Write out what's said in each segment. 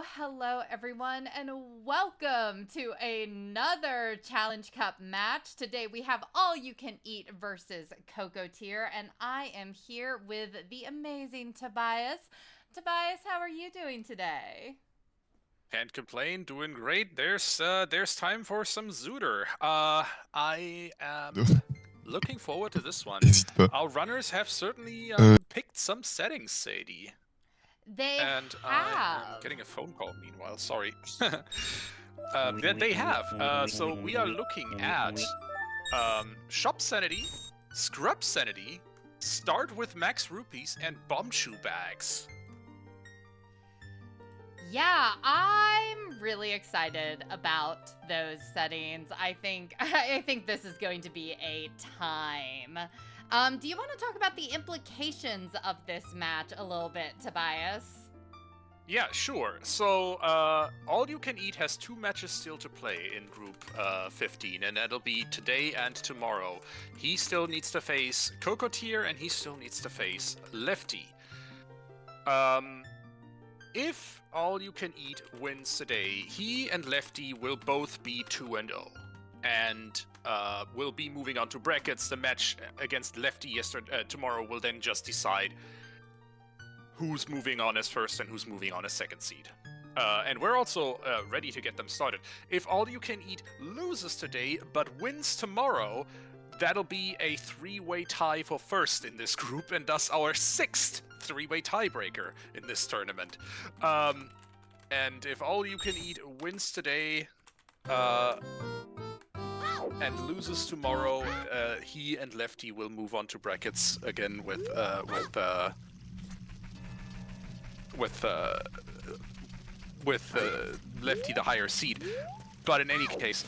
Hello everyone, and welcome to another Challenge Cup match. Today we have AllYouCanEat versus Cokotier, and I am here with the amazing Tobias. Tobias, how are you doing today? Can't complain, doing great. There's time for some Zooter. I am looking forward to this one. N'hésite pas. Our runners have certainly picked some settings, Sadie. They And I am have. getting a phone call meanwhile, sorry. They have. So we are looking at Shop Sanity, Scrub Sanity, Start with Max Rupees, and Bombchus bags. Yeah, I'm really excited about those settings. I think this is going to be a time. Do you want to talk about the implications of this match a little bit, Tobias? Yeah, sure. So, AllYouCanEat has 2 matches still to play in Group 15, and that'll be today and tomorrow. He still needs to face Cokotier, and he still needs to face Lefty. If AllYouCanEat wins today, he and Lefty will both be 2-0, and will be moving on to brackets. The match against Lefty tomorrow will then just decide who's moving on as first and who's moving on as second seed. And we're also ready to get them started. If AllYouCanEat loses today but wins tomorrow, that'll be a 3-way tie for first in this group, and thus our 6th 3-way tiebreaker in this tournament. And if AllYouCanEat wins today and loses tomorrow, he and Lefty will move on to brackets again with Lefty the higher seed. But in any case,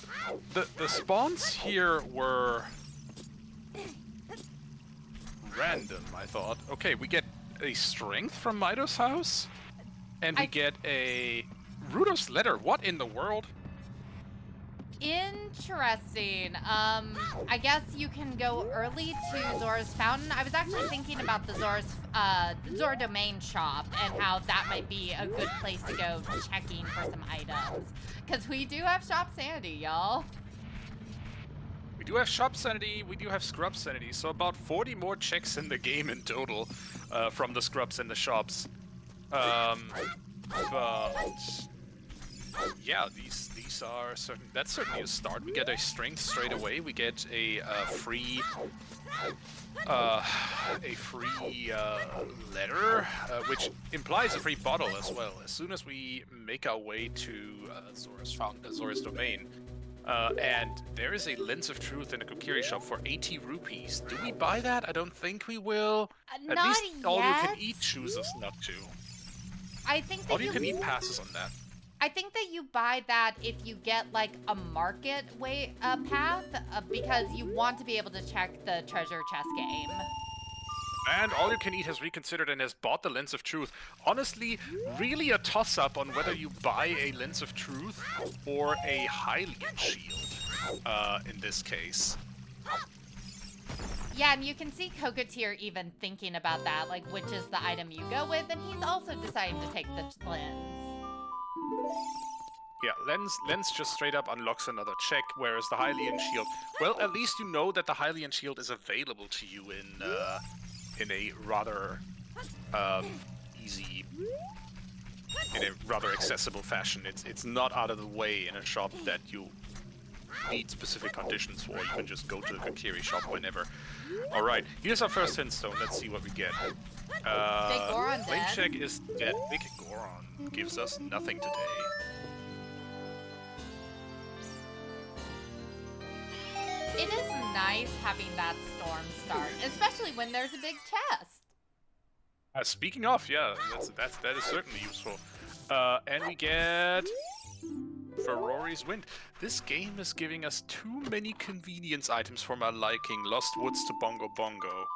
the spawns here were random, I thought. Okay, we get a strength from Mido's house, and we get a Rudo's letter. What in the world? Interesting. I guess you can go early to Zora's Fountain. I was actually thinking about the Zora Domain shop and how that might be a good place to go checking for some items. Because we do have Shop Sanity, y'all. We do have Shop Sanity, we do have Scrub Sanity, so about 40 more checks in the game in total from the Scrubs and the shops. But yeah, these are certain. That's certainly a start. We get a strength straight away. We get a free letter, which implies a free bottle as well. As soon as we make our way to Zora's Domain. And there is a Lens of Truth in a Kokiri shop for 80 rupees. Do we buy that? I don't think we will. At Not least yet. AllYouCanEat chooses not to. I think that AllYouCanEat passes on that. I think that you buy that if you get like a market way path because you want to be able to check the treasure chest game. And AllYouCanEat has reconsidered and has bought the Lens of Truth. Honestly, really a toss-up on whether you buy a Lens of Truth or a Hylian Shield in this case. Yeah, and you can see Cokotier even thinking about that, like which is the item you go with, and he's also deciding to take the lens. Yeah, Lens just straight up unlocks another check, whereas the Hylian Shield, well, at least you know that the Hylian Shield is available to you in a rather easy, in a rather accessible fashion. It's not out of the way in a shop that you need specific conditions for. You can just go to the Kokiri shop whenever. All right, here's our first hintstone. Let's see what we get. Big Goron Flame dead. check is dead. Big Goron gives us nothing today. It is nice having that storm start, especially when there's a big chest. Speaking of, yeah, that is certainly useful. And we get Ferrari's Wind. This game is giving us too many convenience items for my liking. Lost Woods to Bongo Bongo.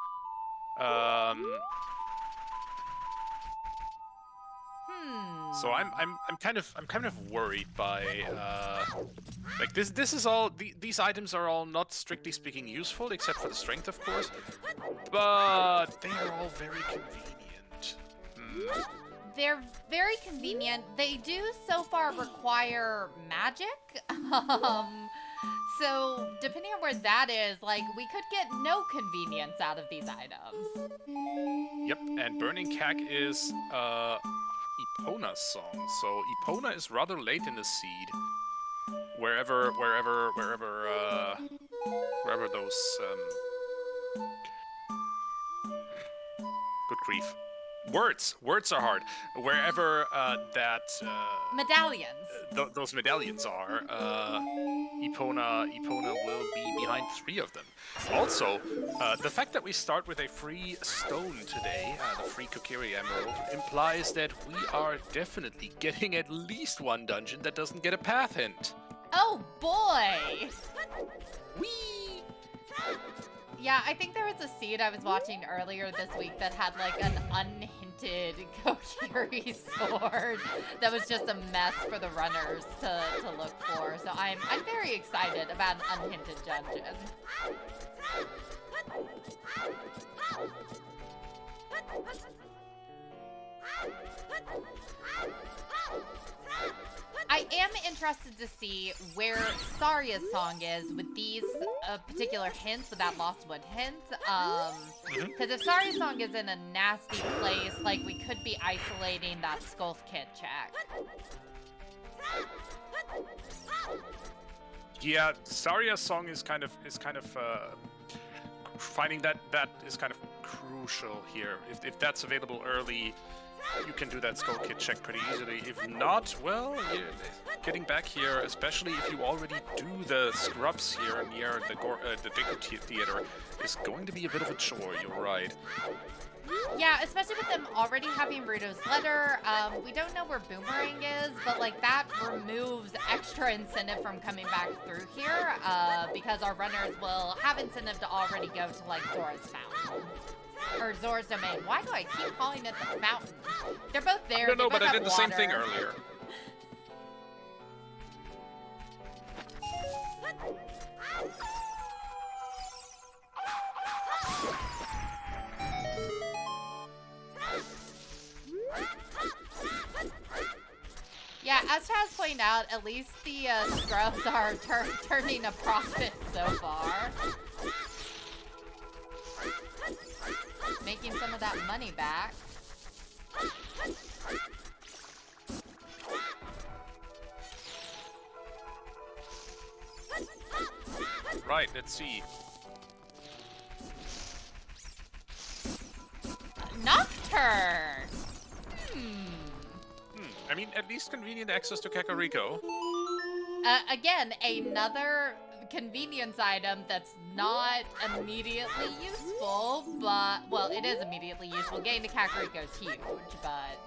So I'm kind of worried by like this is all these items are all not strictly speaking useful except for the strength, of course, but they are all very convenient. They're very convenient. They do so far require magic. So depending on where that is, like, we could get no convenience out of these items. Yep, and Burning Cack is Epona's song. So Epona is rather late in the seed. Wherever those good grief. Words are hard. Wherever Medallions. those medallions are, Epona will be behind 3 of them. Also, the fact that we start with a free stone today, the free Cokotier Emerald, implies that we are definitely getting at least one dungeon that doesn't get a path hint. Oh boy! Whee! Yeah, I think there was a seed I was watching earlier this week that had like an unhinted Cokotier sword that was just a mess for the runners to look for. So I'm very excited about an unhinted dungeon. I am interested to see where Saria's song is with these particular hints, with that Lost Wood hint. Because if Saria's song is in a nasty place, like, we could be isolating that Skulls Kid check. Yeah, Saria's song is kind of finding that is kind of crucial here. If that's available early, you can do that Skull Kid check pretty easily. If not, well, getting back here, especially if you already do the scrubs here near the Cokotier Theater, is going to be a bit of a chore. You're right. Yeah, especially with them already having Ruto's letter. We don't know where Boomerang is, but like that removes extra incentive from coming back through here, because our runners will have incentive to already go to like Zora's Fountain. Or Zora's Domain. Why do I keep calling it the fountain? They're both there. I don't know, they both but I did have the same water. thing earlier. Yeah, as Taz pointed out, at least the scrubs are turning a profit so far. Making some of that money back. Right, let's see. Nocturne! I mean, at least convenient access to Kakariko. Again, another convenience item that's not immediately useful, but, well, it is immediately useful. Getting to Kakariko is huge, but...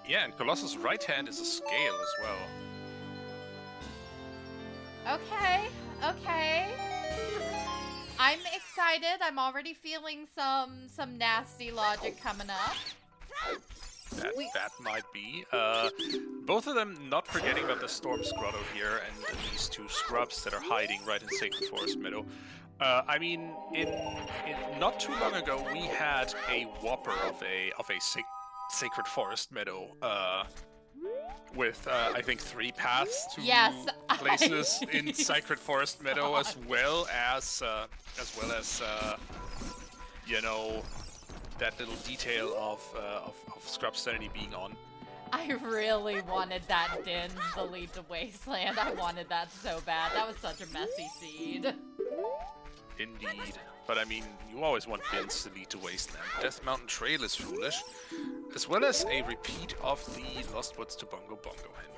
Yeah, and Colossus' right hand is a scale as well. Okay. I'm excited. I'm already feeling some nasty logic coming up. That might be. Both of them not forgetting about the Storm's Grotto here and these 2 scrubs that are hiding right in Sacred Forest Meadow. I mean, in not too long ago, we had a whopper of a Sacred Forest Meadow with I think 3 paths to places in Sacred Forest Meadow, as well as you know, that little detail of Scrub Sanity being on. I really wanted that Din's the lead to Wasteland. I wanted that so bad. That was such a messy seed. Indeed. But I mean, you always want Dins to lead to Wasteland. Death Mountain Trail is foolish. As well as a repeat of the Lost Woods to Bongo Bongo hint.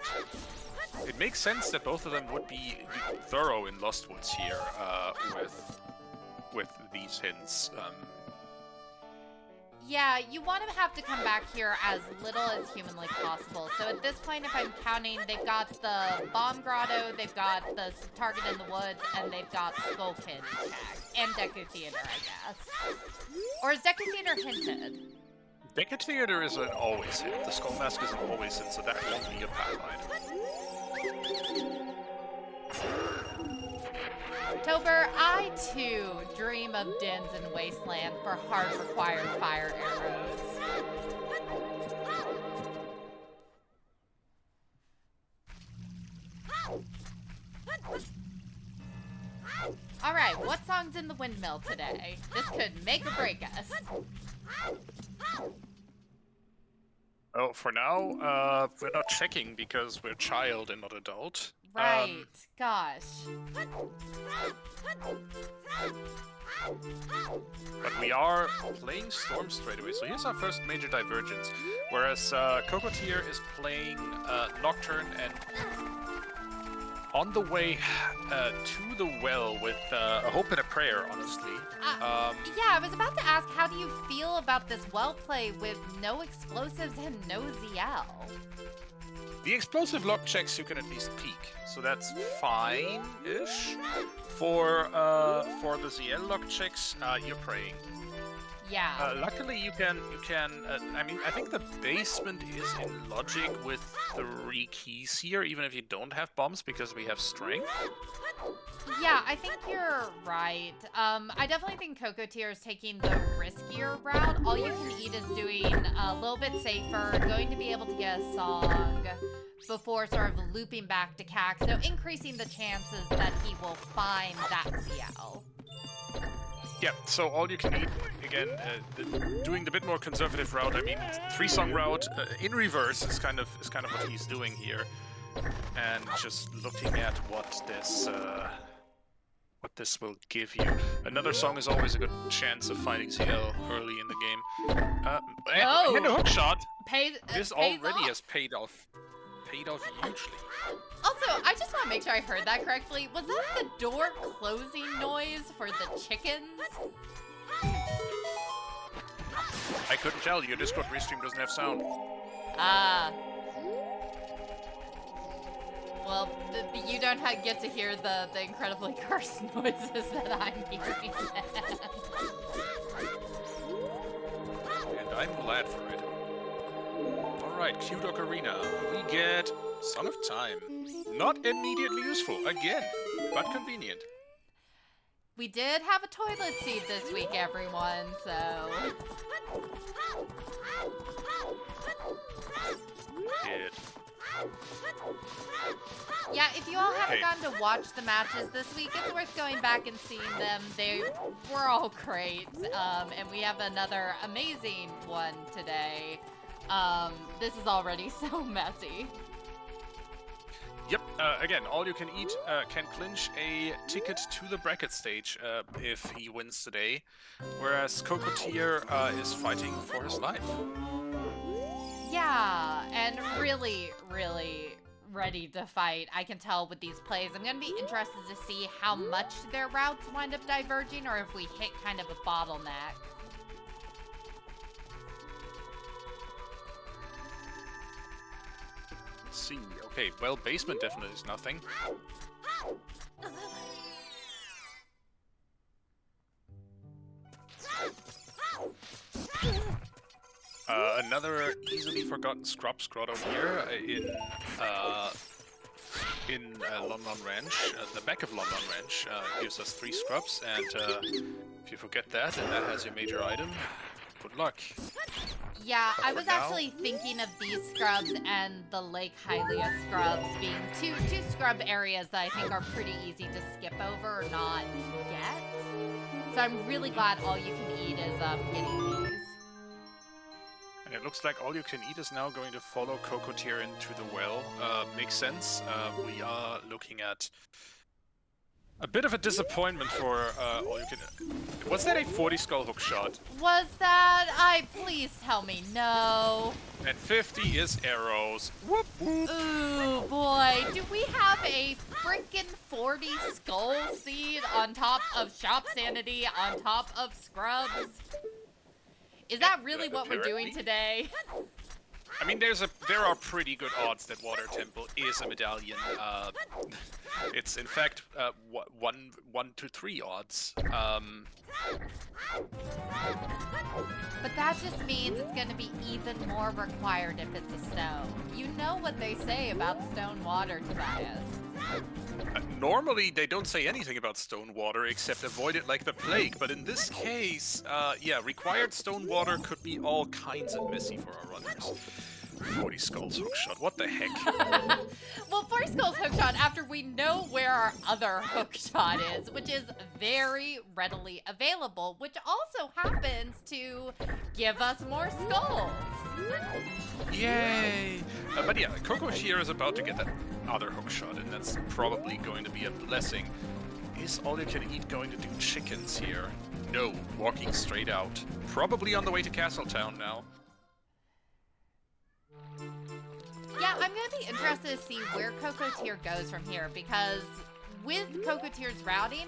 It makes sense that both of them would be thorough in Lost Woods here, with these hints. Yeah, you want to have to come back here as little as humanly possible. So at this point, if I'm counting, they've got the Bomb Grotto, they've got the Target in the Woods, and they've got Skull Kid check. And Deku Theater, I guess. Or is Deku Theater hinted? Deku Theater is an always hint. The Skull Mask is an always hint, so that won't be a path item. Tober, I too dream of Dins and Wasteland for hard required fire arrows. All right, what song's in the windmill today? This could make or break us. Oh, for now, we're not checking because we're child and not adult. Right, gosh. But we are playing Storm straight away, so here's our first major divergence. Whereas Cokotier is playing Nocturne and on the way to the well with a hope and a prayer, honestly. Yeah, I was about to ask, how do you feel about this well play with no explosives and no ZL? The explosive lock checks you can at least peek, so that's fine-ish. For the ZL lock checks, you're praying. Yeah. Luckily, you can. I mean, I think the basement is in logic with 3 keys here, even if you don't have bombs, because we have strength. Yeah, I think you're right. I definitely think Cokotier is taking the riskier route. All You Can Eat is doing a little bit safer, going to be able to get a song before sort of looping back to CAC, so increasing the chances that he will find that CL. Yeah, so All You Can Eat, again, doing the bit more conservative route. I mean, 3-song route in reverse is kind of what he's doing here. And just looking at what this will give you. Another song is always a good chance of finding CL early in the game. And a hook shot. This already has paid off hugely. Also, I just want to make sure I heard that correctly. Was that the door closing noise for the chickens? I couldn't tell. Your Discord restream doesn't have sound. Ah. Well, you don't get to hear the incredibly cursed noises that I'm hearing. And I'm glad for it. Alright, cute Ocarina. We get Song of Time. Not immediately useful, again, but convenient. We did have a toilet seat this week, everyone, so... Did. Yeah, if you all haven't gotten to watch the matches this week, it's worth going back and seeing them. They were all great, and we have another amazing one today. This is already so messy. Yep, again, All You Can Eat can clinch a ticket to the bracket stage if he wins today, whereas Cokotier is fighting for his life. Yeah, and really, really ready to fight. I can tell with these plays. I'm going to be interested to see how much their routes wind up diverging or if we hit kind of a bottleneck. Let's see. Okay, well, basement definitely is nothing. Another easily forgotten scrub grotto here in London Ranch. The back of London Ranch gives us 3 scrubs, and if you forget that, and that has your major item, good luck. Yeah, I was actually thinking of these scrubs and the Lake Hylia scrubs being two scrub areas that I think are pretty easy to skip over or not get. So I'm really glad All You Can Eat is getting these. And it looks like All You Can Eat is now going to follow Cokotier into the well. Makes sense. We are looking at a bit of a disappointment for All You Can... Was that a 40 skull hook shot? Was that? Please tell me no. And 50 is arrows. Whoop whoop. Ooh, boy. Do we have a freaking 40 skull seed on top of Shop Sanity on top of Scrubs? Is that really what we're doing today? I mean, there are pretty good odds that Water Temple is a medallion. It's in fact 1 to 3 odds. But that just means it's going to be even more required if it's a stone. You know what they say about stone water, Tobias. Normally, they don't say anything about stone water except avoid it like the plague, but in this case, yeah, required stone water could be all kinds of messy for our runners. 40 skulls hookshot. What the heck? Well, 40 skulls hookshot after we know where our other hookshot is, which is very readily available, which also happens to give us more skulls. Yay! But yeah, Cokotier is about to get that other hookshot, and that's probably going to be a blessing. Is AllYouCanEat going to do chickens here? No, walking straight out. Probably on the way to Castletown now. Yeah, I'm gonna be interested to see where Cokotier goes from here, because with Cokotier's routing,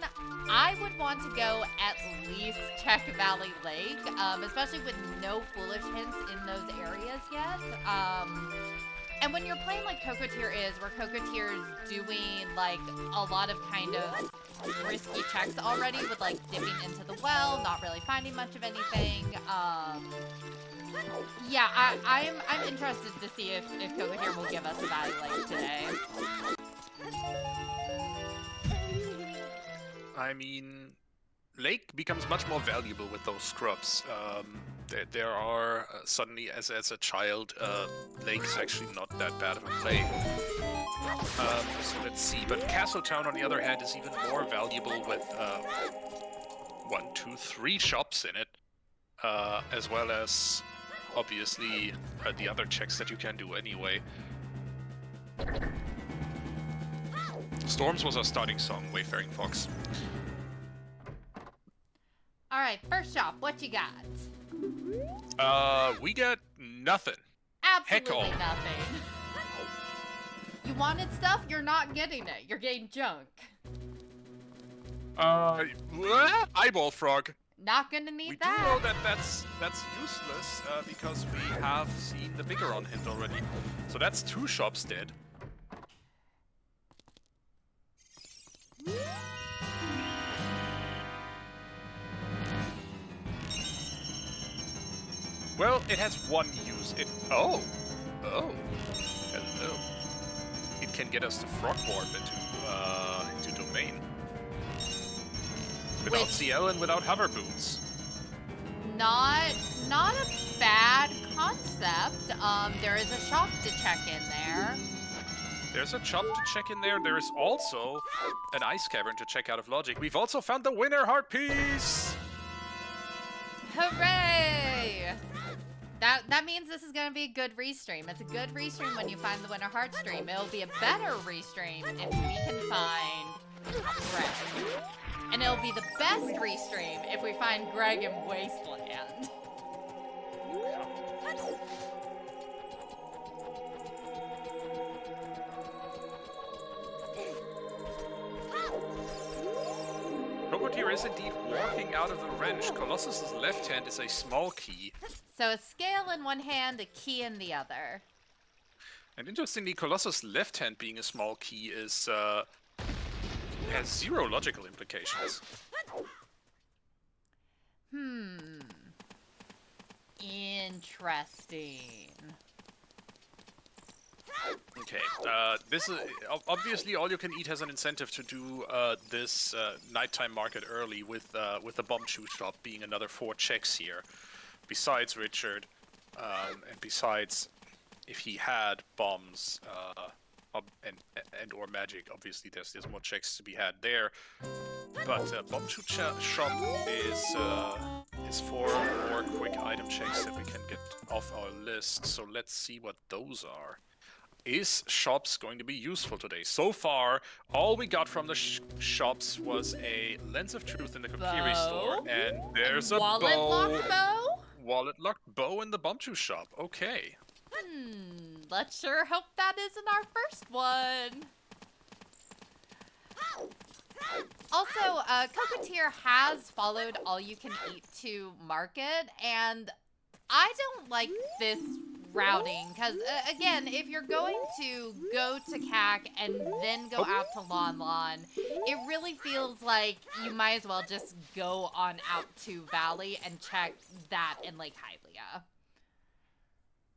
I would want to go at least check Valley Lake, especially with no foolish hints in those areas yet. And when you're playing like Cokotier is, where Cokotier's doing like a lot of kind of risky checks already with like dipping into the well, not really finding much of anything. Yeah, I'm interested to see if Cokotier will give us a Valley Lake today. I mean, Lake becomes much more valuable with those scrubs. There are suddenly, as a child, Lake is actually not that bad of a play. So let's see. But Castletown, on the other hand, is even more valuable with 1, 2, 3 shops in it, as well as obviously the other checks that you can do anyway. Storms was our starting song, Wayfaring Fox. Alright, first shop, what you got? We got nothing. Absolutely nothing. You wanted stuff, you're not getting it. You're getting junk. Eyeball frog. Not gonna need We that. do know that that's useless because we have seen the Bigeron hint already. So that's 2 shops dead. Well, it has 1 use. Oh, hello. It can get us to Frogborn into Domain. Without CL and without hover boots. Not a bad concept. There is a shop to check in there. There's a shop to check in there. There is also an ice cavern to check out of logic. We've also found the winner heart piece. Hooray! That means this is gonna be a good restream. It's a good restream when you find the winner heart stream. It'll be a better restream if we can find Greg. And it'll be the best restream if we find Greg in Wasteland. Cokotier is indeed walking out of the wrench. Colossus's left hand is a small key. So a scale in one hand, a key in the other. And interestingly, Colossus' left hand being a small key is has 0 logical implications. Interesting. Okay, this is obviously AllYouCanEat has an incentive to do this nighttime market early with the Bombchus shop being another 4 checks here. Besides Richard, and besides if he had bombs and or magic, obviously there's more checks to be had there. But Bombchus shop is for more quick item checks that we can get off our list. So let's see what those are. Is shops going to be useful today? So far, all we got from the shops was a Lens of Truth in the Kokiri store, and there's a wallet locked bow? Wallet locked bow in the Bombchus shop. Okay. Let's sure hope that isn't our first one. Also, Cokotier has followed AllYouCanEat to market, and I don't like this routing, because again, if you're going to go to CAC and then go out to Lon Lon, it really feels like you might as well just go on out to Valley and check that in Lake Hylia.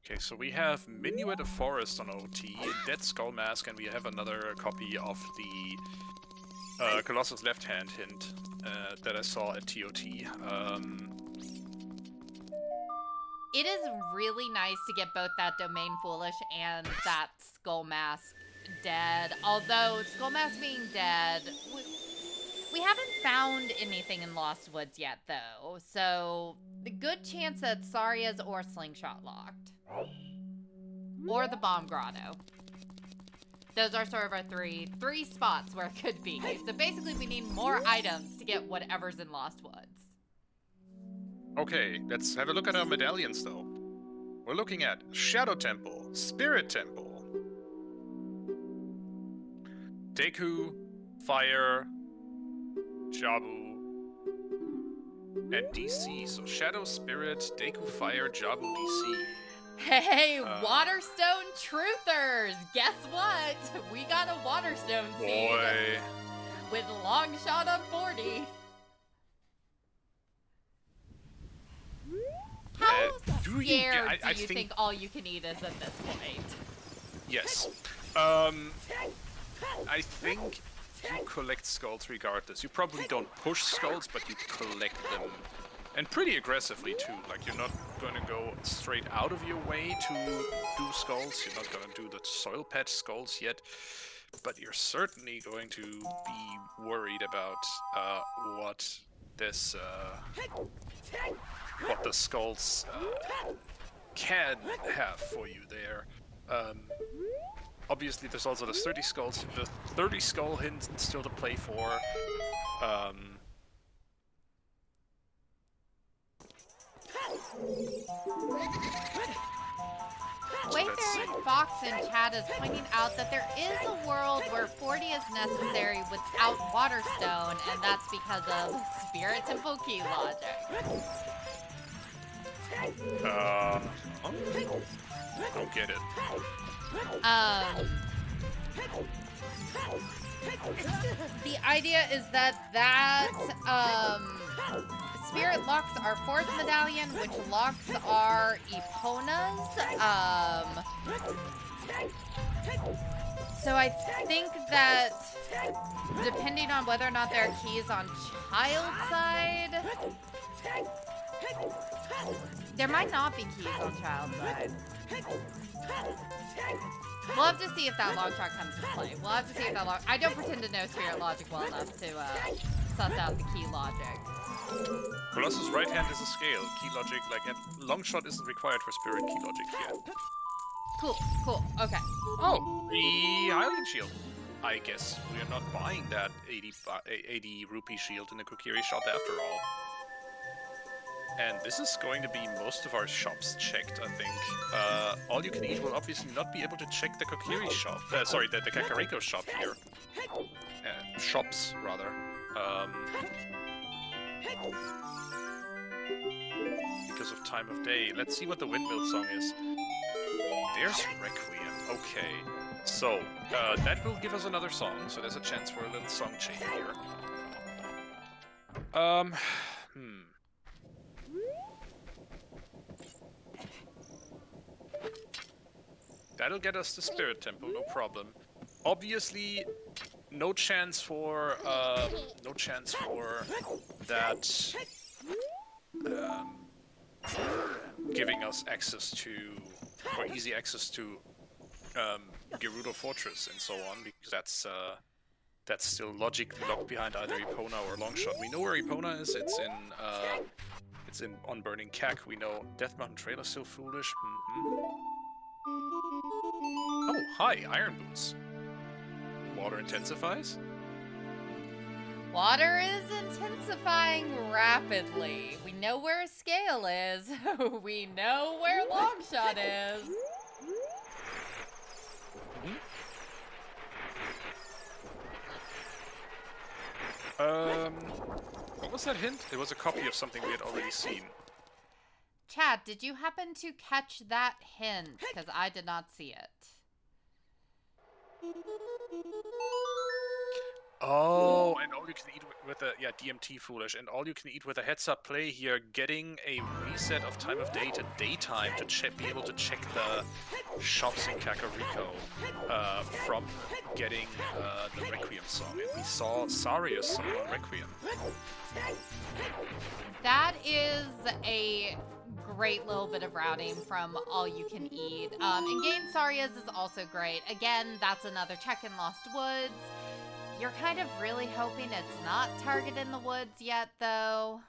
Okay, so we have Minuet of Forest on OT, Dead Skull Mask, and we have another copy of the Colossus Left Hand hint that I saw at TOT. It is really nice to get both that Domain Foolish and that Skull Mask dead. Although, Skull Mask being dead, we haven't found anything in Lost Woods yet, though. So, the good chance that Saria's or Slingshot locked. Or the Bomb Grotto. Those are sort of our three spots where it could be. So basically, we need more items to get whatever's in Lost Woods. Okay, let's have a look at our medallions, though. We're looking at Shadow Temple, Spirit Temple, Deku, Fire, Jabu, and DC. So Shadow, Spirit, Deku, Fire, Jabu, DC. Hey, Waterstone Truthers! Guess what? We got a Waterstone seed. Boy. With long shot on 40. How scared do you think all you can eat is at this point? Yes. I think you collect skulls regardless. You probably don't push skulls, but you collect them. And pretty aggressively too. Like, you're not gonna go straight out of your way to do skulls. You're not gonna do the soil patch skulls yet. But you're certainly going to be worried about what this what the skulls can have for you there. Obviously, there's also the 30 skull hint still to play for. Wayfaring Fox in chat is pointing out that there is a world where 40 is necessary without Waterstone, and that's because of Spirit Temple key logic. I don't get it. The idea is that Spirit locks our fourth medallion, which locks our Eponas. So I think that depending on whether or not there are keys on child side, there might not be keys on child side. We'll have to see if that log chart comes into play. We'll have to see if that log... I don't pretend to know Spirit logic well enough to suss out the key logic. Colossus' right hand is a scale. Key logic, like, long shot isn't required for Spirit key logic yet. Cool, okay. Oh, the Hylian shield. I guess we're not buying that 80 rupee shield in the Kokiri shop after all. And this is going to be most of our shops checked, I think. AllYouCanEat will obviously not be able to check the Kokiri shop. Sorry, the Kakariko shop here. Shops, rather. Because of time of day. Let's see what the windmill song is. There's Requiem. Okay. So, that will give us another song, so there's a chance for a little song change here. That'll get us to Spirit Temple, no problem. Obviously, no chance for that giving us access to, or easy access to, Gerudo Fortress and so on, because that's still logically locked behind either Epona or Longshot. We know where Epona is. It's in on Burning Cack. We know Death Mountain Trail is still foolish. Oh, hi, Iron Boots. Water intensifies? Water is intensifying rapidly. We know where Scale is. We know where Longshot is. What was that hint? It was a copy of something we had already seen. Chat, did you happen to catch that hint? Because I did not see it. Oh, and all you can eat with a DMT foolish, and all you can eat with a heads-up play here, getting a reset of time of day to daytime to be able to check the shops in Kakariko from getting the Requiem song. And we saw Saria's song on Requiem. That is a great little bit of routing from All You Can Eat. And Gain Saria's is also great. Again, that's another check in Lost Woods. You're kind of really hoping it's not Target in the Woods yet, though.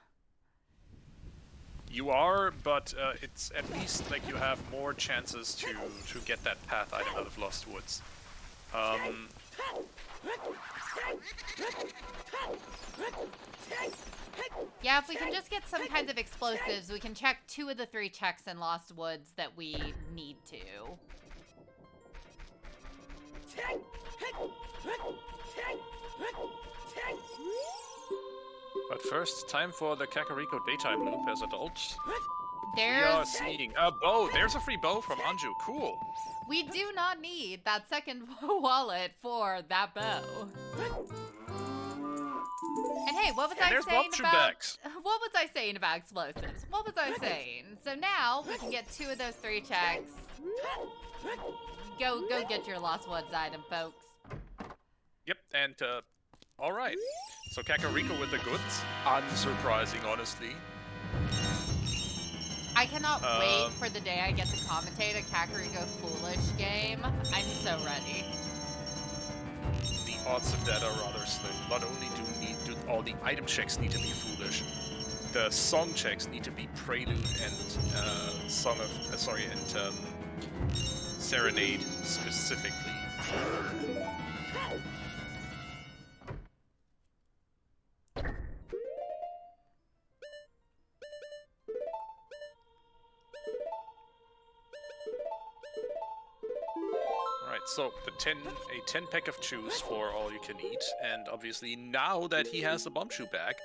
You are, but it's at least like you have more chances to get that path item out of Lost Woods. Yeah, if we can just get some kinds of explosives, we can check 2 of the 3 checks in Lost Woods that we need to. But first, time for the Kakariko daytime loop as adults. We are There's... seeing a bow. There's a free bow from Anju. Cool. We do not need that second wallet for that bow. And hey, what was I saying about... bags. What was I saying about explosives? What was I saying? So now we can get 2 of those 3 checks. Go get your Lost Woods item, folks. Yep, and all right. So Kakariko with the goods. Unsurprising, honestly. I cannot wait for the day I get to commentate a Kakariko Foolish game. I'm so ready. The odds of that are rather slim. Not only do all the item checks need to be foolish, the song checks need to be Prelude and Serenade specifically. So a 10 pack of chews for All You Can Eat, and obviously now that he has the Bombchus back,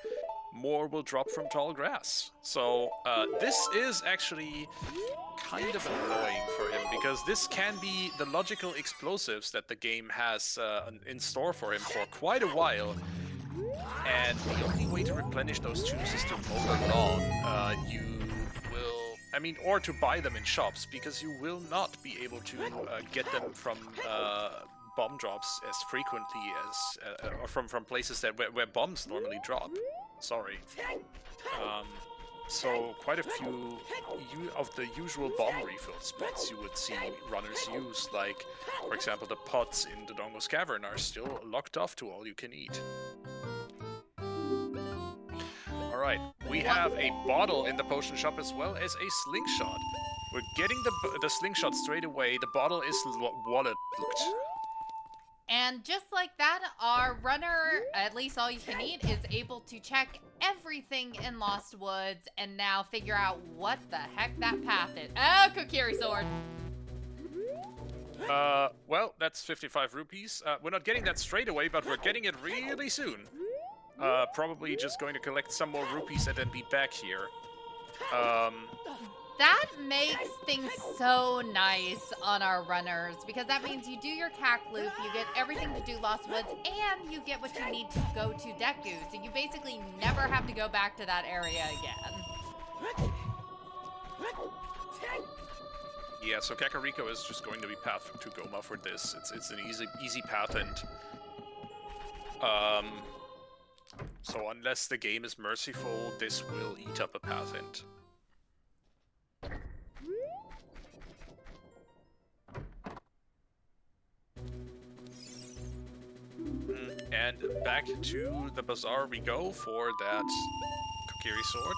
more will drop from Tall Grass. So this is actually kind of annoying for him, because this can be the logical explosives that the game has in store for him for quite a while. And the only way to replenish those chews is to mow the lawn. Or to buy them in shops, because you will not be able to get them from bomb drops as frequently as, or from places where bombs normally drop. Sorry. So quite a few of the usual bomb refill spots you would see runners use, like, for example, the pots in the Dodongo's Cavern are still locked off to All You Can Eat. Alright, we have a bottle in the potion shop as well as a slingshot. We're getting the slingshot straight away. The bottle is wallet looked. And just like that, our runner, at least All You Can Eat, is able to check everything in Lost Woods and now figure out what the heck that path is. Oh, Cokotier sword! Well, that's 55 rupees. We're not getting that straight away, but we're getting it really soon. Probably just going to collect some more rupees and then be back here. That makes things so nice on our runners, because that means you do your CAC loop, you get everything to do Lost Woods, and you get what you need to go to Deku, so you basically never have to go back to that area again. Yeah, so Kakariko is just going to be path to Goma for this. It's an easy path, and so unless the game is merciful, this will eat up a path end. And back to the bazaar we go for that Kokiri sword.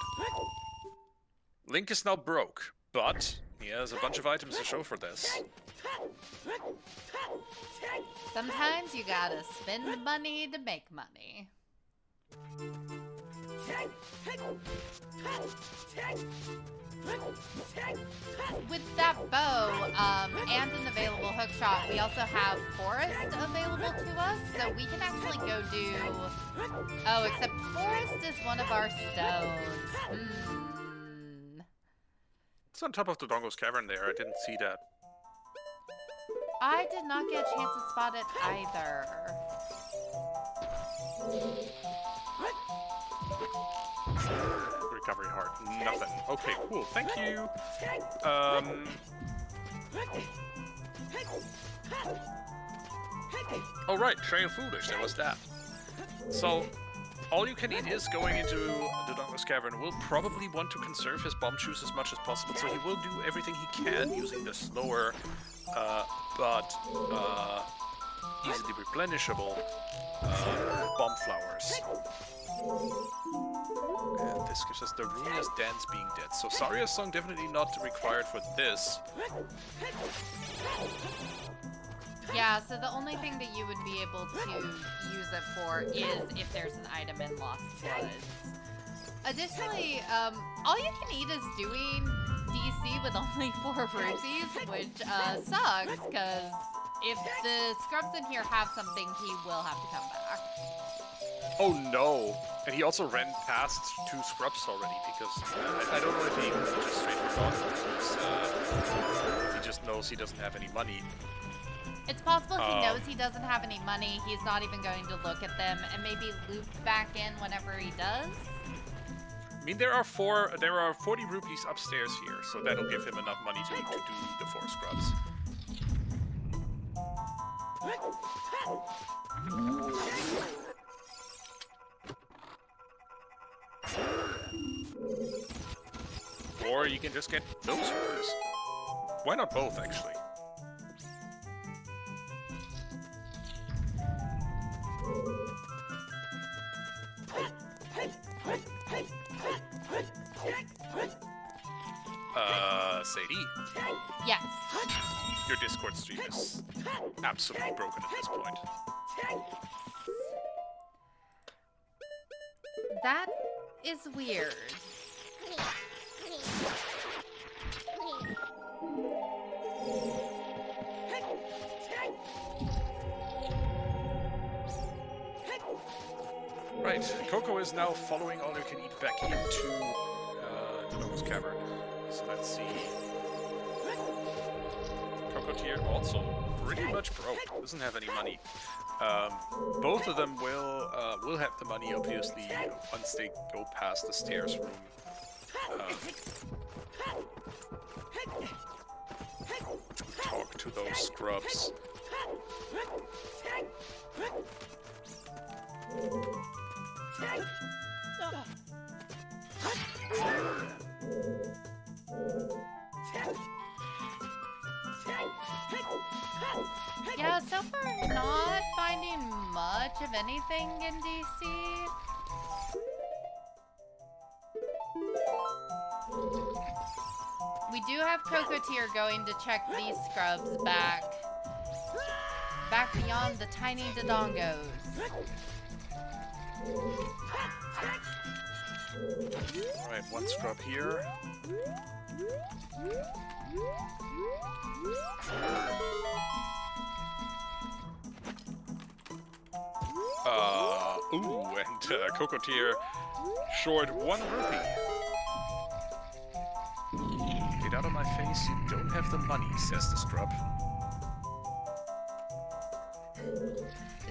Link is now broke, but he has a bunch of items to show for this. Sometimes you gotta spend money to make money. With that bow, and an available hook shot, we also have Forest available to us, so we can actually go do... Oh, except Forest is one of our stones. It's on top of the Dodongo's Cavern there, I didn't see that. I did not get a chance to spot it either. Recovery heart, nothing. Okay, cool, thank you. Oh right, Trail Foolish, there was that. So, All You Can Eat is going into the Dongo's Cavern. Will probably want to conserve his Bombchus as much as possible, so he will do everything he can using the slower, but easily replenishable bomb flowers. And this gives us the Ruinous Dance being dead. So Saria's song definitely not required for this. Yeah, so the only thing that you would be able to use it for is if there's an item in Lost Woods. Additionally, All You Can Eat is doing DC with only 4 rupees, which sucks, because if the scrubs in here have something, he will have to come back. Oh no! And he also ran past 2 scrubs already, because I don't know if he just straight for if he just knows he doesn't have any money. It's possible if he knows he doesn't have any money, he's not even going to look at them, and maybe loop back in whenever he does. I mean, there are 40 rupees upstairs here, so that'll give him enough money to do the 4 scrubs. Or you can just get those scrubs. Why not both, actually? Sadie? Yes. Your Discord stream is absolutely broken at this point. That is weird. Right, Coco is now following All You Can Eat back into the Dongo's Cavern. So let's see. Cokotier also pretty much broke, doesn't have any money. Both of them will have the money, obviously, once they go past the stairs room. To talk to those scrubs. Yeah, so far not finding much of anything in DC. We do have Cokotier going to check these scrubs back beyond the tiny Dodongos. Alright, 1 scrub here. And Cokotier short 1 rupee. Get out of my face, you don't have the money, says the scrub.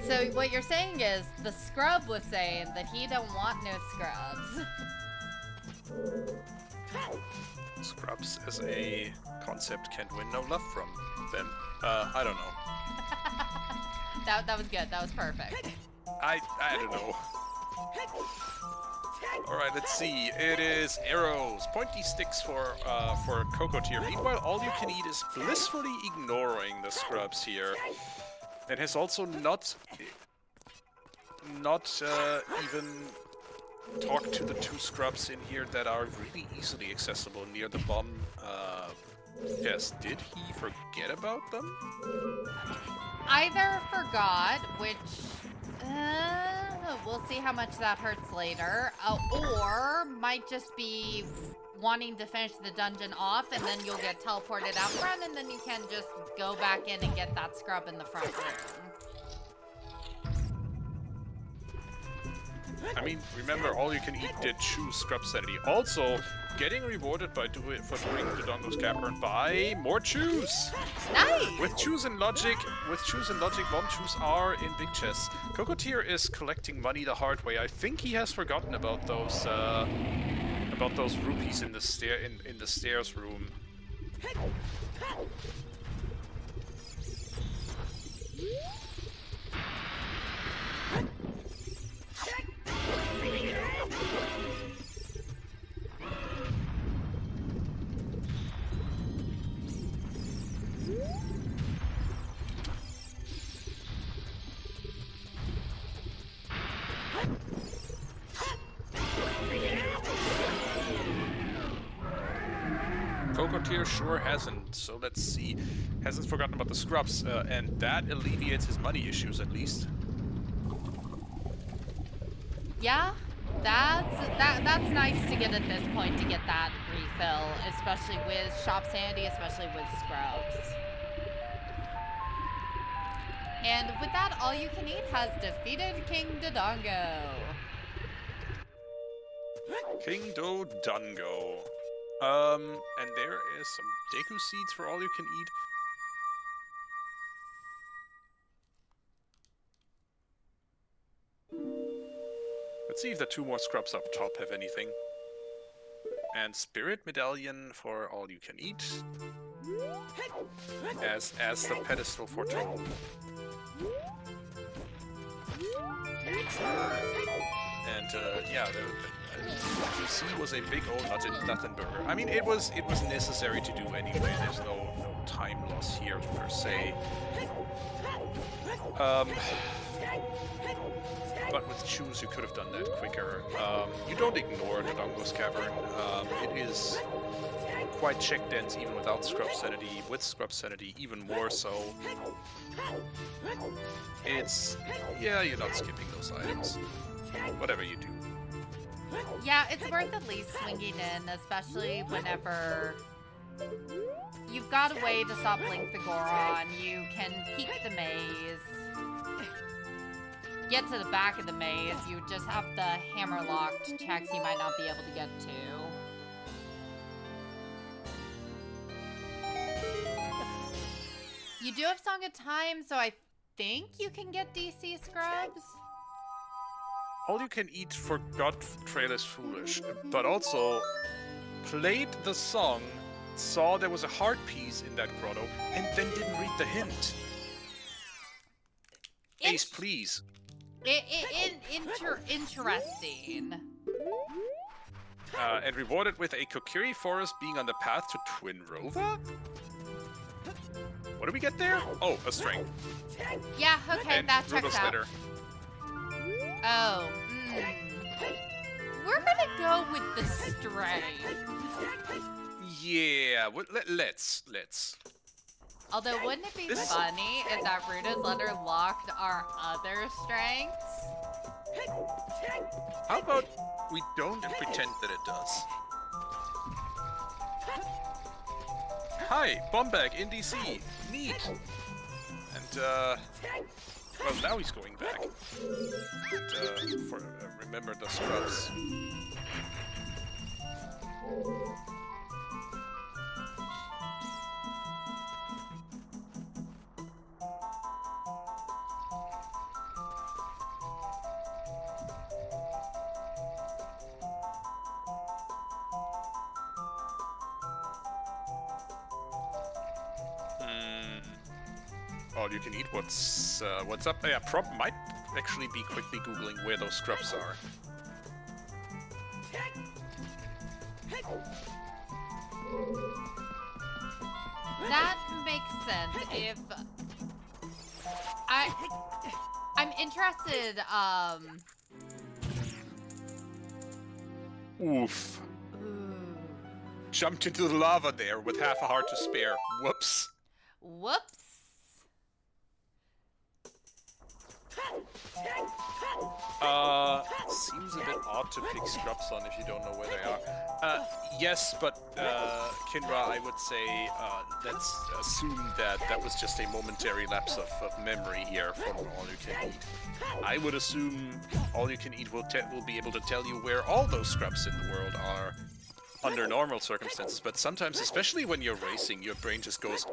So what you're saying is, the scrub was saying that he don't want no scrubs. Scrubs as a concept can't win no love from them. I don't know. That was good, that was perfect. I don't know. Alright, let's see. It is arrows, pointy sticks for Cokotier. Meanwhile, All You Can Eat is blissfully ignoring the scrubs here. And has also not even talked to the 2 scrubs in here that are really easily accessible near the bomb. Yes, did he forget about them? Either forgot, which we'll see how much that hurts later, or might just be wanting to finish the dungeon off, and then you'll get teleported out front, and then you can just go back in and get that scrub in the front room. I mean, remember, all you can eat did choose Scrub Sanity. Also, getting rewarded for doing Dodongo's Cavern by more chews. Nice! With choose and logic, Bombchus are in big chests. Cokotier is collecting money the hard way. I think he has forgotten about those rupees in the stairs room. Cokotier sure hasn't, so let's see. Hasn't forgotten about the scrubs, and that alleviates his money issues at least. Yeah, that's nice to get at this point, to get that refill, especially with Shop Sanity, especially with scrubs. And with that, All You Can Eat has defeated King Dodongo. King Dodongo. And there is some Deku seeds for All You Can Eat. Let's see if the two more scrubs up top have anything. And Spirit Medallion for All You Can Eat. As the pedestal for Toll. And yeah, the PC was a big old nothing burger. I mean, it was necessary to do anyway. There's no time loss here per se. But with Choose, you could have done that quicker. You don't ignore Dodongo's Cavern. It is quite check dense even without Scrub Sanity. With Scrub Sanity, even more so. It's... yeah, you're not skipping those items. Whatever you do. Yeah, it's worth at least swinging in, especially whenever you've got a way to stop Link the Goron. You can peek the maze, get to the back of the maze. You just have the hammer-locked checks you might not be able to get to. You do have Song of Time, so I think you can get DC scrubs. All You Can Eat forgot Trail is Foolish, but also played the song, saw there was a heart piece in that grotto, and then didn't read the hint. Ace, please. Interesting. And rewarded with a Kokiri forest being on the path to Twin Rova? What do we get there? Oh, a strength. Yeah, okay, and that checks Rudolph's out. letter. Oh, We're gonna go with the strength. Yeah, let's. Although, wouldn't it be funny if that Ruda's letter locked our other strengths? How about we don't pretend that it does? Hi, Bombag in DC. Neat. And well, now he's going back. And remember the scrubs. All You Can Eat. What's up? Yeah, Prop might actually be quickly googling where those scrubs are. That makes sense. If I'm interested. Oof. Jumped into the lava there with half a heart to spare. Whoops. Whoops. Seems a bit odd to pick scrubs on if you don't know where they are. Yes, but Kinra, I would say let's assume that that was just a momentary lapse of memory here from All You Can Eat. I would assume All You Can Eat will be able to tell you where all those scrubs in the world are under normal circumstances, but sometimes, especially when you're racing, your brain just goes,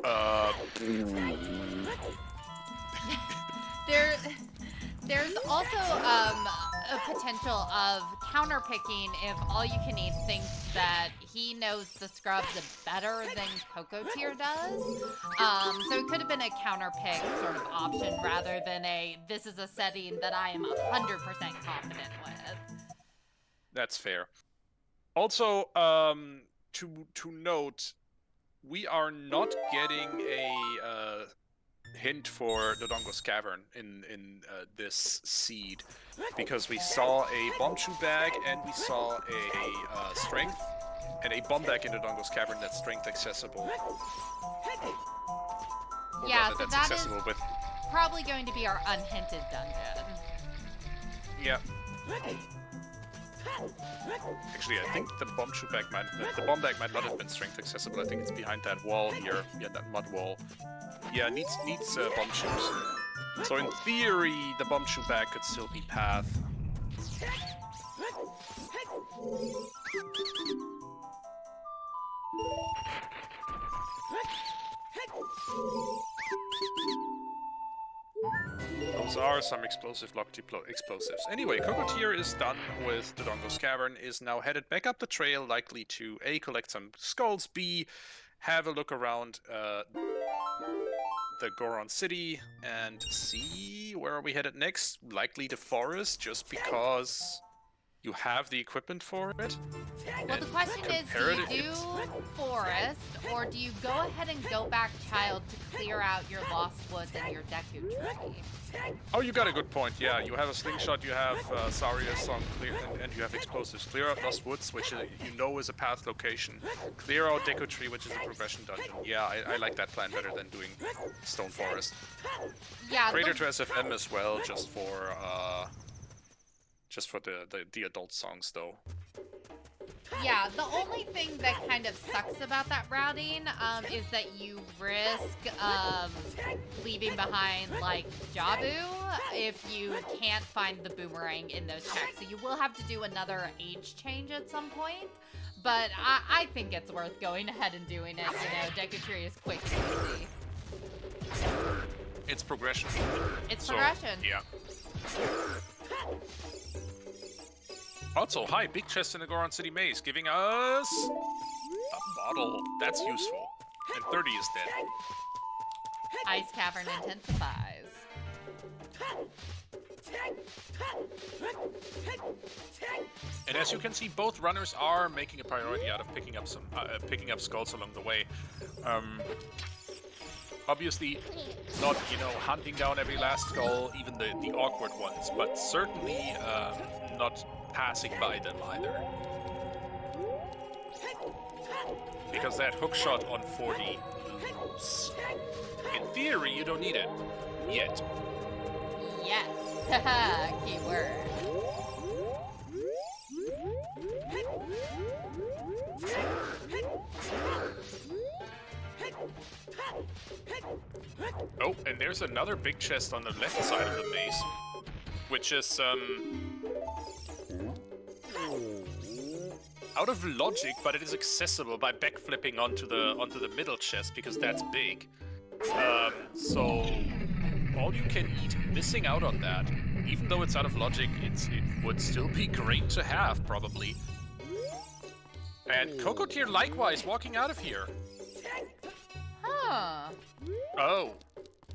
There's also a potential of counterpicking if All You Can Eat thinks that he knows the scrubs better than Cokotier does. So it could have been a counterpick sort of option rather than a this is a setting that I am 100% confident with. That's fair. Also, to note, we are not getting a hint for Dodongo's Cavern in this seed, because we saw a Bombchus bag and we saw a strength and a bomb bag in Dodongo's Cavern that's strength accessible. Yeah, so that's that accessible is with. probably going to be our unhinted dungeon. Yeah. Actually, I think the bomb bag might not have been strength accessible. I think it's behind that wall here. Yeah, that mud wall. Yeah, needs Bombchus. So in theory, the Bombchus bag could still be path. Those are some explosive locked explosives. Anyway, Cokotier is done with Dodongo's Cavern, is now headed back up the trail, likely to A, collect some skulls, B, have a look around the Goron City, and C, where are we headed next? Likely the forest, just because you have the equipment for it. Well, the question is, do you do forest, or do you go ahead and go back, child, to clear out your lost woods and your Deku tree? Oh, you got a good point. Yeah, you have a slingshot, you have Saria's on clear, and you have explosives. Clear out Lost Woods, which you know is a path location. Clear out Deku Tree, which is a progression dungeon. Yeah, I like that plan better than doing Stone Forest. Yeah. Crater to SFM as well, just for the adult songs though. Yeah, the only thing that kind of sucks about that routing is that you risk leaving behind, like, Jabu if you can't find the boomerang in those checks. So you will have to do another age change at some point. But I think it's worth going ahead and doing it. You know, Deku Tree is quick and easy. It's progression. It's progression. Yeah. Also, hi, big chest in the Goron City maze, giving us a bottle. That's useful. And 30 is dead. Ice Cavern intensifies. And as you can see, both runners are making a priority out of picking up skulls along the way. Obviously, not, hunting down every last skull, even the awkward ones, but certainly not passing by them either. Because that hook shot on 40 loops. In theory, you don't need it. Yet. Yet. Haha, keyword. Oh, and there's another big chest on the left side of the maze, which is, out of logic, but it is accessible by backflipping onto the middle chest because that's big. So All You Can Eat missing out on that, even though it's out of logic, it would still be great to have probably. And Cokotier likewise walking out of here. Huh. Oh,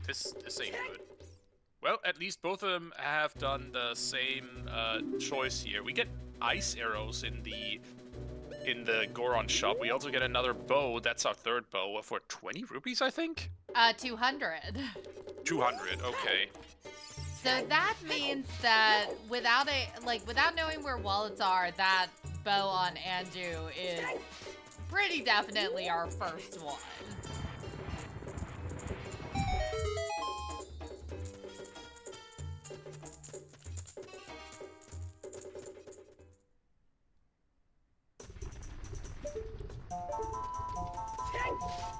this ain't good. Well, at least both of them have done the same choice here. We get ice arrows in the Goron shop. We also get another bow. That's our third bow for 20 rupees, I think? 200. 200, okay. So that means that without knowing where wallets are, that bow on Anju is pretty definitely our first one.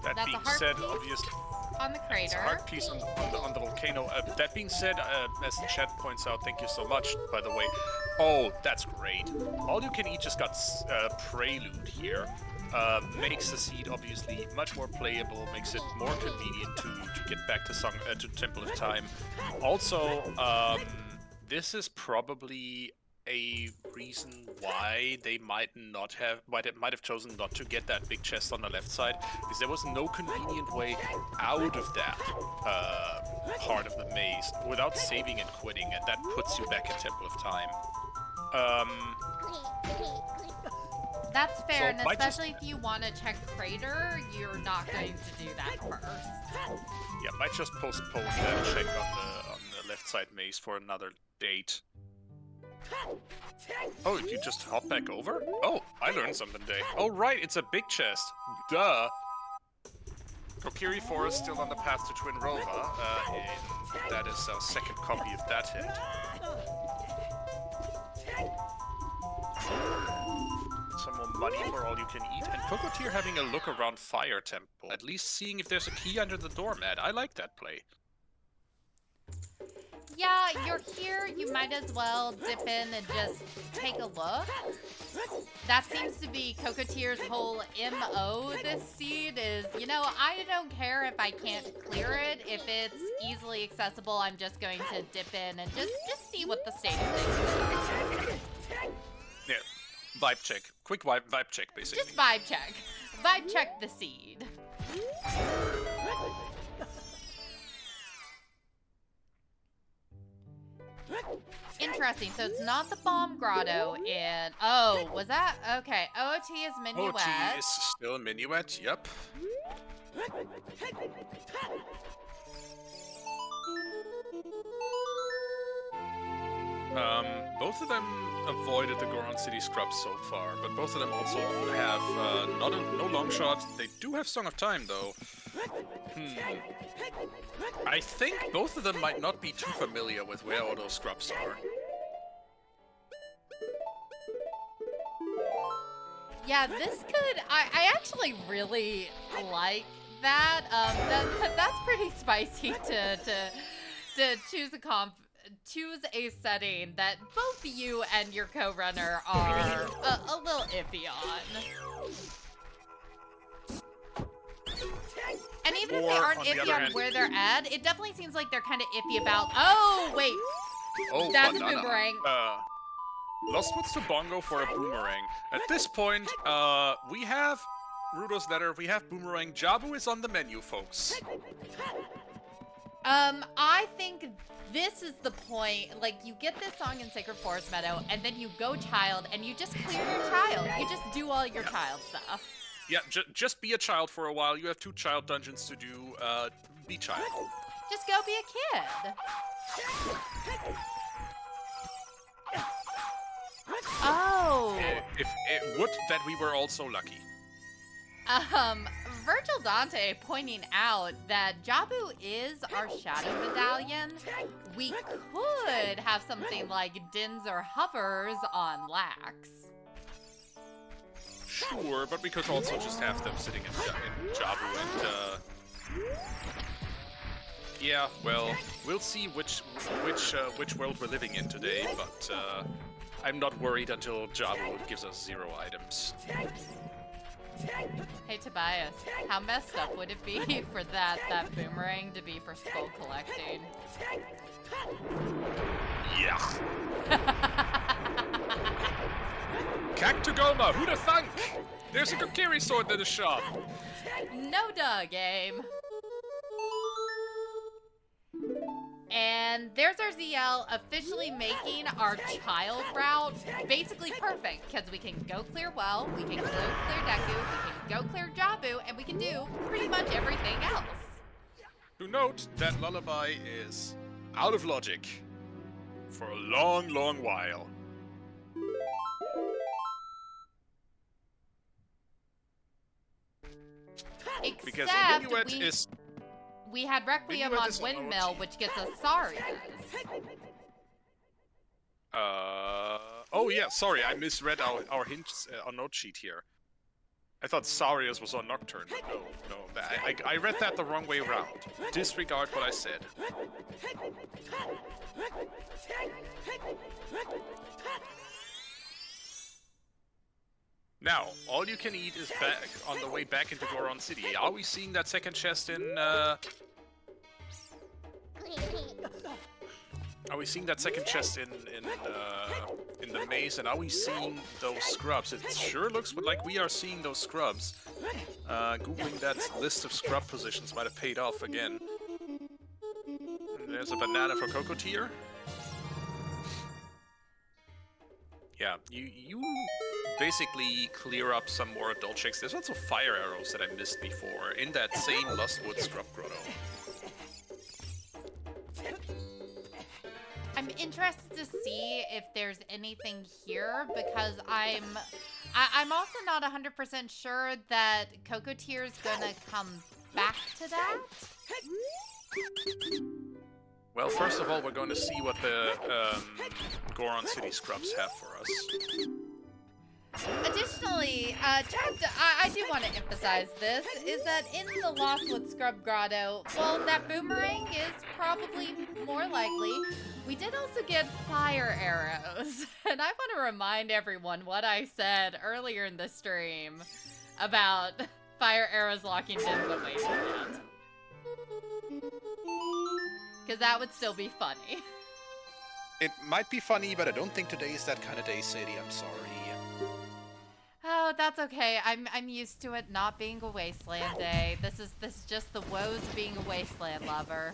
That That's being a heart said, piece obviously, on the it's a crater. hard piece on the volcano. That being said, as the chat points out, thank you so much, by the way. Oh, that's great. All You Can Eat just got Prelude here. Makes the seed obviously much more playable, makes it more convenient to get back to Temple of Time. Also, this is probably a reason why they might have chosen not to get that big chest on the left side, because there was no convenient way out of that part of the maze without saving and quitting, and that puts you back in Temple of Time. That's fair, So and might just- especially if you want to check crater, you're not going to do that first. Yeah, might just postpone that check on the left side maze for another date. Oh, you just hop back over? Oh, I learned something today. Oh, right, it's a big chest. Duh. Kokiri Forest still on the path to Twin Rova, and that is our second copy of that hint. Some more money for All You Can Eat, and Cokotier having a look around Fire Temple, at least seeing if there's a key under the doormat. I like that play. Yeah, you're here, you might as well dip in and just take a look. That seems to be Cokotier's whole MO this seed is, you know, I don't care if I can't clear it. If it's easily accessible, I'm just going to dip in and just see what the state of things is. Yeah, vibe check. Quick vibe check, basically. Just vibe check. Vibe check the seed. Interesting. So it's not the bomb grotto in... Oh, was that? Okay. OOT is Minuet. OT is still a Minuet, yep. Both of them avoided the Goron City scrubs so far, but both of them also have no long shot. They do have Song of Time, though. I think both of them might not be too familiar with where all those scrubs are. Yeah, this could... I actually really like that. That's pretty spicy to choose a setting that both you and your co-runner are a little iffy on. And even if they aren't iffy on where they're at, it definitely seems like they're kind of iffy about... Oh, wait. Oh, that's banana. Boomerang. Lost Woods to Bongo for a Boomerang. At this point, we have Rudo's letter, we have Boomerang. Jabu is on the menu, folks. I think this is the point. Like, you get this song in Sacred Forest Meadow, and then you go child, and you just clear your child. You just do all your child stuff. Yeah, just be a child for a while. You have 2 child dungeons to do. Be child. Just go be a kid. Oh. If it would that we were also lucky. Virgil Dante pointing out that Jabu is our shadow medallion. We could have something like Dins or Hovers on Lax. Sure, but we could also just have them sitting in Jabu and, yeah, well, we'll see which world we're living in today, but, I'm not worried until Jabu gives us 0 items. Hey Tobias, how messed up would it be for that boomerang to be for skull collecting? Yeah. Cactagoma, who'da thunk? There's a Kokiri sword in the shop. No duh, game. And there's our ZL officially making our child route basically perfect, because we can go clear Well, we can go clear Deku, we can go clear Jabu, and we can do pretty much everything else. To note that Lullaby is out of logic for a long, long while. Because Minuet is... We had Requiem on Windmill, which gets us Sarias. Oh yeah, sorry, I misread our hints, our note sheet here. I thought Sarius was on Nocturne, but no. I read that the wrong way around. Disregard what I said. Now, All You Can Eat is back on the way back into Goron City. Are we seeing that second chest in, Are we seeing that second chest in the maze, and are we seeing those scrubs? It sure looks like we are seeing those scrubs. Googling that list of scrub positions might have paid off again. And there's a banana for Cokotier. Yeah, you basically clear up some more adult checks. There's also fire arrows that I missed before in that same Lustwood Scrub Grotto. I'm interested to see if there's anything here because I'm also not 100% sure that Cocotier's gonna come back to that. Well, first of all, we're going to see what the Goron City Scrubs have for us. Additionally, chat, I do want to emphasize this, is that in the Lostwood Scrub Grotto, well, that boomerang is probably more likely. We did also get fire arrows, and I want to remind everyone what I said earlier in the stream about fire arrows locking Dins at Wasteland. Because that would still be funny. It might be funny, but I don't think today is that kind of day, Sadie. I'm sorry. Oh, that's okay. I'm used to it not being a wasteland day. This is just the woes of being a wasteland lover.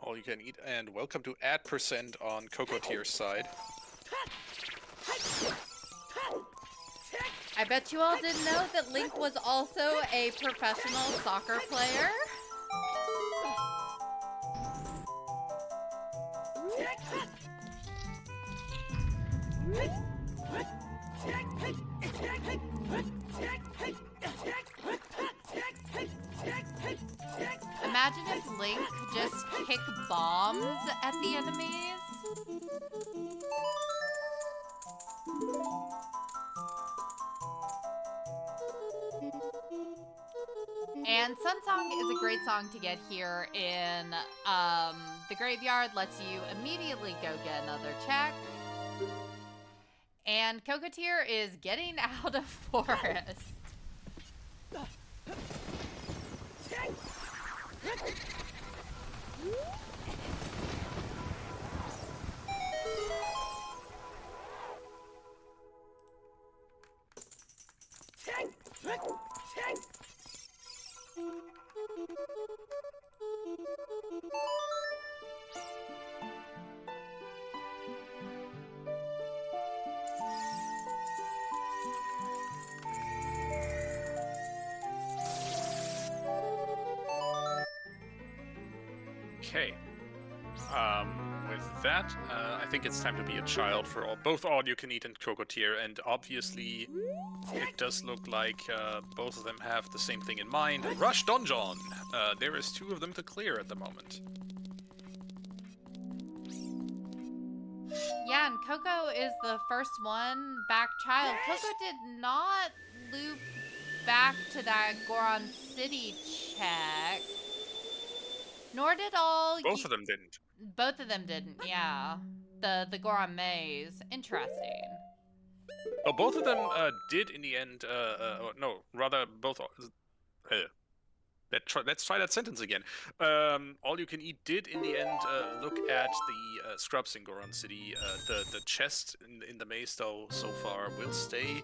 All You Can Eat, and welcome to @% on Cocotier's side. I bet you all didn't know that Link was also a professional soccer player. Imagine if Link could just kick bombs at the enemies. And Sunsong is a great song to get here in the graveyard. Lets you immediately go get another check. And Cokotier is getting out of forest. Okay. With that, I think it's time to be a child for both All You Can Eat and Cokotier, and obviously it does look like both of them have the same thing in mind. Rush Donjon! There is 2 of them to clear at the moment. Yeah, and Coco is the first one back child. Coco did not loop back to that Goron City check. Nor did all... Both of them didn't. Both of them didn't, yeah. The Goron Maze. Interesting. Well, both of them did in the end, no, rather both... let's try that sentence again. All You Can Eat did in the end look at the scrubs in Goron City. The chest in the maze, though, so far will stay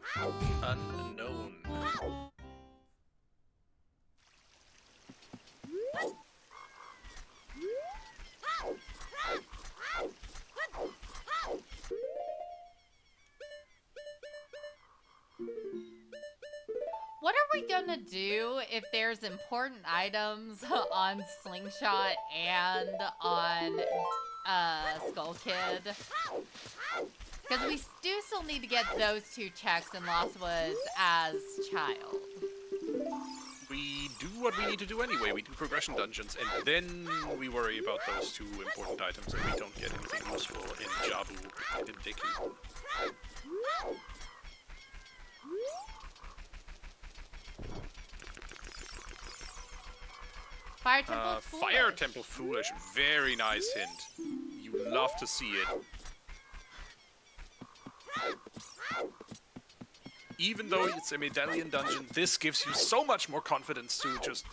unknown. What are we gonna do if there's important items on Slingshot and on Skull Kid? Because we do still need to get those 2 checks in Lost Woods as child. We do what we need to do anyway. We do progression dungeons, and then we worry about those 2 important items if we don't get anything useful in Jabu and in Deku. Fire Temple Foolish. Fire Temple Foolish. Very nice hint. You love to see it. Even though it's a medallion dungeon, this gives you so much more confidence to just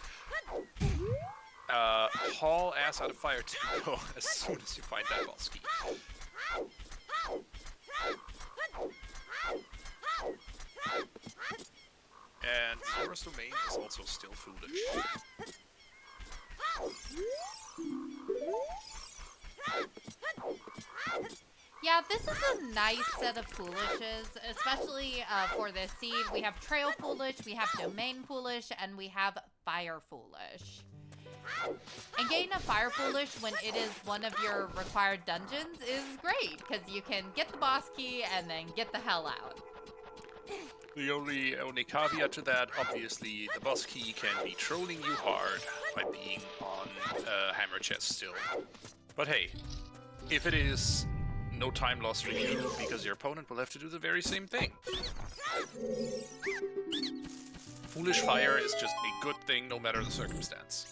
haul ass out of Fire Temple as soon as you find that boss key. And Zora's Domain is also still foolish. Yeah, this is a nice set of foolishes, especially for this seed. We have Trail Foolish, we have Domain Foolish, and we have Fire Foolish. And getting a Fire Foolish when it is one of your required dungeons is great, because you can get the boss key and then get the hell out. The only caveat to that, obviously, the boss key can be trolling you hard by being on hammer chest still. But hey, if it is, no time lost for you, because your opponent will have to do the very same thing. Foolish Fire is just a good thing no matter the circumstance.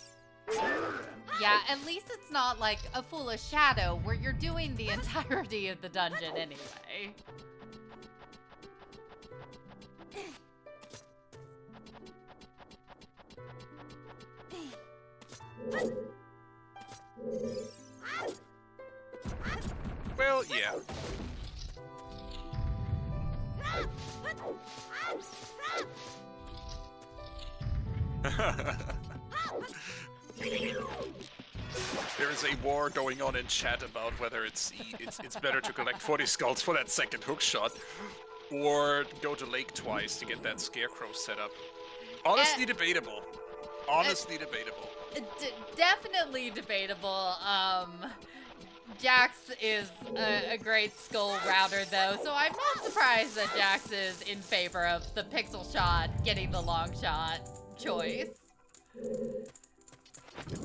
Yeah, at least it's not like a Foolish Shadow where you're doing the entirety of the dungeon anyway. Well, yeah. There is a war going on in chat about whether it's better to collect 40 skulls for that second hook shot, or go to Lake twice to get that scarecrow set up. Honestly debatable. Honestly debatable. Definitely debatable. Jax is a great skull router though, so I'm not surprised that Jax is in favor of the pixel shot getting the long shot choice.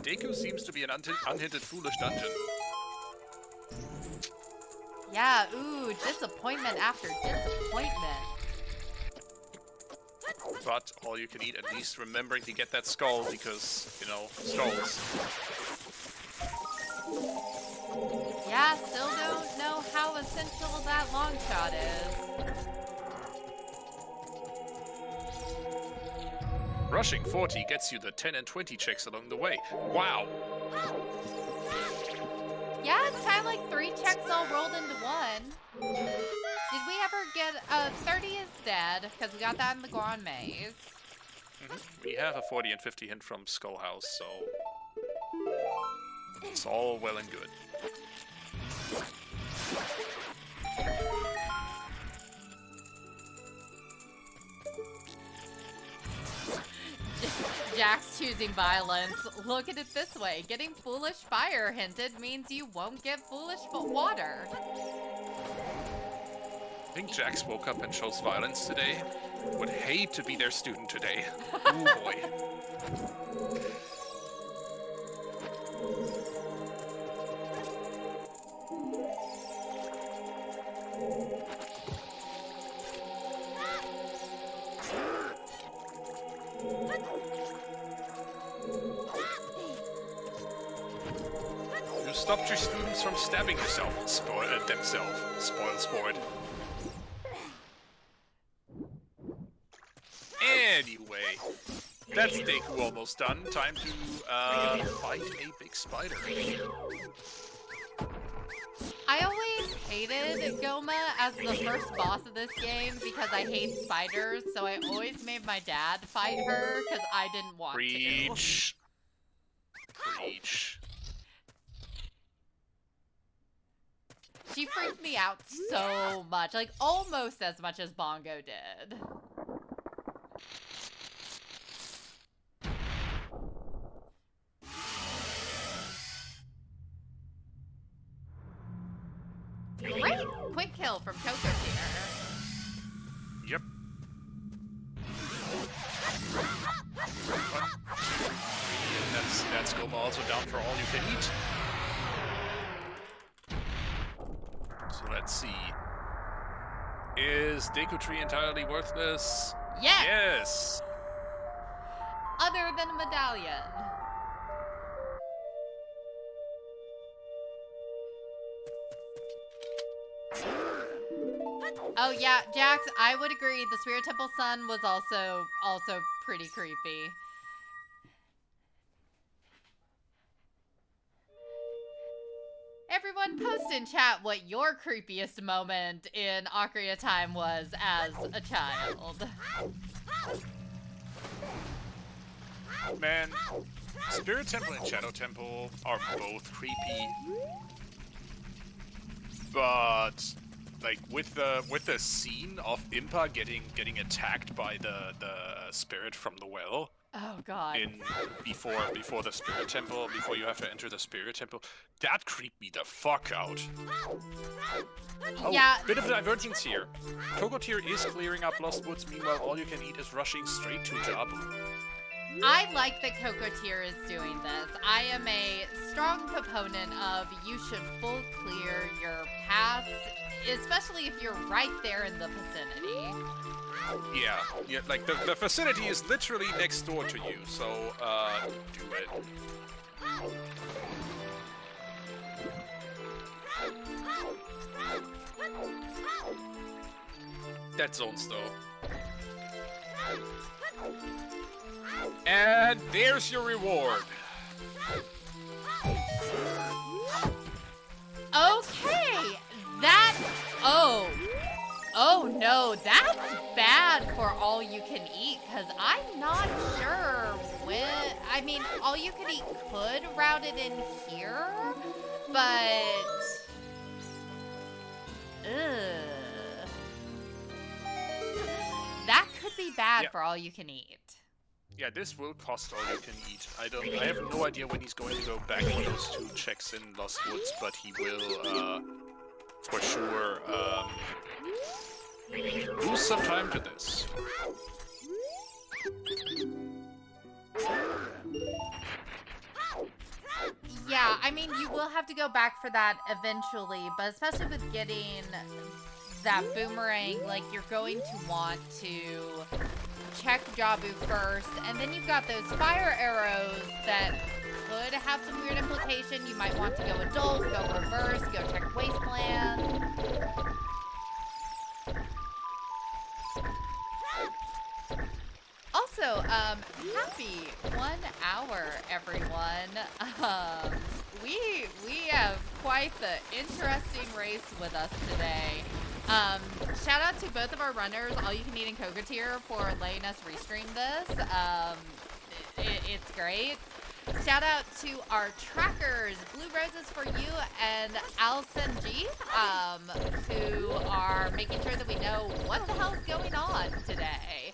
Deku seems to be an unhinted foolish dungeon. Yeah, ooh, disappointment after disappointment. But all you can eat, at least remembering to get that skull, because, you know, skulls. Yeah, still don't know how essential that long shot is. Rushing 40 gets you the 10 and 20 checks along the way. Wow! Yeah, it's kind of like 3 checks all rolled into one. Did we ever get 30 is dead? Because we got that in the Goron Maze. We have a 40 and 50 hint from Skullhouse, so it's all well and good. Jack's choosing violence. Look at it this way. Getting Foolish Fire hinted means you won't get Foolish Water. I think Jax woke up and chose violence today. Would hate to be their student today. Ooh boy. You stopped your students from stabbing themselves. Spoiled. Anyway, that's Deku almost done. Time to fight a big spider. I always hated Goma as the first boss of this game because I hate spiders, so I always made my dad fight her because I didn't want Preach. to. Preach. She freaked me out so much, like almost as much as Bongo did. Great quick kill from Cokotier. Yep. That's Goma also down for all you can eat. So let's see. Is Deku Tree entirely worthless? Yes! Yes! Other than a medallion. Oh yeah, Jax, I would agree. The Spirit Temple Sun was also pretty creepy. Everyone post in chat what your creepiest moment in Ocarina Time was as a child. Man, Spirit Temple and Shadow Temple are both creepy. But like with the scene of Impa getting attacked by the spirit from the well. Oh god. Before the Spirit Temple, before you have to enter the Spirit Temple, that creeped me the fuck out. Oh, yeah. Bit of divergence here. Cokotier is clearing up Lost Woods, meanwhile All You Can Eat is rushing straight to Jabu. I like that Cokotier is doing this. I am a strong proponent of you should full clear your paths, especially if you're right there in the vicinity. Yeah, like the vicinity is literally next door to you, so do it. Dead zones though. And there's your reward. Okay, that, oh no, that's bad for All You Can Eat, because I'm not sure when, I mean, All You Can Eat could route it in here, but, that could be bad for All You Can Eat. Yeah, this will cost All You Can Eat. I have no idea when he's going to go back for those 2 checks in Lost Woods, but he will, for sure, lose some time to this. Yeah, I mean, you will have to go back for that eventually, but especially with getting that boomerang, like, you're going to want to check Jabu first, and then you've got those fire arrows that could have some weird implication. You might want to go adult, go reverse, go check wasteland. Also, happy 1 hour, everyone. We have quite the interesting race with us today. Shout out to both of our runners, All You Can Eat and Cokotier, for letting us restream this. It's great. Shout out to our trackers, Blue Roses for You and Alison G, who are making sure that we know what the hell's going on today.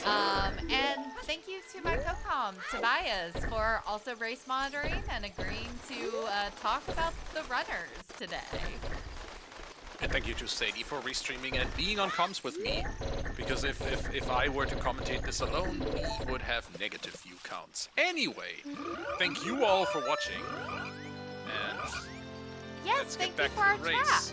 And thank you to my co-com, Tobias, for also race monitoring and agreeing to talk about the runners today. And thank you to Sadie for restreaming and being on comms with me, because if I were to commentate this alone, we would have negative view counts. Anyway, thank you all for watching, and yes, let's get back for our to the race. chat.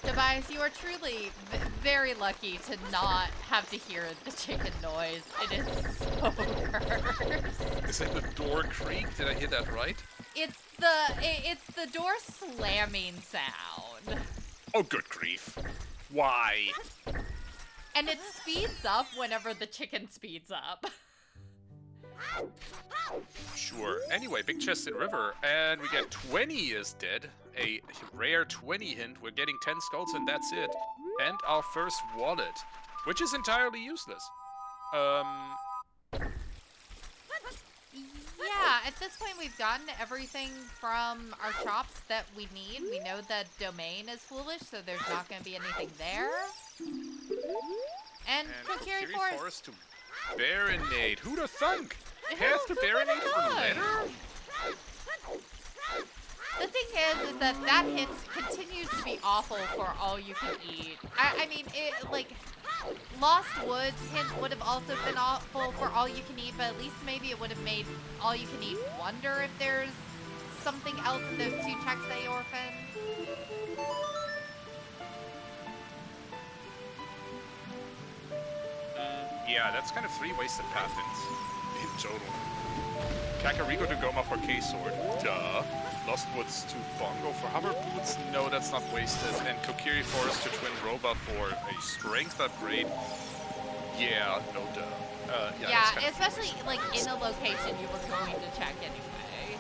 Tobias, you are truly very lucky to not have to hear the chicken noise. It is so cursed. Is it the door creak? Did I hear that right? It's the door slamming sound. Oh, good grief. Why? And it speeds up whenever the chicken speeds up. Sure. Anyway, big chest in river, and we get 20 is dead. A rare 20 hint. We're getting 10 skulls, and that's it. And our first wallet, which is entirely useless. Yeah, at this point we've gotten everything from our shops that we need. We know that domain is foolish, so there's not going to be anything there. And Cokotier Forest to Baronade. Who'd have thunk? Path to Baronade for letter? The thing is that that hint continues to be awful for All You Can Eat. I mean, Lost Woods hint would have also been awful for All You Can Eat, but at least maybe it would have made All You Can Eat wonder if there's something else in those 2 checks they orphaned. Yeah, that's kind of 3 wasted path hints in total. Kakariko to Goma for K-Sword. Duh. Lost Woods to Bongo for Hover Boots. No, that's not wasted. And Cokotier Forest to Twin Roba for a strength upgrade. Yeah, no duh. Yeah, especially like in a location you were going to check anyway.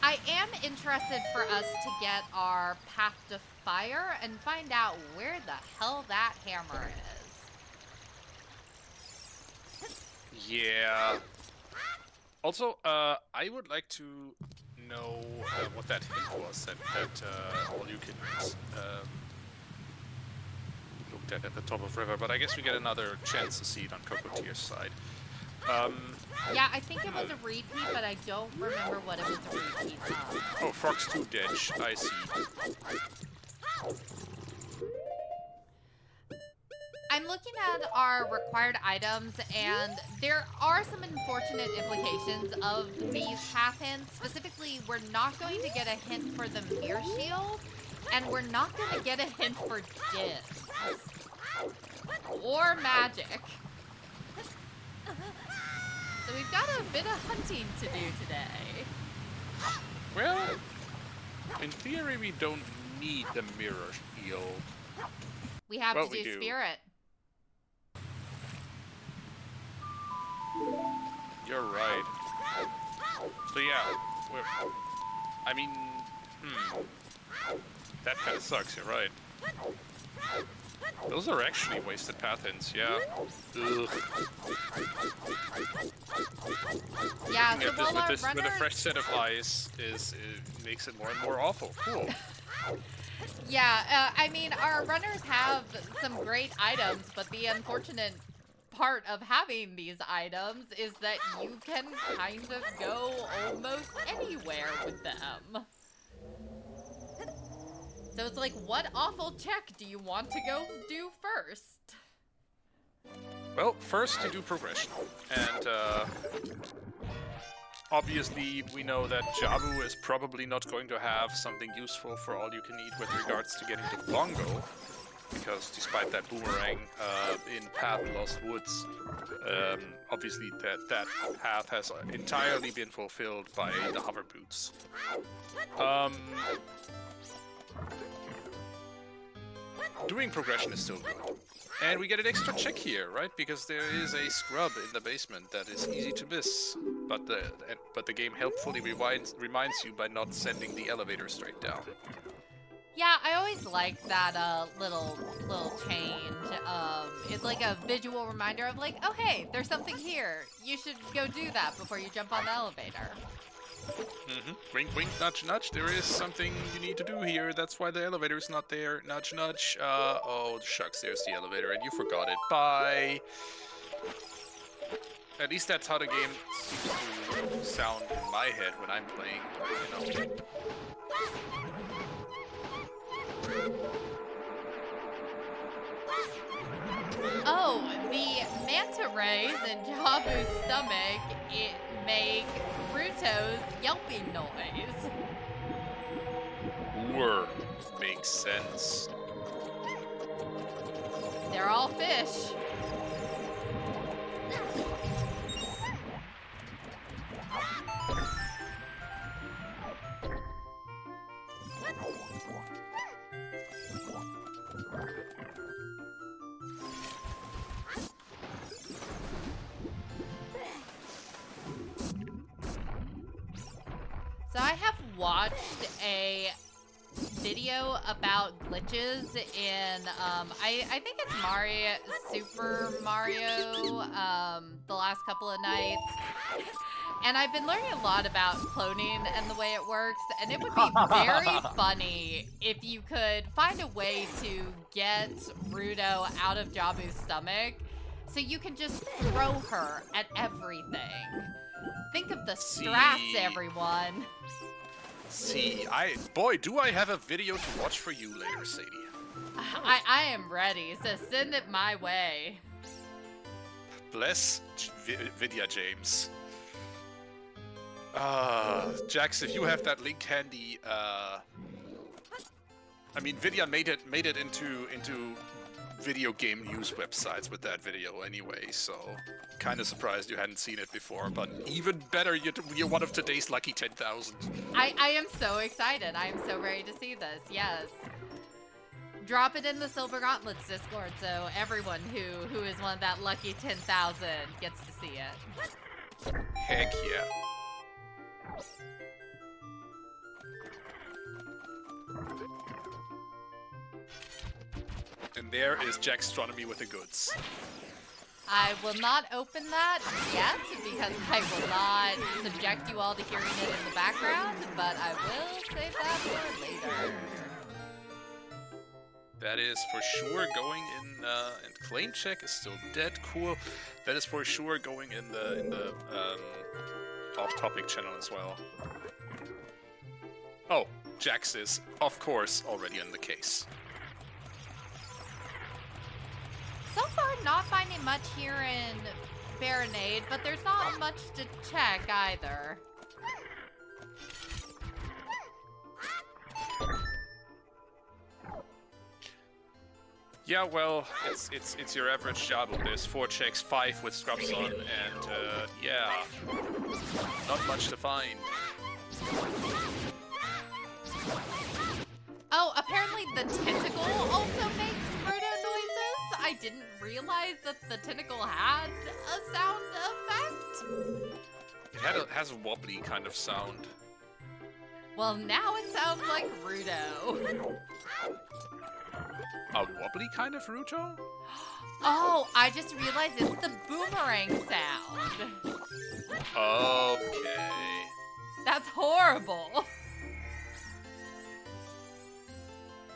I am interested for us to get our Path to Fire and find out where the hell that hammer is. Yeah. Also, I would like to know what that hint was that All You Can looked at the top of river, but I guess we get another chance to see it on Cokotier's side. Yeah, I think it was a repeat, but I don't remember what it was a repeat of. Oh, Fox 2 Ditch, I see. I'm looking at our required items, and there are some unfortunate implications of these path hints. Specifically, we're not going to get a hint for the Mirror Shield, and we're not going to get a hint for Dims. Or Magic. So we've got a bit of hunting to do today. Well, in theory, we don't need the Mirror Shield. We have well, to do Spirit. You're right. So yeah, I mean, that kind of sucks, you're right. Those are actually wasted path hints, yeah. Ugh. Yeah, so this, with a fresh set of eyes makes it more and more awful. Cool. Yeah, I mean, our runners have some great items, but the unfortunate part of having these items is that you can kind of go almost anywhere with them. So it's like, what awful check do you want to go do first? Well, first you do progression, and obviously we know that Jabu is probably not going to have something useful for All You Can Eat with regards to getting to Bongo, because despite that boomerang in Path Lost Woods, obviously that path has entirely been fulfilled by the hover boots. Doing progression is still good. And we get an extra check here, right? Because there is a scrub in the basement that is easy to miss. But the game helpfully reminds you by not sending the elevator straight down. Yeah, I always like that little change. It's like a visual reminder of like, oh hey, there's something here. You should go do that before you jump on the elevator. Wink, wink, nudge, nudge. There is something you need to do here. That's why the elevator is not there. Nudge, nudge. Oh, shucks, there's the elevator, and you forgot it. Bye. At least that's how the game seems to sound in my head when I'm playing, but, you know. Oh, the manta rays in Jabu's stomach, it make Ruto's yelping noise. Makes sense. They're all fish. So I have watched a video about glitches in, I think it's Super Mario, the last couple of nights. And I've been learning a lot about cloning and the way it works, and it would be very funny if you could find a way to get Ruto out of Jabu's stomach so you can just throw her at everything. Think of the strats, everyone. See, boy, do I have a video to watch for you later, Sadie. I am ready, so send it my way. Bless Vidya James. Jax, if you have that link handy, I mean, Vidya made it into video game news websites with that video anyway, so kind of surprised you hadn't seen it before, but even better, you're one of today's lucky 10,000. I am so excited. I am so ready to see this, yes. Drop it in the Silver Gauntlets Discord so everyone who is one of that lucky 10,000 gets to see it. Heck yeah. And there is Jackstronomy with the goods. I will not open that yet because I will not subject you all to hearing it in the background, but I will save that for later. That is for sure going in, and claim check is still dead cool. That is for sure going in the off-topic channel as well. Oh, Jax is, of course, already in the case. So far, not finding much here in Baronade, but there's not much to check either. Yeah, well, it's your average Jabu. There's 4 checks, 5 with scrubs on, and yeah, not much to find. Oh, apparently the tentacle also makes Ruto noises. I didn't realize that the tentacle had a sound effect. It has a wobbly kind of sound. Well, now it sounds like Ruto. A wobbly kind of Ruto? Oh, I just realized it's the boomerang sound. Okay. That's horrible.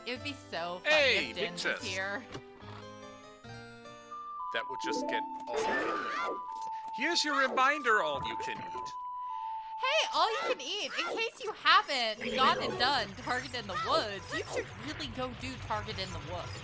It would be so funny if Din was here. That would just get all you can eat. Here's your reminder, all you can eat. Hey, all you can eat. In case you haven't gone and done Target in the Woods, you should really go do Target in the Woods.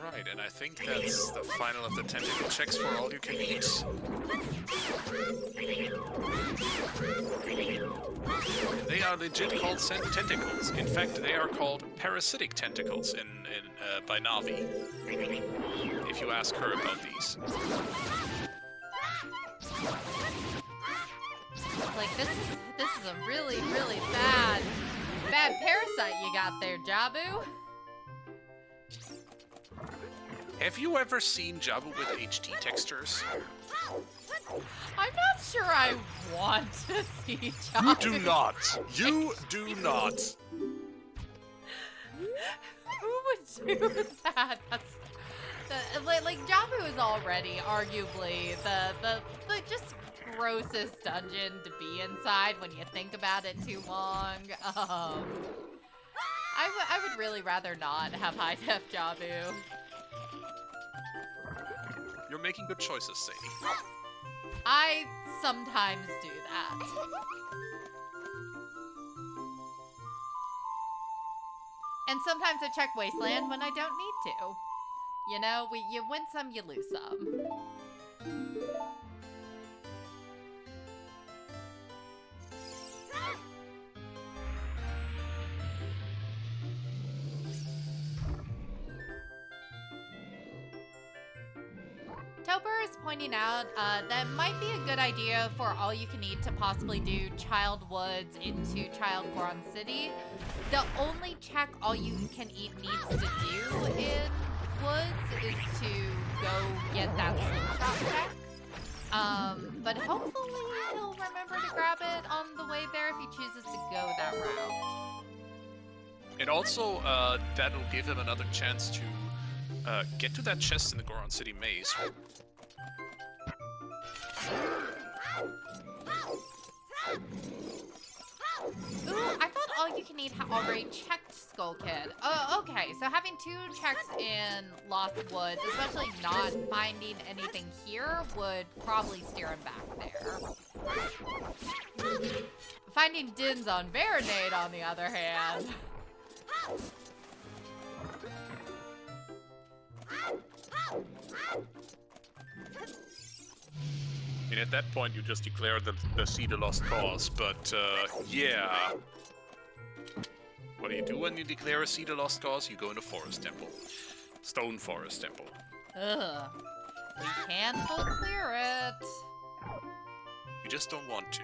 Alright, and I think that's the final of the tentacle checks for all you can eat. They are legit called tentacles. In fact, they are called parasitic tentacles by Navi. If you ask her about these. Like, this is a really, really bad parasite you got there, Jabu. Have you ever seen Jabu with HD textures? I'm not sure I want to see Jabu. You do not. You do not. Who would do that? Like Jabu is already arguably the just grossest dungeon to be inside when you think about it too long. I would really rather not have high def Jabu. You're making good choices, Sadie. I sometimes do that. And sometimes I check Wasteland when I don't need to. You know, you win some, you lose some. Stober is pointing out that might be a good idea for AllYouCanEat to possibly do Child Woods into Child Goron City. The only check AllYouCanEat needs to do in Woods is to go get that slingshot check. But hopefully he'll remember to grab it on the way there if he chooses to go that route. And also, that'll give him another chance to get to that chest in the Goron City maze. Ooh, I thought AllYouCanEat already checked Skull Kid. Oh, okay. So having 2 checks in Lost Woods, especially not finding anything here, would probably steer him back there. Finding Dins on Baronade, on the other hand. And at that point, you just declare the Seed a Lost Cause, but, yeah. What do you do when you declare a Seed a Lost Cause? You go in a forest temple. Stone Forest Temple. Ugh. We can full clear it. You just don't want to.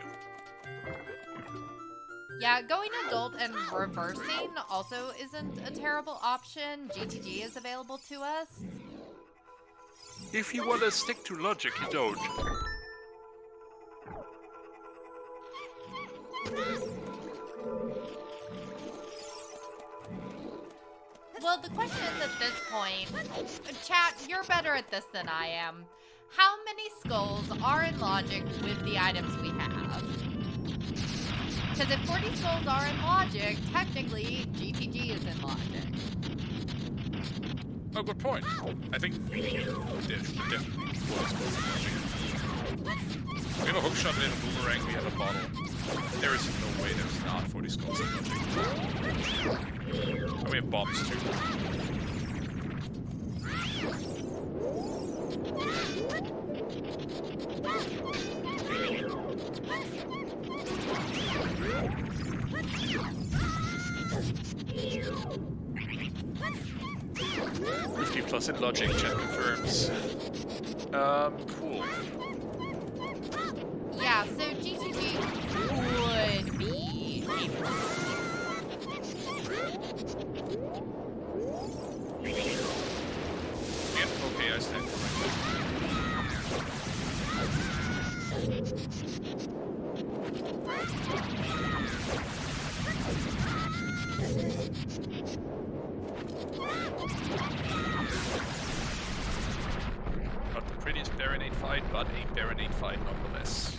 Yeah, going adult and reversing also isn't a terrible option. GTG is available to us. If you want to stick to logic, you don't. Well, the question is at this point, chat, you're better at this than I am. How many skulls are in logic with the items we have? Because if 40 skulls are in logic, technically GTG is in logic. Oh, good point. I think definitely 40 skulls in logic. We have a hookshot and a boomerang, we have a bottle. There is no way there's not 40 skulls in logic. And we have bombs too. Plus in logic, chat confirms. Cool. Yeah, so GTG would be able Yep, okay, I stand corrected. Not the prettiest Baronade fight, but a Baronade fight nonetheless.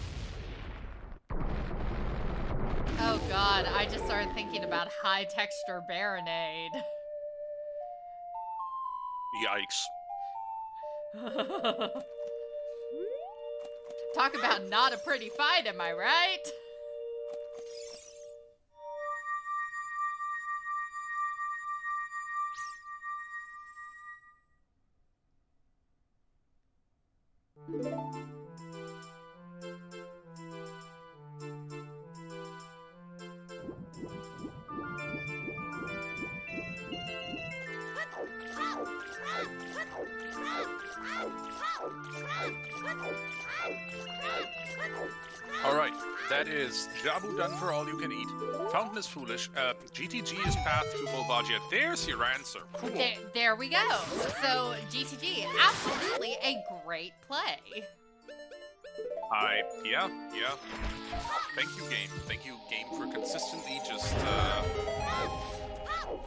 Oh god, I just started thinking about high texture Baronade. Yikes. Talk about not a pretty fight, am I right? Alright, that is Jabu done for AllYouCanEat. Fountain is foolish. GTG is path to Volvagia. There's your answer. Cool. There we go. So, GTG, absolutely a great play. Yeah. Thank you, game. Thank you, game, for consistently just,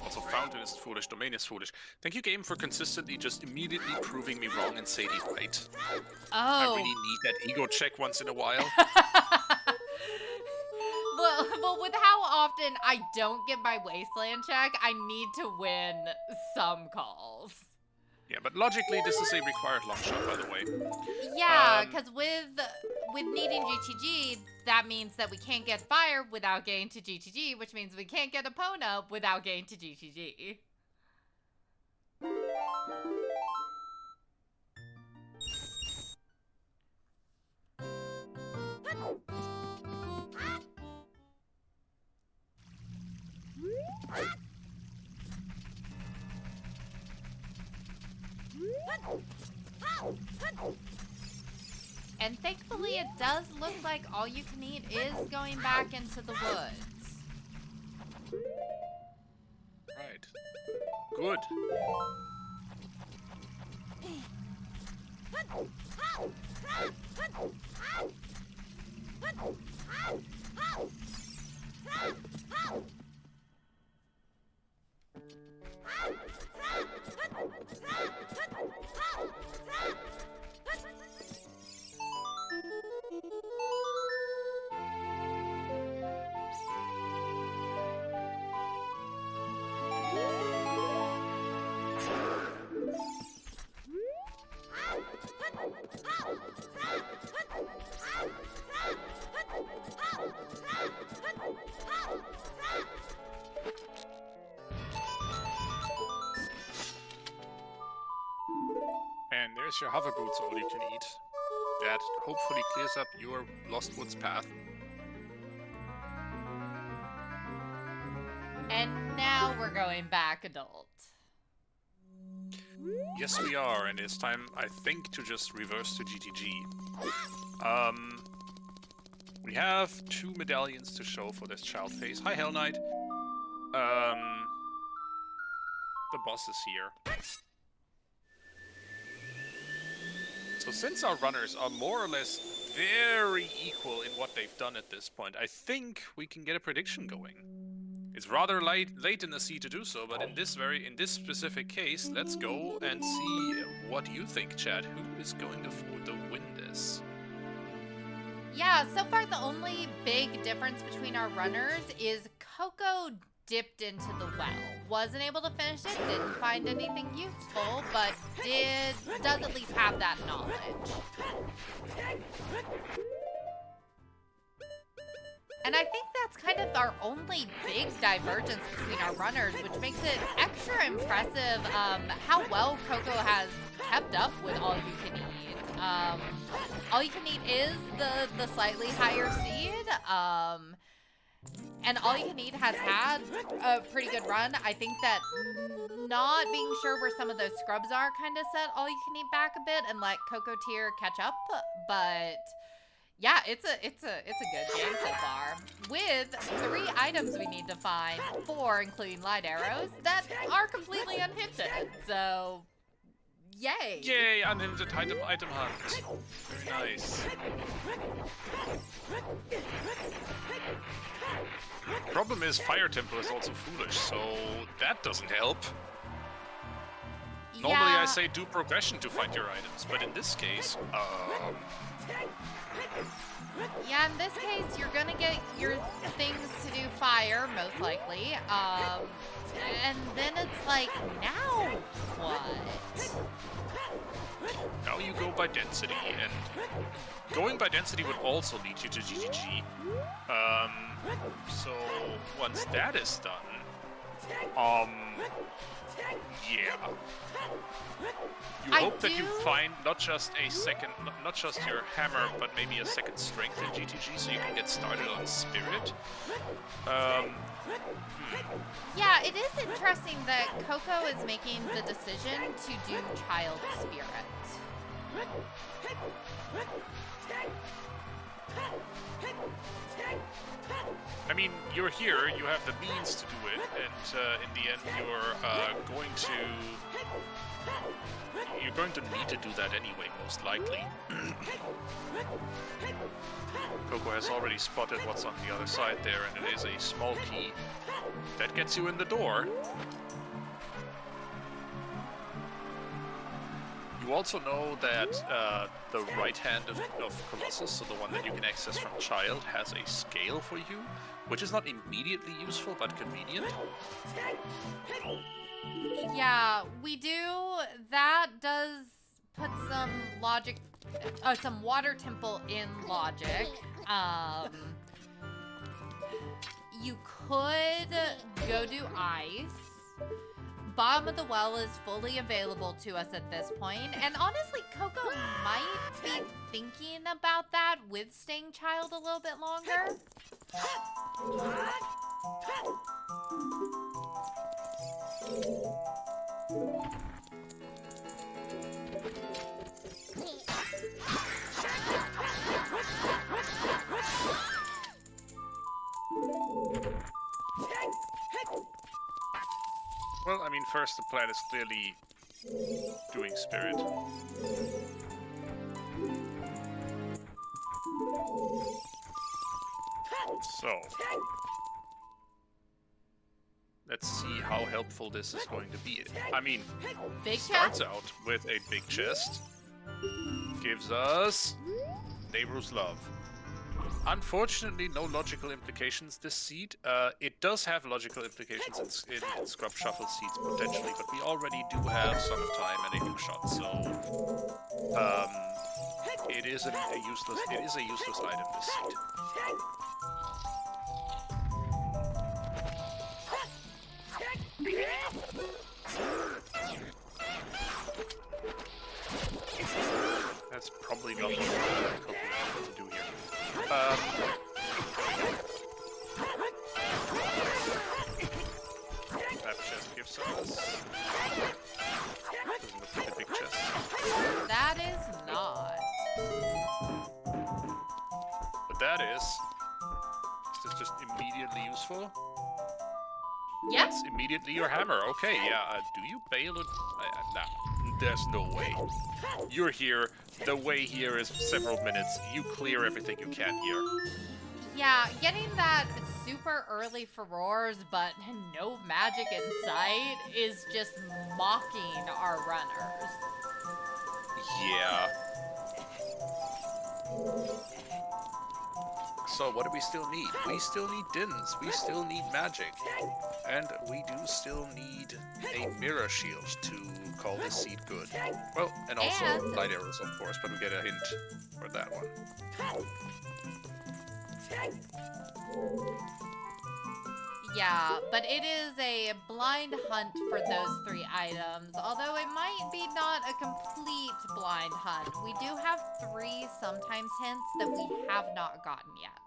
also, Fountain is foolish, Domain is foolish. Thank you, game, for consistently just immediately proving me wrong and Sadie right. Oh. I really need that ego check once in a while. Well, with how often I don't get my Wasteland check, I need to win some calls. Yeah, but logically, this is a required long shot, by the way. Yeah, because with needing GTG, that means that we can't get fire without getting to GTG, which means we can't get Epona without getting to GTG. And thankfully, it does look like All You Can Eat is going back into the woods. Right. Good. And there's your hover boots, All You Can Eat. That hopefully clears up your Lost Woods path. And now we're going back adult. Yes, we are, and it's time, I think, to just reverse to GTG. We have 2 medallions to show for this child phase. Hi, Hell Knight. The boss is here. So since our runners are more or less very equal in what they've done at this point, I think we can get a prediction going. It's rather late in the sea to do so, but in this specific case, let's go and see what you think, chat. Who is going to win this? Yeah, so far the only big difference between our runners is Coco dipped into the well. Wasn't able to finish it, didn't find anything useful, but does at least have that knowledge. And I think that's kind of our only big divergence between our runners, which makes it extra impressive how well Coco has kept up with All You Can Eat. All You Can Eat is the slightly higher seed, and All You Can Eat has had a pretty good run. I think that not being sure where some of those scrubs are kind of set All You Can Eat back a bit and let Cokotier catch up, but yeah, it's a good game so far. With 3 items we need to find, 4 including light arrows, that are completely unhinted. So, yay! Yay, unhinted item hunt. Very nice. Problem is, Fire Temple is also foolish, so that doesn't help. Normally I say do progression to find your items, but in this case, yeah, in this case, you're gonna get your things to do fire, most likely. And then it's like, now what? Now you go by density, and going by density would also lead you to GGG. So once that is done, yeah. You hope that you find not just your hammer, but maybe a second strength in GTG, so you can get started on Spirit. Yeah, it is interesting that Coco is making the decision to do Child Spirit. I mean, you're here, you have the means to do it, and in the end you're going to need to do that anyway, most likely. Coco has already spotted what's on the other side there, and it is a small key that gets you in the door. You also know that the right hand of Colossus, so the one that you can access from Child, has a scale for you, which is not immediately useful, but convenient. Yeah, we do. That does put some logic, some water temple in logic. You could go do ice. Bottom of the well is fully available to us at this point, and honestly, Coco might be thinking about that with staying Child a little bit longer. Well, I mean, first the plan is clearly doing spirit. So, let's see how helpful this is going to be. I mean, Big starts chest? out with a big chest, gives us Neighbor's Love. Unfortunately, no logical implications this seed. It does have logical implications in Scrub Shuffle seeds potentially, but we already do have Song of Time and a hook shot, so it is a useless item, this seed. That's probably not what Cocotier wanted to do here. That chest gives us. Doesn't look like a big chest. That is not. But that is this just immediately useful? Yep. It's immediately your hammer. Okay, yeah. Do you bail it? Nah, there's no way. You're here. The way here is several minutes. You clear everything you can here. Yeah, getting that super early for roars, but no magic in sight is just mocking our runners. Yeah. So what do we still need? We still need Dins. We still need magic. And we do still need a mirror shield to call this seed good. Well, and also And- light arrows, of course, but we get a hint for that one. Yeah, but it is a blind hunt for those 3 items, although it might be not a complete blind hunt. We do have 3 sometimes hints that we have not gotten yet.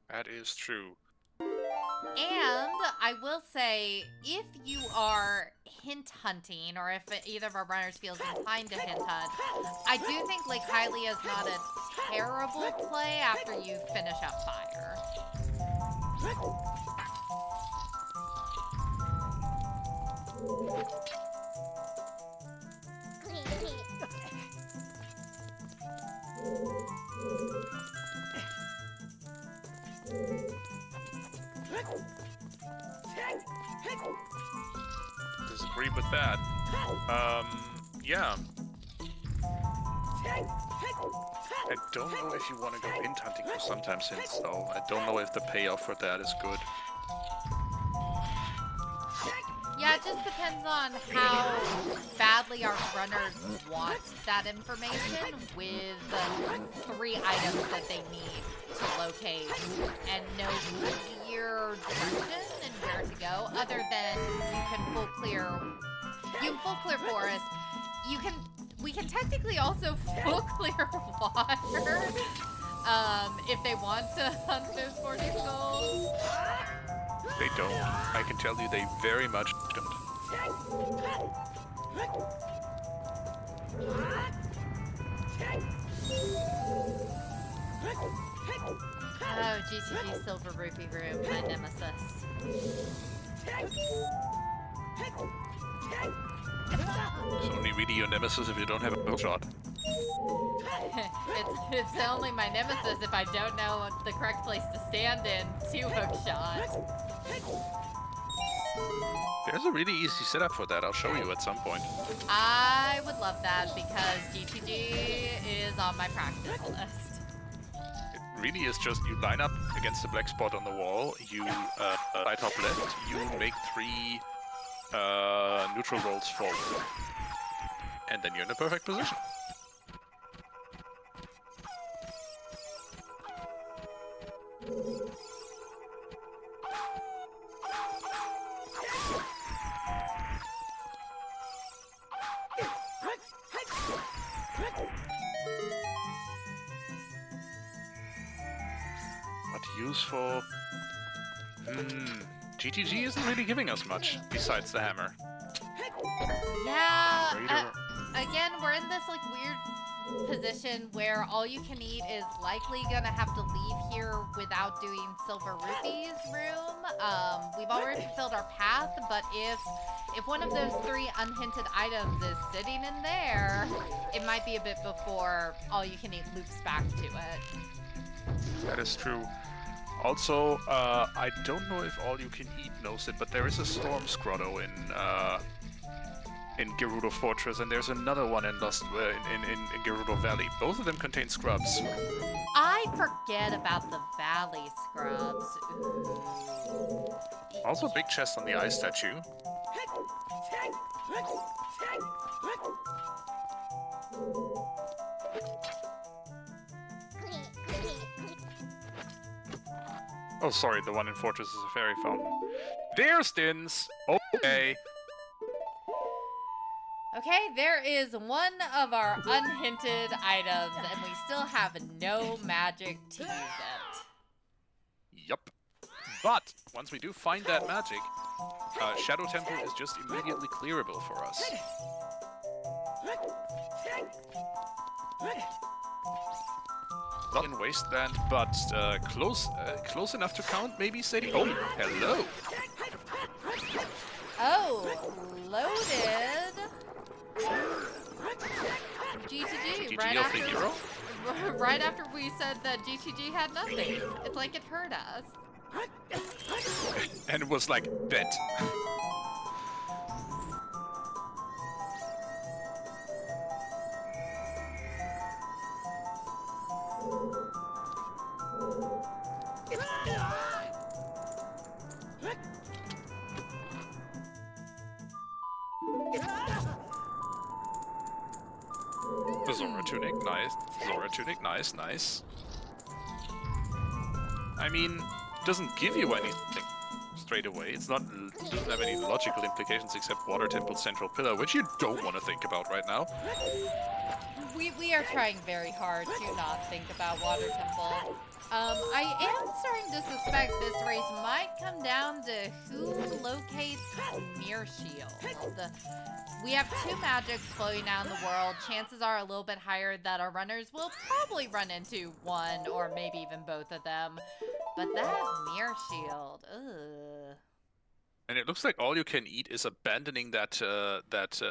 That is true. And I will say, if you are hint hunting, or if either of our runners feels inclined to hint hunt, I do think Lake Hylia is not a terrible play after you finish up fire. Disagree with that. Yeah. I don't know if you want to go hint hunting for sometimes hints, though. I don't know if the payoff for that is good. Yeah, it just depends on how badly our runners want that information with the 3 items that they need to locate and know clear direction and where to go, other than you can full clear forest. We can technically also full clear water if they want to hunt those 40 skulls. They don't. I can tell you they very much don't. Oh, GTG Silver Rupee Room, my nemesis. It's only really your nemesis if you don't have a hook shot. it's only my nemesis if I don't know the correct place to stand in to hook shot. There's a really easy setup for that. I'll show you at some point. I would love that because GTG is on my practice list. It really is just you line up against the black spot on the wall, you right top left, you make 3 neutral rolls forward. And then you're in a perfect position. What useful? GTG isn't really giving us much besides the hammer. Yeah, Again, we're in this like weird position where all you can eat is likely gonna have to leave here without doing Silver Rupees room. We've already filled our path, but if one of those 3 unhinted items is sitting in there, it might be a bit before all you can eat loops back to it. That is true. Also, I don't know if All You Can Eat knows it, but there is a Storm Scrotto in Gerudo Fortress, and there's another one in Lost in Gerudo Valley. Both of them contain scrubs. I forget about the Valley Scrubs. Ooh. Also, big chest on the ice statue. Oh, sorry, the one in Fortress is a fairy fountain. There's Dins! Okay. Okay, there is one of our unhinted items, and we still have no magic to use it. Yup. But, once we do find that magic, Shadow Temple is just immediately clearable for us. Not in Wasteland, but close enough to count, maybe, Sadie? Oh, hello! Oh, loaded. GTG, right after we said that GTG had nothing. It's like it hurt us. And it was like, bet. Zora Tunic, nice. Zora Tunic, nice, nice. I mean, it doesn't give you anything straight away. It's not, doesn't have any logical implications except Water Temple Central Pillar, which you don't want to think about right now. We are trying very hard to not think about Water Temple. I am starting to suspect this race might come down to who locates Mirror Shield. We have 2 magics floating out in the world. Chances are a little bit higher that our runners will probably run into one or maybe even both of them. But that Mirror Shield, ugh. And it looks like All You Can Eat is abandoning that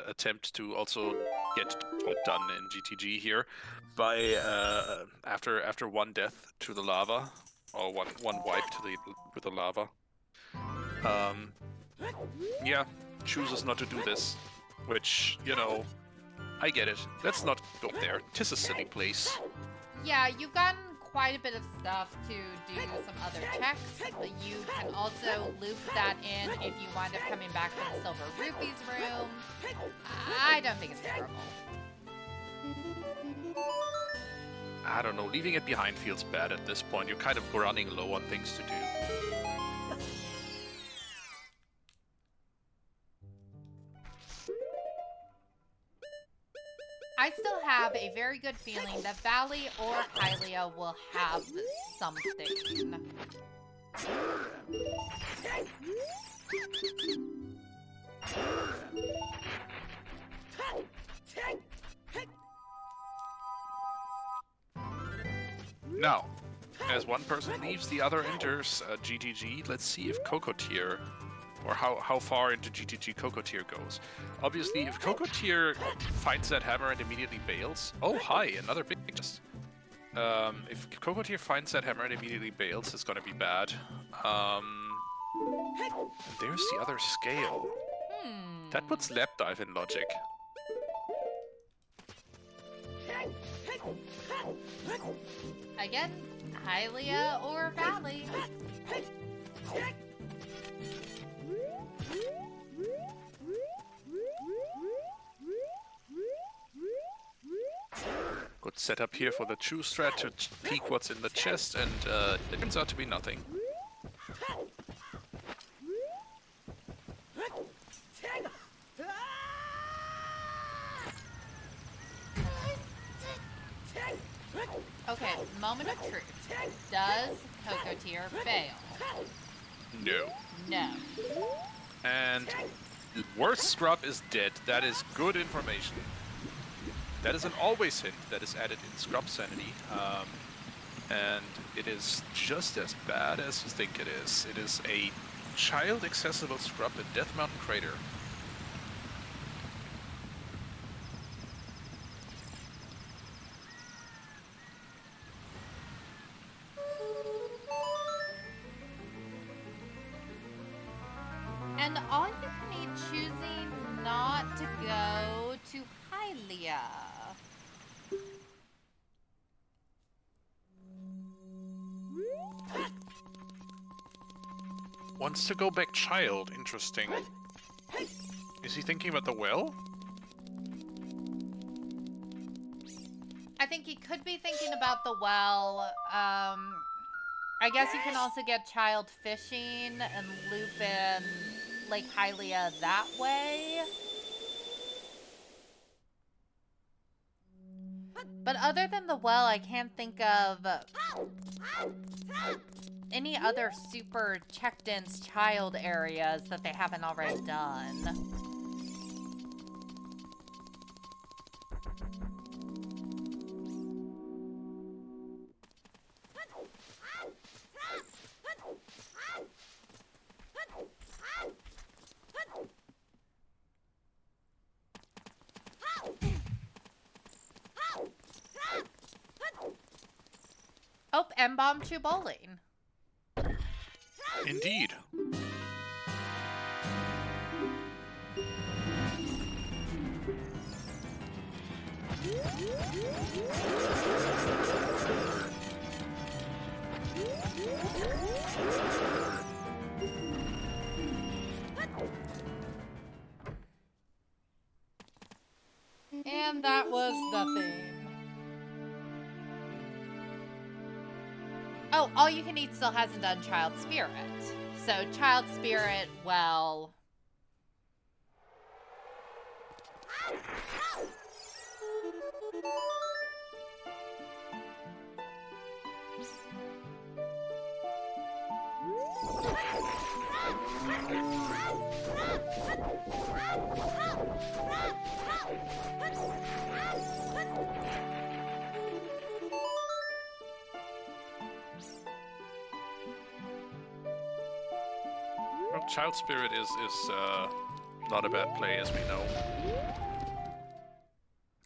attempt to also get it done in GTG here by after one death to the lava, or one wipe to with the lava. Yeah, chooses not to do this, which, you know, I get it. Let's not go there. 'Tis a silly place. Yeah, you've gotten quite a bit of stuff to do some other checks, but you can also loop that in if you wind up coming back from the Silver Rupees room. I don't think it's terrible. I don't know, leaving it behind feels bad at this point. You're kind of running low on things to do. I still have a very good feeling that Valley or Hylia will have something. Now, as one person leaves, the other enters GTG. Let's see if Cokotier, or how far into GTG Cokotier goes. Obviously, if Cokotier finds that hammer and immediately bails... Oh, hi, another big chest. If Cokotier finds that hammer and immediately bails, it's gonna be bad. There's the other scale. That puts Lap Dive in logic. Again, Hylia or Valley. Good setup here for the true strat to peek what's in the chest, and it turns out to be nothing. Okay, moment of truth. Does Cokotier fail? No. No. And worst scrub is dead. That is good information. That is an always hint that is added in Scrub Sanity. And it is just as bad as you think it is. It is a child-accessible scrub in Death Mountain Crater. And AllYouCanEat choosing not to go to Hylia. Wants to go back child, interesting. Is he thinking about the well? I think he could be thinking about the well. I guess you can also get child fishing and loop in Lake Hylia that way. But other than the well, I can't think of any other super checked-in child areas that they haven't already done. Oh, and Bombchus bowling. Indeed. And that was nothing. Oh, AllYouCanEat still hasn't done Child Spirit. So Child Spirit, well... Well, Child Spirit is not a bad play, as we know.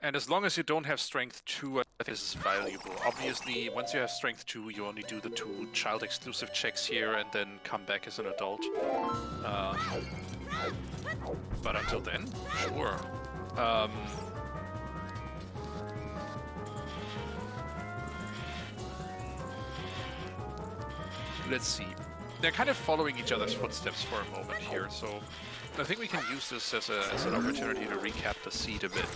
And as long as you don't have Strength 2, I think this is valuable. Obviously, once you have Strength 2, you only do the 2 child-exclusive checks here and then come back as an adult. But until then, sure. Let's see. They're kind of following each other's footsteps for a moment here, so I think we can use this as an opportunity to recap the seed a bit.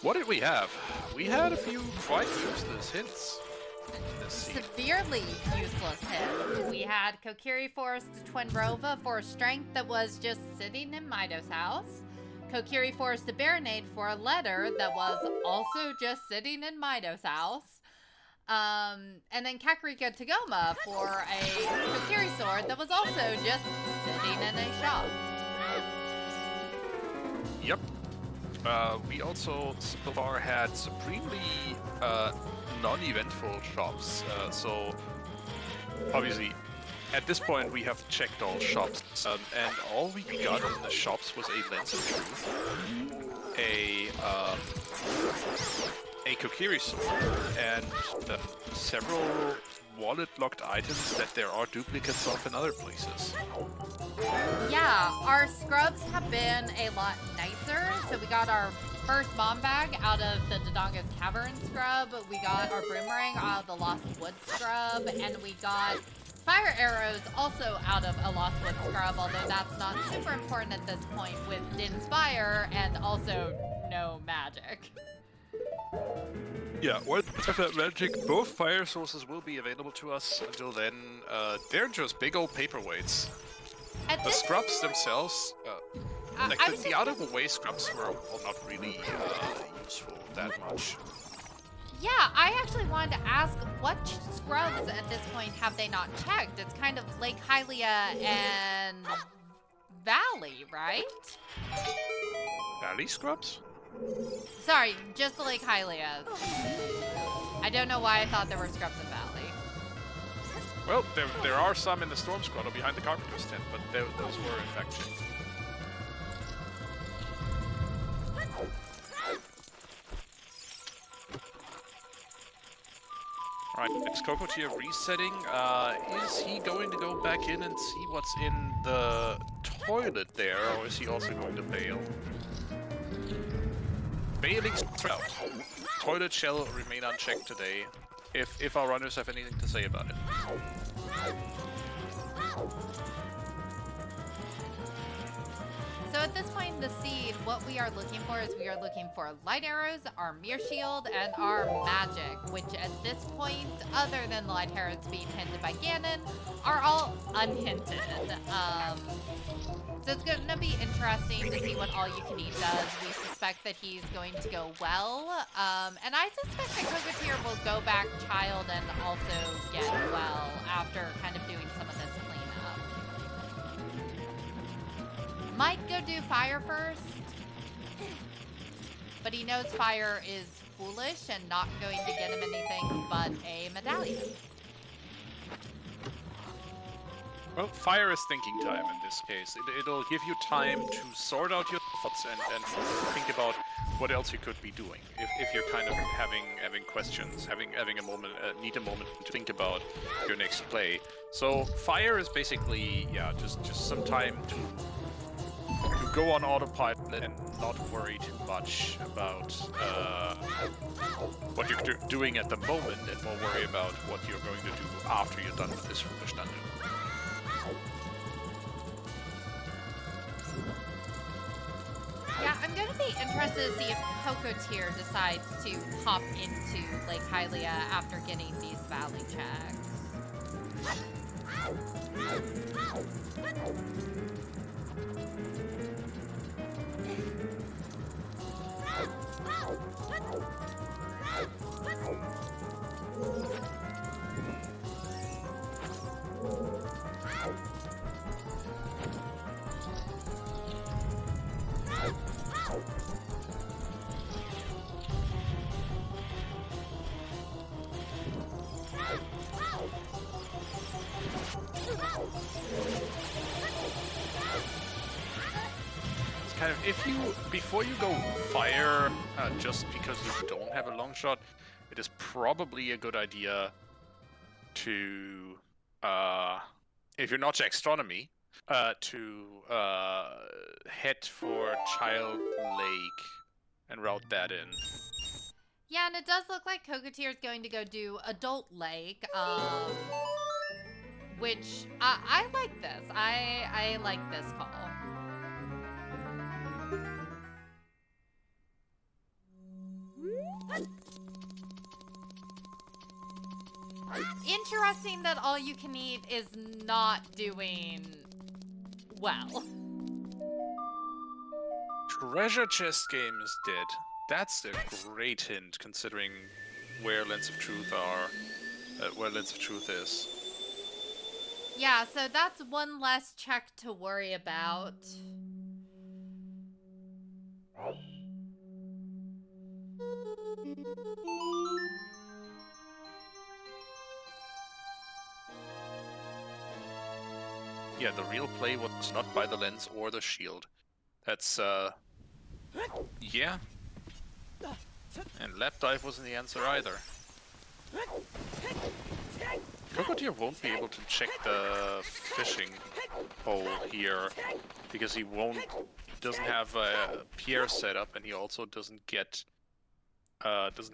What did we have? We had a few quite useless hints in this seed. Severely useless hits. We had Cokotier Forest to Twin Rova for a strength that was just sitting in Mido's house. Cokotier Forest to Baronade for a letter that was also just sitting in Mido's house. And then Kakariko Tagoma for a Cokotier sword that was also just sitting in a shop. Yep. We also so far had supremely non-eventful shops. So obviously, at this point, we have checked all shops, and all we got in the shops was a Lens of Truth, a Cokotier sword, and several wallet-locked items that there are duplicates of in other places. Yeah, our scrubs have been a lot nicer. So we got our first mom bag out of the Dodonga's Cavern scrub. We got our boomerang out of the Lost Wood scrub, and we got fire arrows also out of a Lost Wood scrub, although that's not super important at this point with Din's Fire and also no magic. Yeah, once we have that magic, both fire sources will be available to us. Until then, they're just big old paperweights. The scrubs themselves, like the out-of-the-way scrubs were well, not really useful that much. Yeah, I actually wanted to ask what scrubs at this point have they not checked? It's kind of Lake Hylia and Valley, right? Valley scrubs? Sorry, just Lake Hylia. I don't know why I thought there were scrubs in Valley. Well, there are some in the Storm Grotto behind the Carpenter's tent, but those were in fact changed. Alright, next Cokotier resetting. Is he going to go back in and see what's in the toilet there, or is he also going to bail? Bailing out. Toilet shall remain unchecked today, if our runners have anything to say about it. So at this point in the seed, what we are looking for is we are looking for light arrows, our mirror shield, and our magic, which at this point, other than the light arrows being hinted by Ganon, are all unhinted. So it's going to be interesting to see what AllYouCanEat does. We suspect that he's going to go well, and I suspect that Cokotier will go back child and also get well after kind of doing some of this cleanup. Might go do fire first, but he knows fire is foolish and not going to get him anything but a medallion. Well, fire is thinking time in this case. It'll give you time to sort out your thoughts and think about what else you could be doing. If you're kind of having questions, having a moment, need a moment to think about your next play. So fire is basically, yeah, just some time to go on autopilot and not worry too much about what you're doing at the moment, and more worry about what you're going to do after you're done with this foolish dungeon. Yeah, I'm going to be interested to see if Cokotier decides to hop into Lake Hylia after getting these valley checks. Kind of, if you, before you go fire, just because you don't have a long shot, it is probably a good idea to, if you're not to astronomy, to head for Child Lake and route that in. Yeah, and it does look like Cokotier is going to go do Adult Lake, which I like this. I like this call. Interesting that AllYouCanEat is not doing well. Treasure chest game is dead. That's a great hint, considering where Lens of Truth are, where Lens of Truth is. Yeah, so that's one less check to worry about. Yeah, the real play was not by the lens or the shield. That's, yeah. And lap dive wasn't the answer either. Cokotier won't be able to check the fishing hole here, because he doesn't have a pier set up, and he also doesn't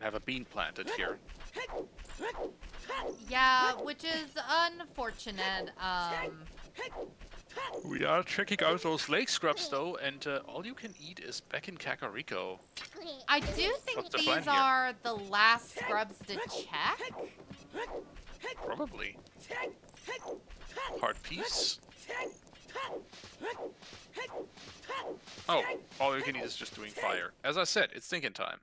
have a bean planted here. Yeah, which is unfortunate. We are checking out those lake scrubs though, and AllYouCanEat is back in Kakariko. I do think What's the plan these here? are the last scrubs to check. Probably. Heart piece. Oh, AllYouCanEat is just doing fire. As I said, it's thinking time.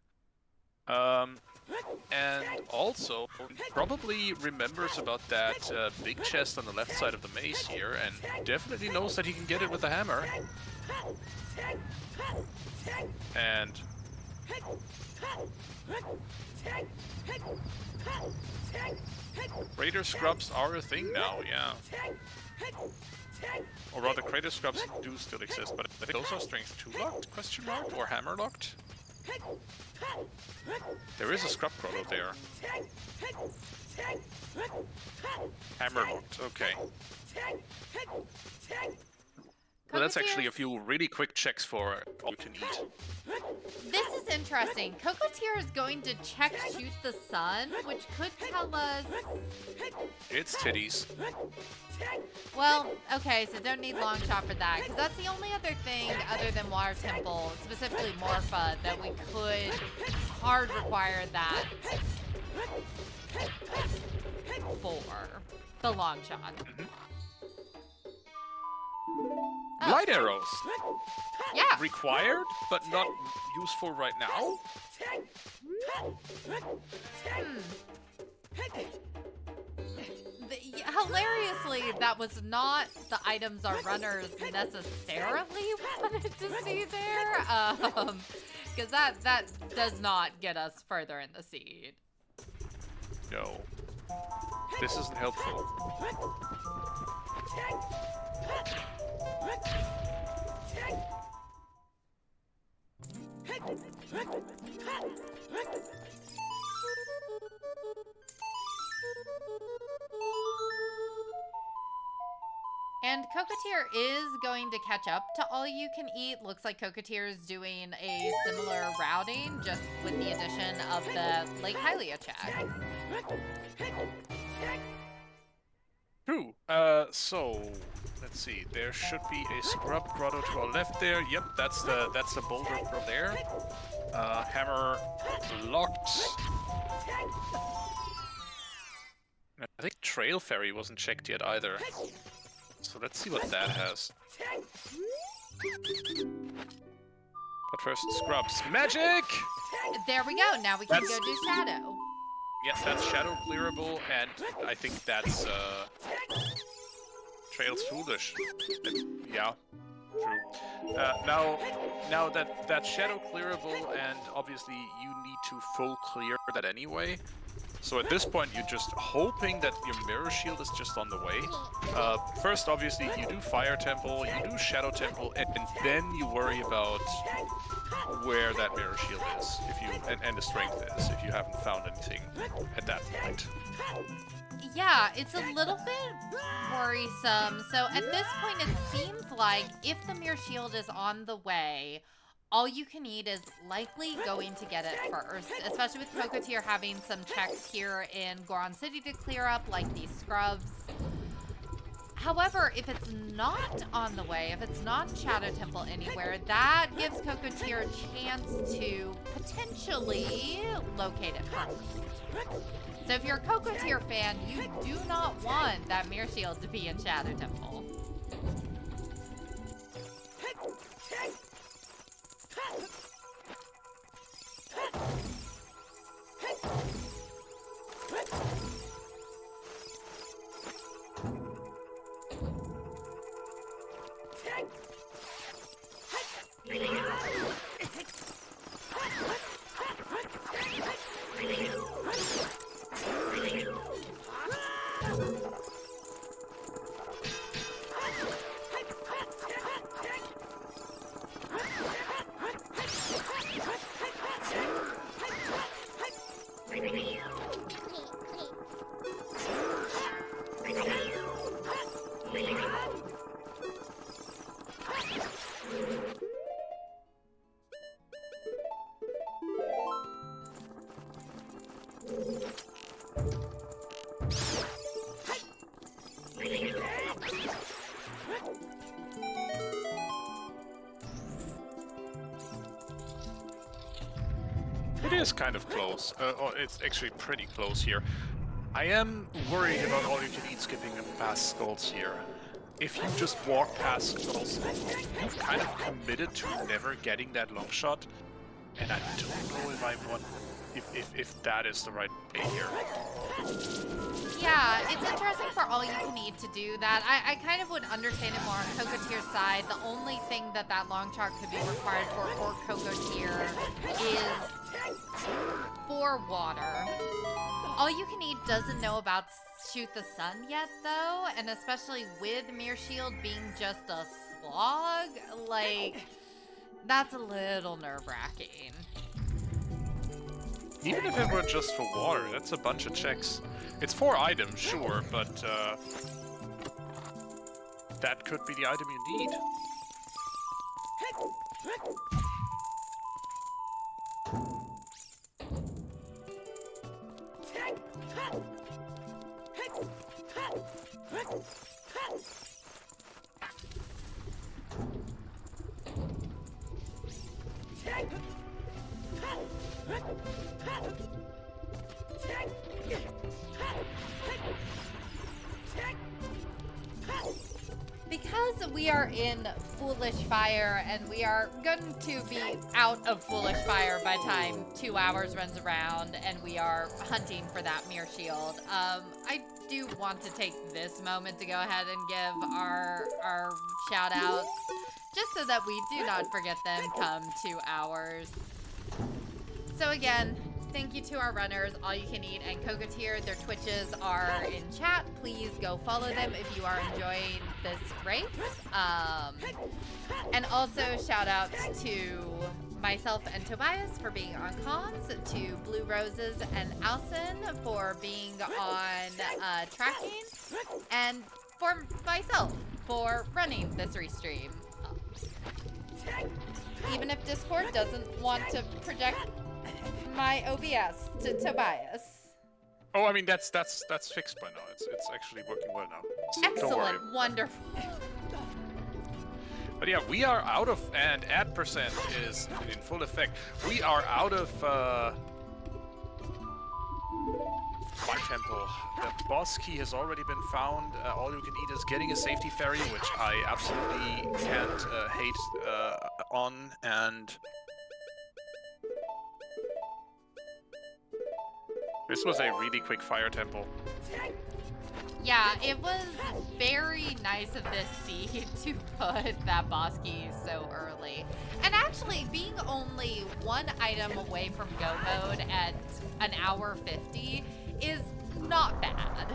And also, probably remembers about that big chest on the left side of the maze here, and definitely knows that he can get it with a hammer. And Crater scrubs are a thing now, yeah. Or rather, crater scrubs do still exist, but I think those are strength 2 locked, question mark, or hammer locked? There is a scrub grotto there. Hammer locked, okay. Well, that's actually a few really quick checks for all you can eat. This is interesting. Cokotier is going to check shoot the sun, which could tell us... It's titties. Well, okay, so don't need long shot for that, because that's the only other thing other than Water Temple, specifically Morpha, that we could hard require that for the long shot. Oh. Light arrows! Yeah! Required, but not useful right now? Hilariously, that was not the items our runners necessarily wanted to see there, because that does not get us further in the seed. No. This isn't helpful. And Cokotier is going to catch up to All You Can Eat. Looks like Cokotier is doing a similar routing, just with the addition of the Lake Hylia check. True. So let's see. There should be a scrub grotto to our left there. Yep, that's the boulder from there. Hammer locked. I think Trail Ferry wasn't checked yet either. So let's see what that has. But first, scrubs. Magic! There we go. Now we can go do Shadow. Yeah, that's Shadow clearable, and I think that's Trail's Foolish. Yeah, true. Now that's Shadow clearable, and obviously you need to full clear that anyway. So at this point, you're just hoping that your Mirror Shield is just on the way. First, obviously, you do Fire Temple, you do Shadow Temple, and then you worry about where that Mirror Shield is, if you and the Strength is, if you haven't found anything at that point. Yeah, it's a little bit worrisome. So at this point, it seems like if the Mirror Shield is on the way, All You Can Eat is likely going to get it first, especially with Cokotier having some checks here in Goron City to clear up, like these scrubs. However, if it's not on the way, if it's not Shadow Temple anywhere, that gives Cokotier a chance to potentially locate it first. So if you're a Cokotier fan, you do not want that Mirror Shield to be in Shadow Temple. It is kind of close, or it's actually pretty close here. I am worried about All You Can Eat skipping past skulls here. If you just walk past skulls, you've kind of committed to never getting that long shot, and I don't know if I want if that is the right play here. Yeah, it's interesting for AllYouCanEat to do that. I kind of would understand it more on Cokotier's side. The only thing that long chart could be required for Cokotier is for water. AllYouCanEat doesn't know about Shoot the Sun yet, though, and especially with Mirror Shield being just a slog, like, that's a little nerve-wracking. Even if it were just for water, that's a bunch of checks. It's 4 items, sure, but that could be the item you need. Because we are in Foolish Fire, and we are going to be out of Foolish Fire by the time 2 hours runs around, and we are hunting for that Mirror Shield, I do want to take this moment to go ahead and give our shout-outs, just so that we do not forget them come 2 hours. So again, thank you to our runners, AllYouCanEat and Cokotier. Their Twitches are in chat. Please go follow them if you are enjoying this race. And also shout outs to myself and Tobias for being on comms, to Blue Roses and Alison for being on tracking, and for myself for running this restream. Even if Discord doesn't want to project my OBS to Tobias. Oh, I mean that's fixed by now. It's actually working well now. So Excellent, wonderful. But yeah, we are out of, and ad percent is in full effect. We are out of Fire Temple. The boss key has already been found. AllYouCanEat is getting a safety ferry, which I absolutely can't hate on, and this was a really quick Fire Temple. Yeah, it was very nice of this seed to put that boss key so early. And actually, being only 1 item away from go mode at an hour 50 is not bad.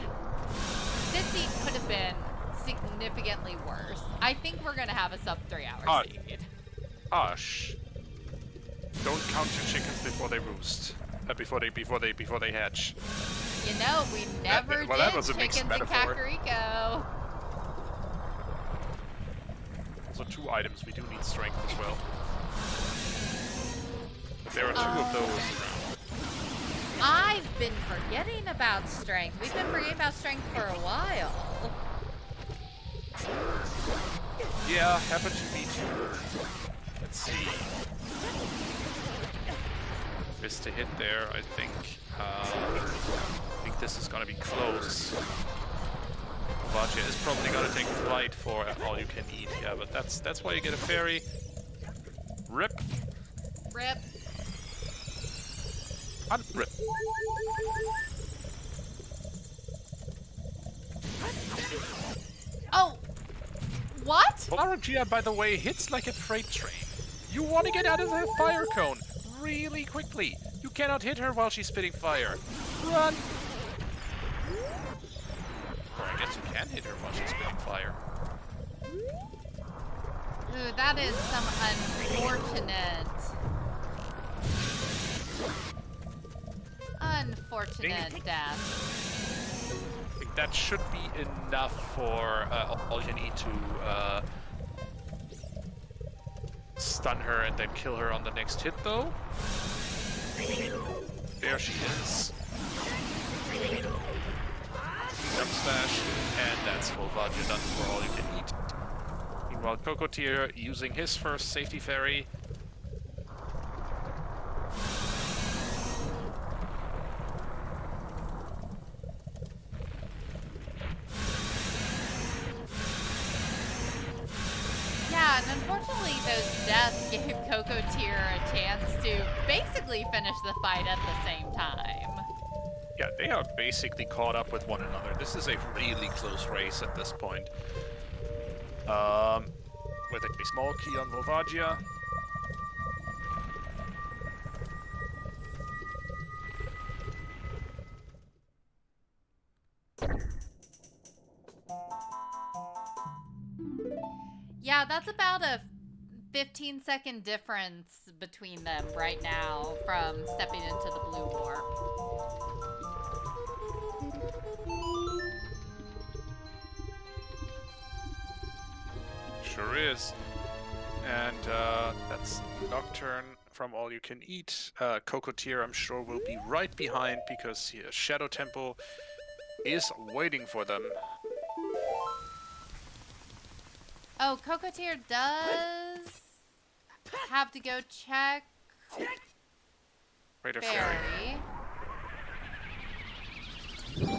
This seed could have been significantly worse. I think we're gonna have a sub 3 hour seed. Shh. Don't count your chickens before they roost. Before they hatch. You know, we never that did was a mixed chickens in metaphor. Kakariko. So 2 items, we do need strength as well. But there are 2 of those around. I've been forgetting about strength. We've been forgetting about strength for a while. Yeah, happened to me too. Let's see. Missed a hit there, I think. I think this is gonna be close. Kokotier is probably gonna take flight for AllYouCanEat. Yeah, but that's why you get a ferry. Rip. Rip. Unrip. Oh! What? Kokotier, by the way, hits like a freight train. You want to get out of the fire cone really quickly. You cannot hit her while she's spitting fire. Run! Or I guess you can hit her while she's spitting fire. Ooh, that is some unfortunate death. I think that should be enough for AllYouCanEat to stun her and then kill her on the next hit, though. There she is. Jump slash, and that's full value done for AllYouCanEat. Meanwhile, Cokotier using his first safety ferry. Yeah, and unfortunately those deaths gave Cokotier a chance to basically finish the fight at the same time. Yeah, they are basically caught up with one another. This is a really close race at this point. With a small key on Volvagia. Yeah, that's about a 15-second difference between them right now from stepping into the blue warp. Sure is. And that's Nocturne from AllYouCanEat. Cokotier, I'm sure, will be right behind because Shadow Temple is waiting for them. Oh, Cokotier does have to go check Raider Fairy. Fairy.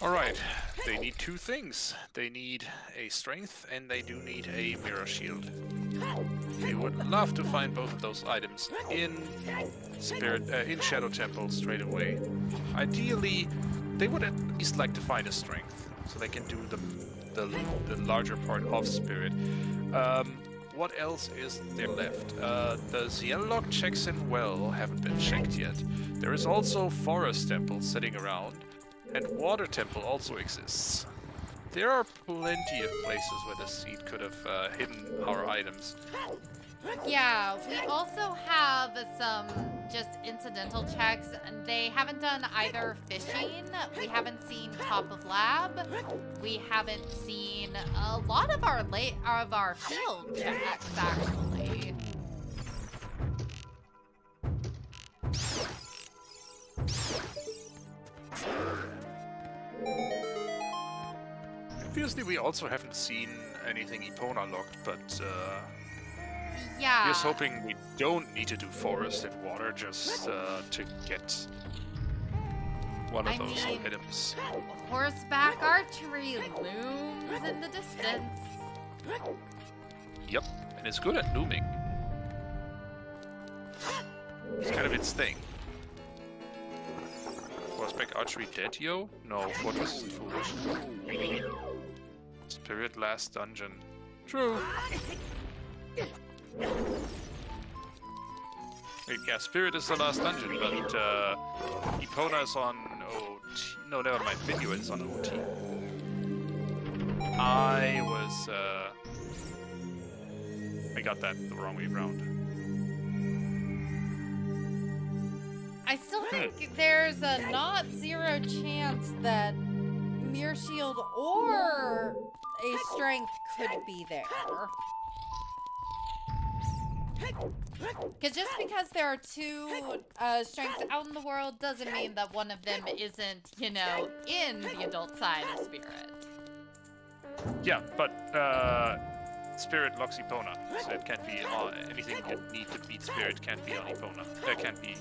Alright, they need two things. They need a strength and they do need a mirror shield. They would love to find both of those items in in Shadow Temple straight away. Ideally, they would at least like to find a strength, so they can do the larger part of Spirit. What else is there left? The Ciel-Lock checks in well haven't been checked yet. There is also Forest Temple sitting around, and Water Temple also exists. There are plenty of places where the seed could have hidden our items. Yeah, we also have some just incidental checks, and they haven't done either fishing. We haven't seen top of lab. We haven't seen a lot of our field checks actually. Obviously, we also haven't seen anything Epona locked, but Yeah. here's hoping we don't need to do forest and water just to get one of those items. Horseback archery looms in the distance. Yep, and it's good at looming. It's kind of its thing. Horseback archery dead, yo? No, Fortress isn't foolish. Spirit last dungeon. True. Wait, yeah, Spirit is the last dungeon, but Epona is on OT. No, never mind. Minuet is on OT. I got that the wrong way around. I still think there's a not zero chance that Mirror Shield or a strength could be there. Because just because there are two strengths out in the world doesn't mean that one of them isn't, you know, in the adult side of Spirit. Yeah, but Spirit locks Epona, so it can't be anything you need to beat Spirit can't be on Epona. Can't be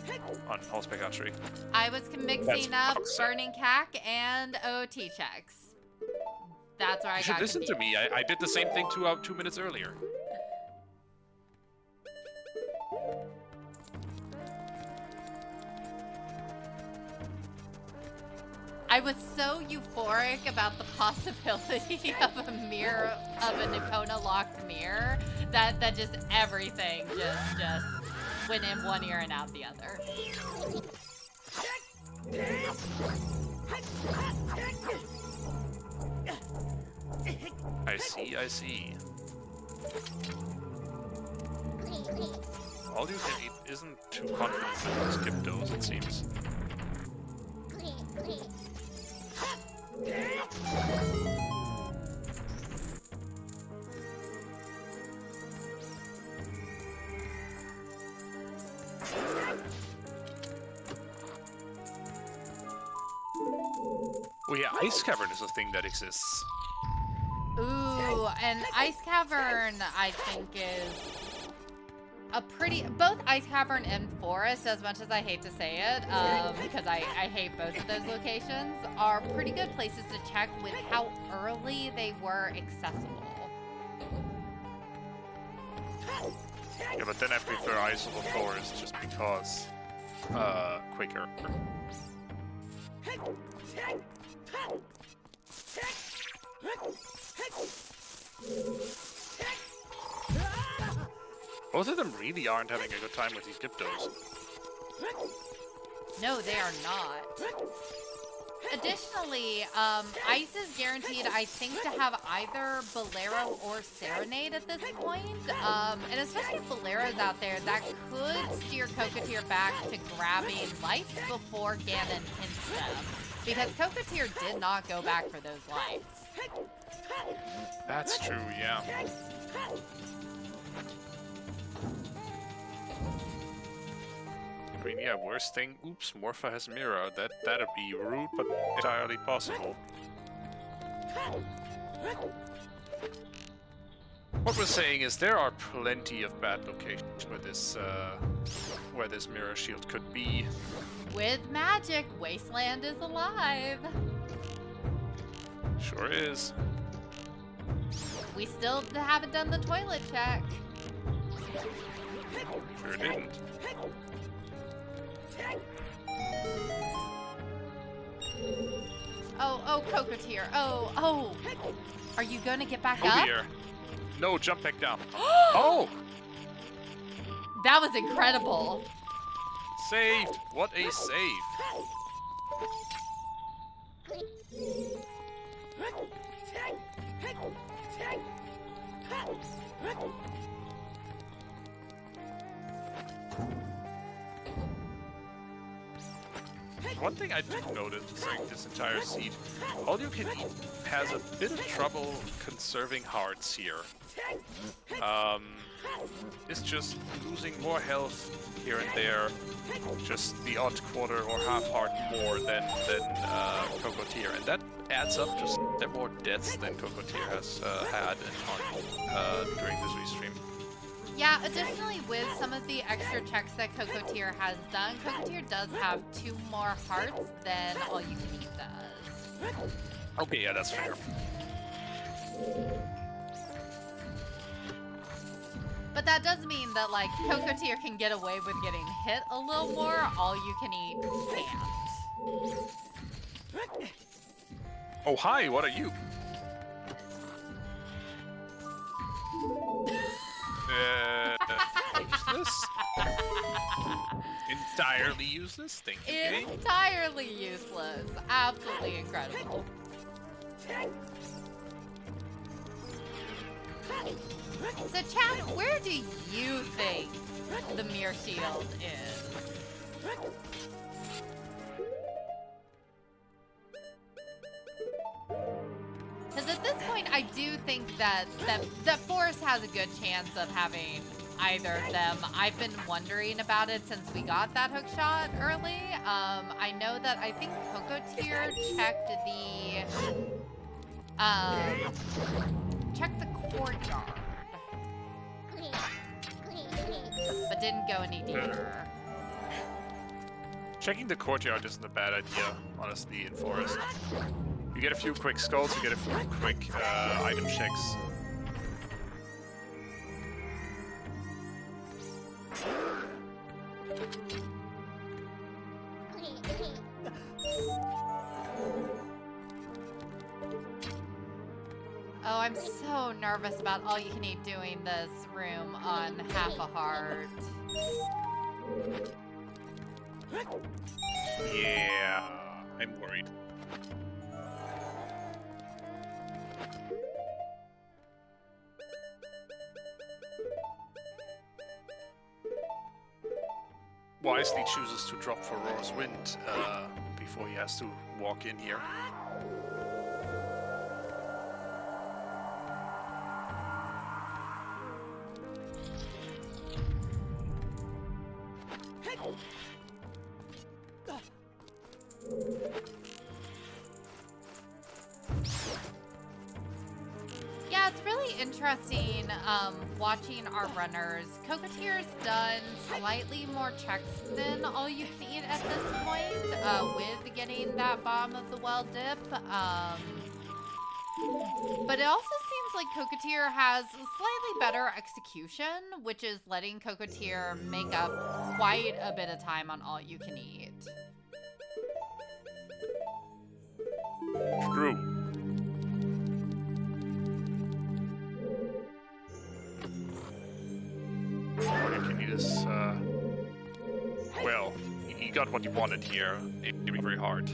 on Horseback Archery. I was mixing up Burning Cack and OT checks. That's where I got You should listen to confused. me. I did the same thing 2 minutes earlier. I was so euphoric about the possibility of a mirror, of an Epona locked mirror, that just everything just went in one ear and out the other. I see. AllYouCanEat isn't too confident with those Gyptos, it seems. Oh yeah, Ice Cavern is a thing that exists. Ooh, and Ice Cavern, I think, is both Ice Cavern and Forest, as much as I hate to say it, because I hate both of those locations, are pretty good places to check with how early they were accessible. Yeah, but then I prefer Ice over Forest just because, quicker. Both of them really aren't having a good time with these Diptos. No, they are not. Additionally, Ice is guaranteed, I think, to have either Bolero or Serenade at this point. And especially if Bolero's out there, that could steer Cokotier back to grabbing lights before Ganon hints them. Because Cokotier did not go back for those lights. That's true, yeah. I mean, yeah, worst thing, oops, Morpha has Mirror. That'd be rude, but entirely possible. What we're saying is there are plenty of bad locations where this Mirror Shield could be. With magic, Wasteland is alive. Sure is. We still haven't done the toilet check. Sure didn't. Oh, Cokotier. Oh. Are you gonna get back Oh up? dear. No, jump back down. Oh! That was incredible. Saved! What a save! One thing I did notice during this entire seed, AllYouCanEat has a bit of trouble conserving hearts here. It's just losing more health here and there, just the odd quarter or half heart more than Cokotier, and that adds up to there more deaths than Cokotier has had during this restream. Yeah, additionally, with some of the extra checks that Cokotier has done, Cokotier does have 2 more hearts than AllYouCanEat does. Okay, yeah, that's fair. But that does mean that, like, Cokotier can get away with getting hit a little more, AllYouCanEat can't. Oh, hi, what are you? Useless? Entirely useless? Thank you, game. Entirely useless. Absolutely incredible. So, chat, where do you think the Mirror Shield is? Because at this point, I do think that Forest has a good chance of having either of them. I've been wondering about it since we got that hook shot early. I know that I think Cokotier checked the courtyard, but didn't go any deeper. Checking the courtyard isn't a bad idea, honestly, in Forest. You get a few quick skulls, you get a few quick item checks. Oh, I'm so nervous about AllYouCanEat doing this room on half a heart. Yeah, I'm worried. Wisely chooses to drop for Roar's Wind before he has to walk in here. Yeah, it's really interesting watching our runners. Cokotier's done slightly more checks than AllYouCanEat at this point, with getting that Bomb of the Well dip. But it also seems like Cokotier has slightly better execution, which is letting Cokotier make up quite a bit of time on AllYouCanEat. True. AllYouCanEat is, well, he got what he wanted here, aiming very hard.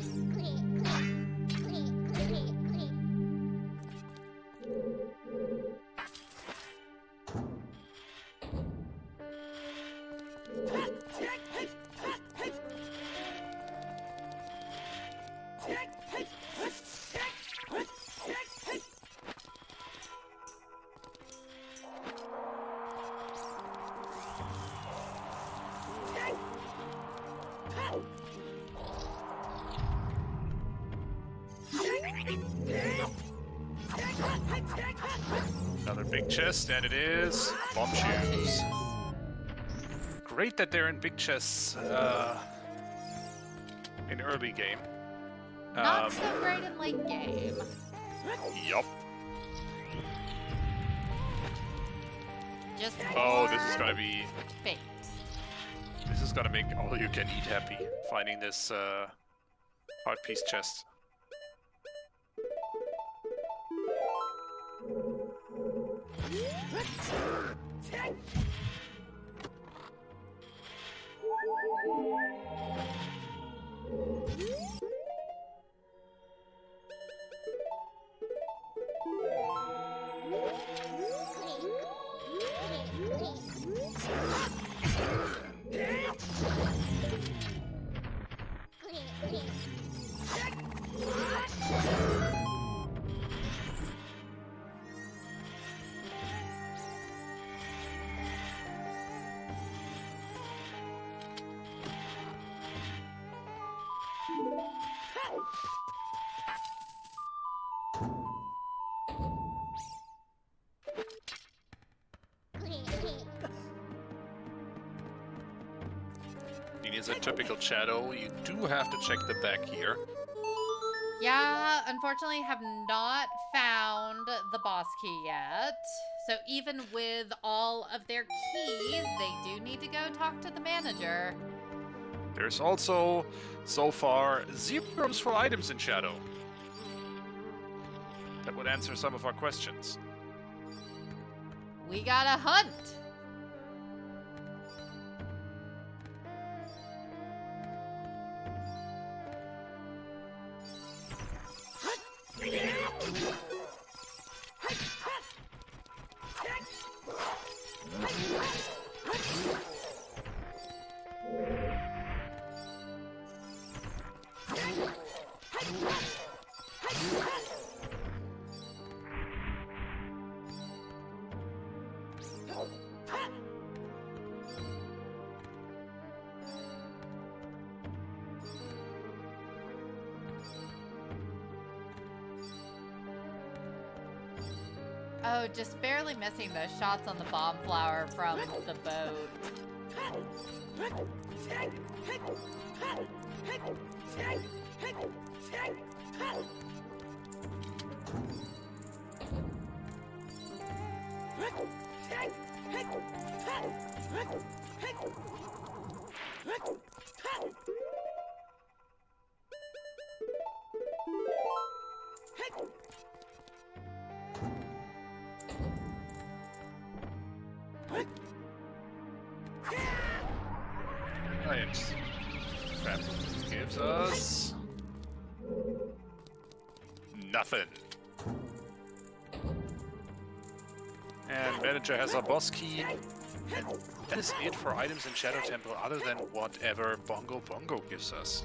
Another big chest, and it is Bombchus. Great that they're in big chests in early game. Not so great in late game. Yup. Just Oh, this more is gonna be. fate. This is gonna make AllYouCanEat happy. Finding this heart piece chest. It is a typical shadow. You do have to check the back here. Yeah, unfortunately have not found the boss key yet. So even with all of their keys, they do need to go talk to the manager. There's also, so far, zeros for items in shadow. That would answer some of our questions. We gotta hunt. Oh, just barely missing those shots on the bomb flower from the boat. Right. That gives us nothing. And manager has a boss key. And that is it for items in Shadow Temple, other than whatever Bongo Bongo gives us.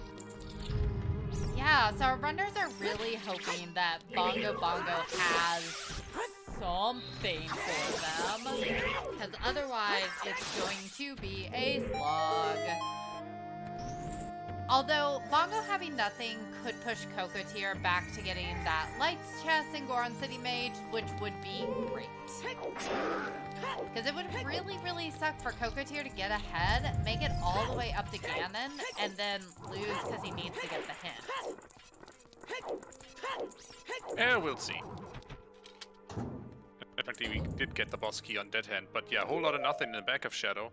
Yeah, so our runners are really hoping that Bongo Bongo has something for them, because otherwise it's going to be a slog. Although Bongo having nothing could push Cokotier back to getting that Lights chest and Goron City Mage, which would be great. Because it would really, really suck for Cokotier to get ahead, make it all the way up to Ganon, and then lose because he needs to get the hint. Yeah, we'll see. Apparently we did get the boss key on Dead Hand, but yeah, a whole lot of nothing in the back of Shadow.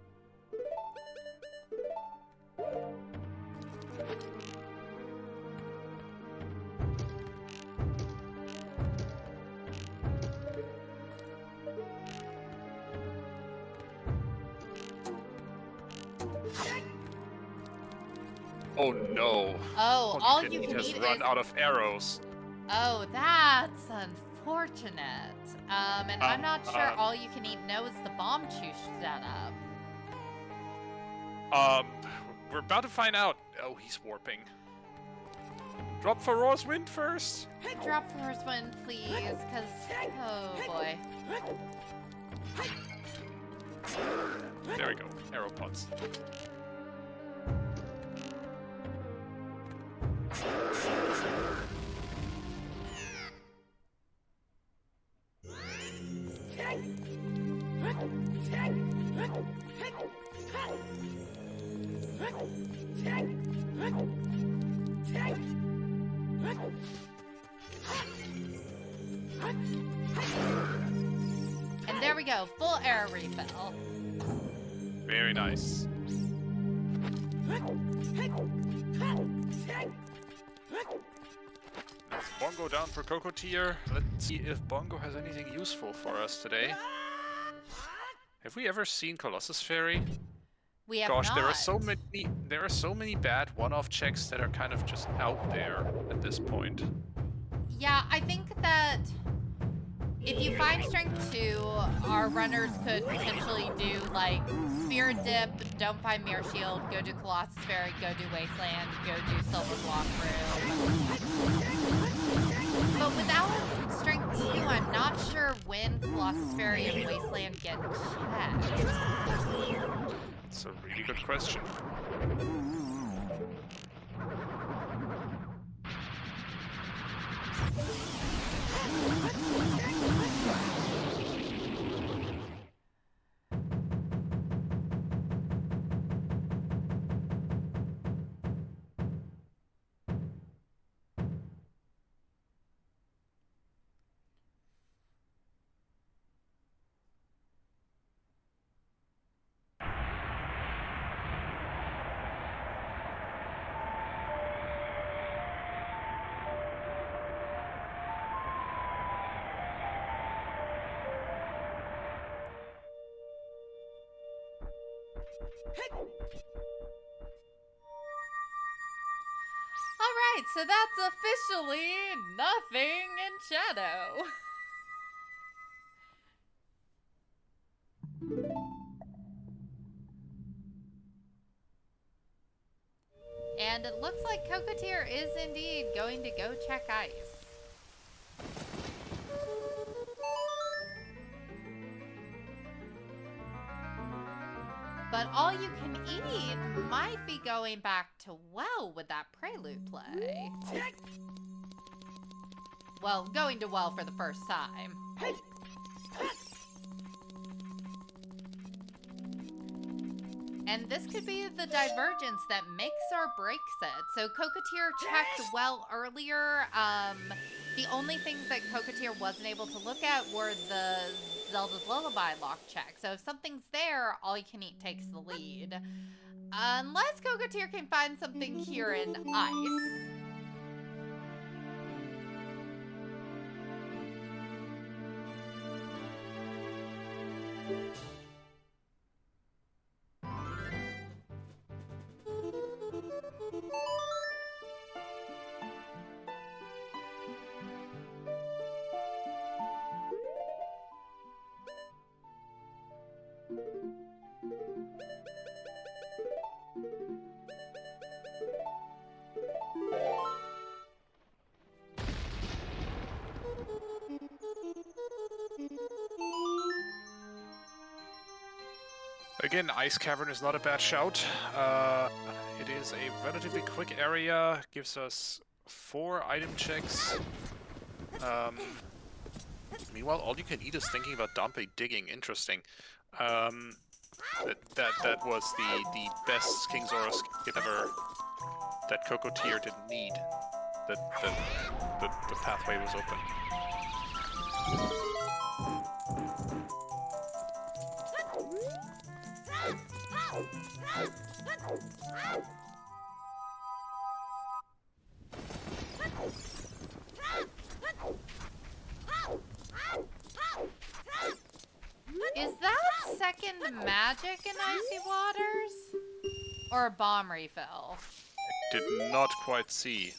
Oh no. Oh, all you can has eat run is... out of arrows. Oh, that's unfortunate. And I'm not sure all you can eat knows the Bombchus setup. We're about to find out. Oh, he's warping. Drop Feroz Wind first. Drop Force Wind, please, because... Oh, boy. There we go. Arrow pods. And there we go, full arrow refill. Very nice. That's Bongo down for Cokotier. Let's see if Bongo has anything useful for us today. Have we ever seen Colossus Fairy? We have Gosh, not. there are so many bad one-off checks that are kind of just out there at this point. Yeah, I think that if you find Strength 2, our runners could potentially do, like, Spirit Dip, don't find Mirror Shield, go do Colossus Fairy, go do Wasteland, go do Silver Block Room. But without Strength 2, I'm not sure when Colossus Fairy and Wasteland get checked. It's a really good question. Alright, so that's officially nothing in Shadow. And it looks like Cokotier is indeed going to go check ice. But All You Can Eat might be going back to well with that Prelude play. Well, going to well for the first time. And this could be the divergence that makes or breaks it. So Cokotier checked well earlier. The only things that Cokotier wasn't able to look at were the Zelda's Lullaby lock check. So if something's there, All You Can Eat takes the lead. Unless Cokotier can find something here in ice. Again, Ice Cavern is not a bad shout. It is a relatively quick area, gives us 4 item checks. Meanwhile, All You Can Eat is thinking about Dampe digging. Interesting. That was the best King Zora skip ever that Cokotier didn't need. The pathway was open. Is that second magic in Icy Waters? Or a bomb refill? Did not quite see.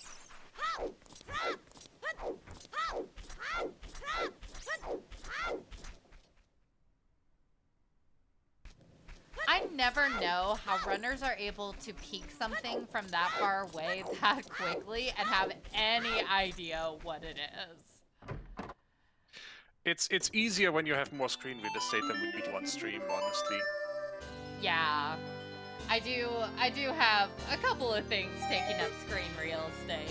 I never know how runners are able to peek something from that far away that quickly and have any idea what it is. It's easier when you have more screen real estate than we do on stream, honestly. Yeah. I do have a couple of things taking up screen real estate.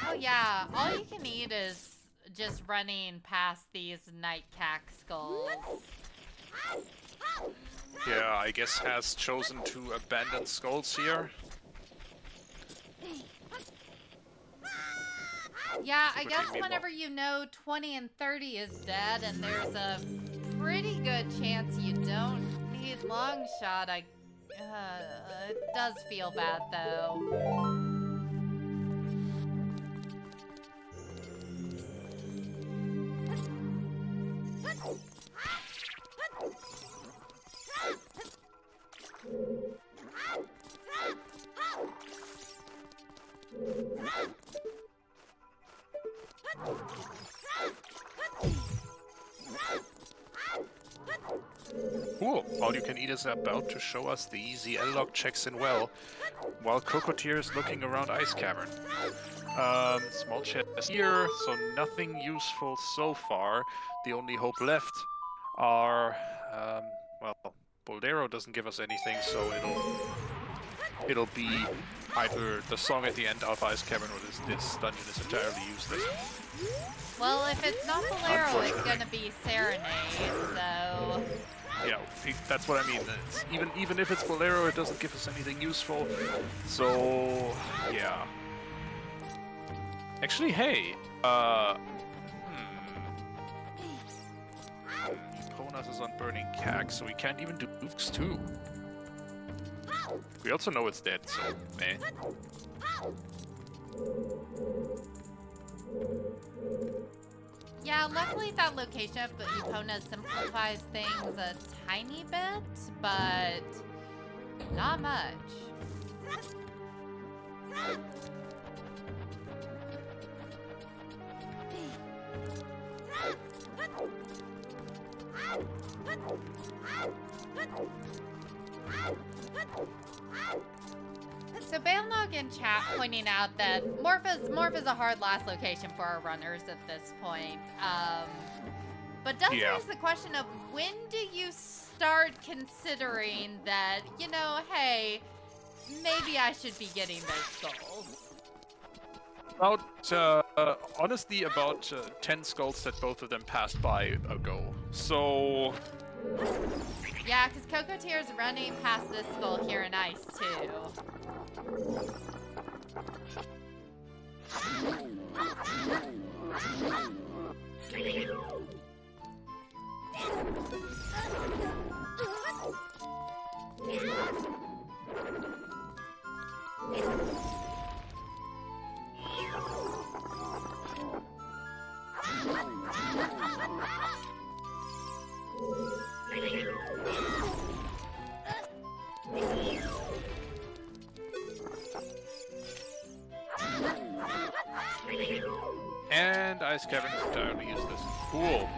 Oh yeah, all you can eat is just running past these night cack skulls. Yeah, I guess has chosen to abandon skulls here. Yeah, I guess whenever you know 20 and 30 is dead and there's a pretty good chance you don't need long shot, it does feel bad though. Cool. All You Can Eat is about to show us the easy L-Log checks in well, while Cokotier is looking around Ice Cavern. Small chest here, so nothing useful so far. The only hope left are, well, Boldero doesn't give us anything, so it'll be either the song at the end of Ice Cavern or this dungeon is entirely useless. Well, if it's not Bolero, it's gonna be Serenade, so... Yeah, that's what I mean. Even if it's Bolero, it doesn't give us anything useful. So, yeah. Actually, hey, Eponas is on Burning Cag, so we can't even do Oofs too. We also know it's dead, so meh. Yeah, luckily that location of Epona simplifies things a tiny bit, but not much. So Bailnog in chat pointing out that Morph is a hard last location for our runners at this point. But does raise the question of when do you start considering that, you know, hey, maybe I should be getting those skulls? Honestly, about 10 skulls that both of them passed by ago. So... Yeah, because Cocotier's running past this skull here in ice, too. And Ice Cavern is entirely useless. Cool.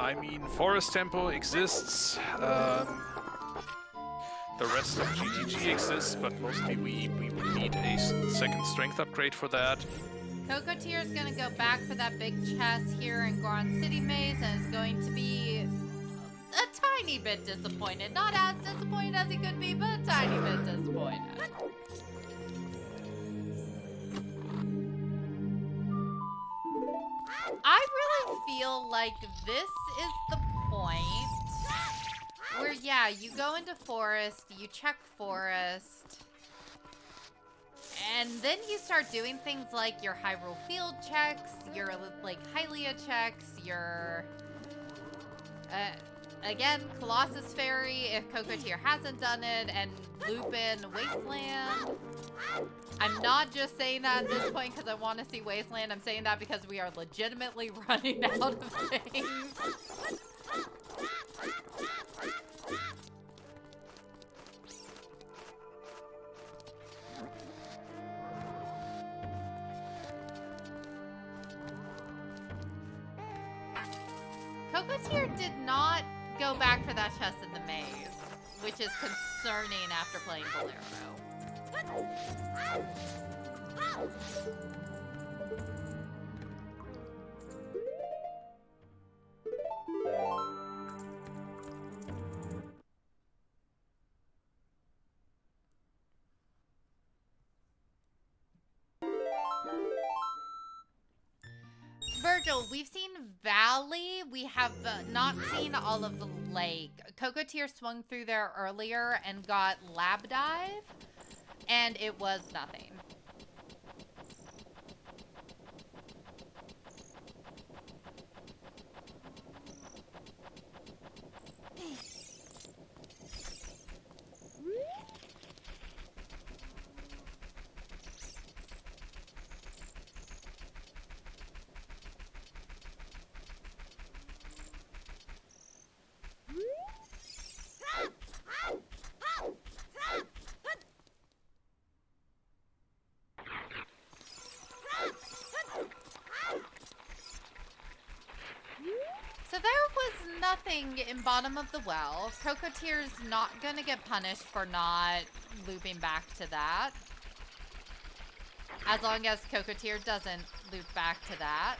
I mean, Forest Temple exists. The rest of GTG exists, but mostly we would need a second strength upgrade for that. Cokotier is going to go back for that big chest here in Goron City Maze and is going to be a tiny bit disappointed. Not as disappointed as he could be, but a tiny bit disappointed. I really feel like this is the point where, yeah, you go into forest, you check forest, and then you start doing things like your Hyrule Field checks, your, like, Hylia checks, your, again, Colossus Fairy, if Cokotier hasn't done it, and Lupin Wasteland. I'm not just saying that at this point because I want to see Wasteland. I'm saying that because we are legitimately running out of things. Cokotier did not go back for that chest in the maze, which is concerning after playing Bolero. Virgil, we've seen Valley. We have not seen all of the lake. Cokotier swung through there earlier and got Lab Dive, and it was nothing. So there was nothing in bottom of the well. Cocotier's not gonna get punished for not looping back to that. As long as Cokotier doesn't loop back to that.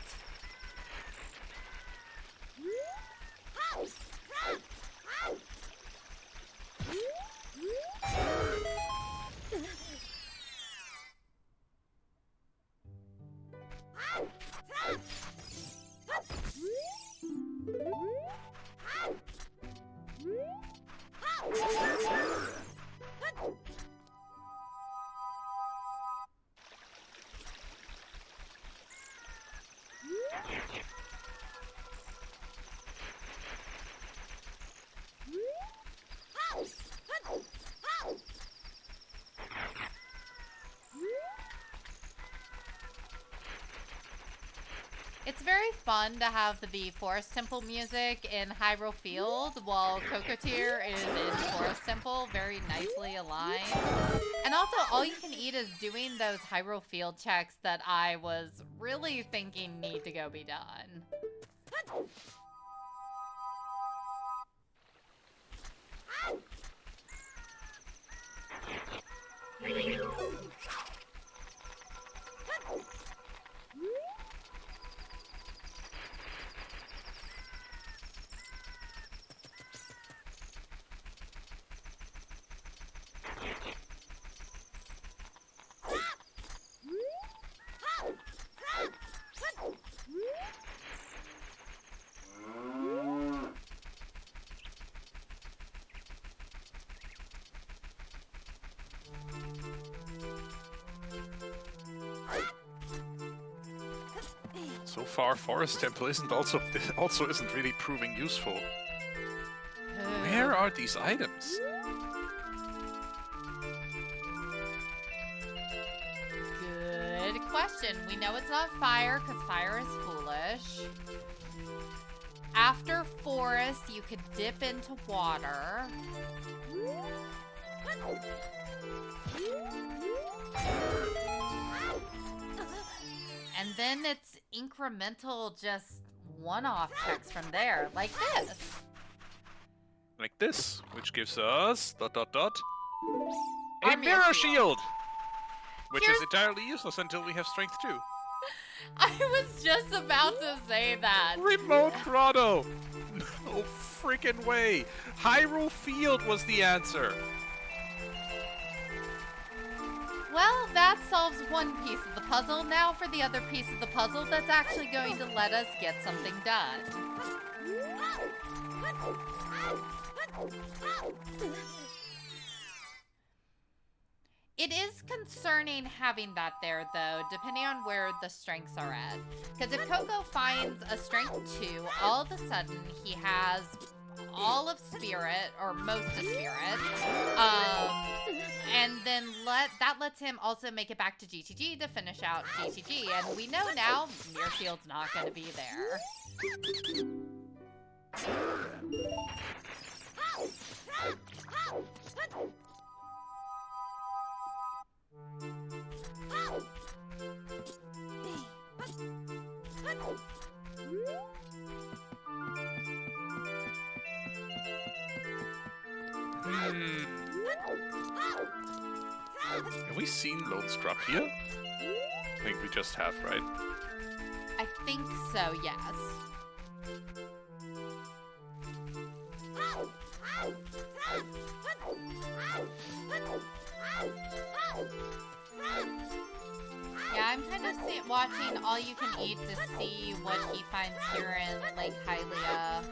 It's very fun to have the Forest Temple music in Hyrule Field while Cokotier is in Forest Temple, very nicely aligned. And also, AllYouCanEat is doing those Hyrule Field checks that I was really thinking need to go be done. So far, Forest Temple also isn't really proving useful. Where are these items? Good question. We know it's not fire because fire is foolish. After forest, you could dip into water. And then it's incremental, just one-off checks from there, like this. Like this, which gives us ... a Army mirror shield. shield! Which Here's- is entirely useless until we have strength 2. I was just about to say that. Remote grotto! No freaking way! Hyrule Field was the answer! Well, that solves one piece of the puzzle. Now for the other piece of the puzzle that's actually going to let us get something done. It is concerning having that there, though, depending on where the strengths are at. Because if Coco finds a strength 2, all of a sudden he has all of Spirit, or most of Spirit, and then that lets him also make it back to GTG to finish out GTG. And we know now Mirror Shield's not going to be there. Have we seen Lone Scrub here? I think we just have, right? I think so, yes. Yeah, I'm kind of watching All You Can Eat to see what he finds here in Lake Hylia.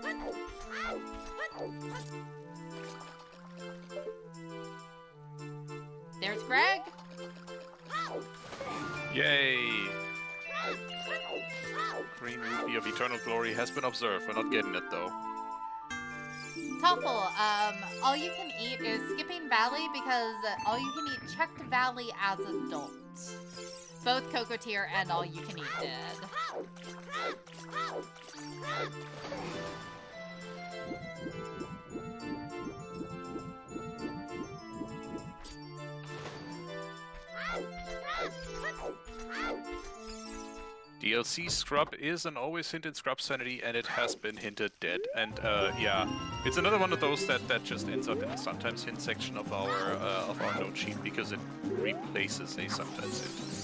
There's Greg. Yay! Green Rupee of Eternal Glory has been observed. We're not getting it, though. Toffle, All You Can Eat is skipping Valley because All You Can Eat checked Valley as adult. Both Cokotier and All You Can Eat did. DLC Scrub is an always hinted Scrub sanity, and it has been hinted dead. And yeah, it's another one of those that just ends up in the sometimes hint section of our note sheet because it replaces a sometimes hint.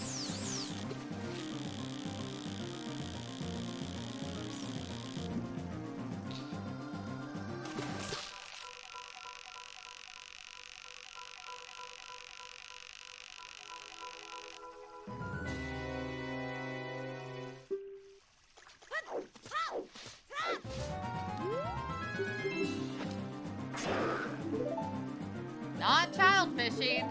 Not child fishing.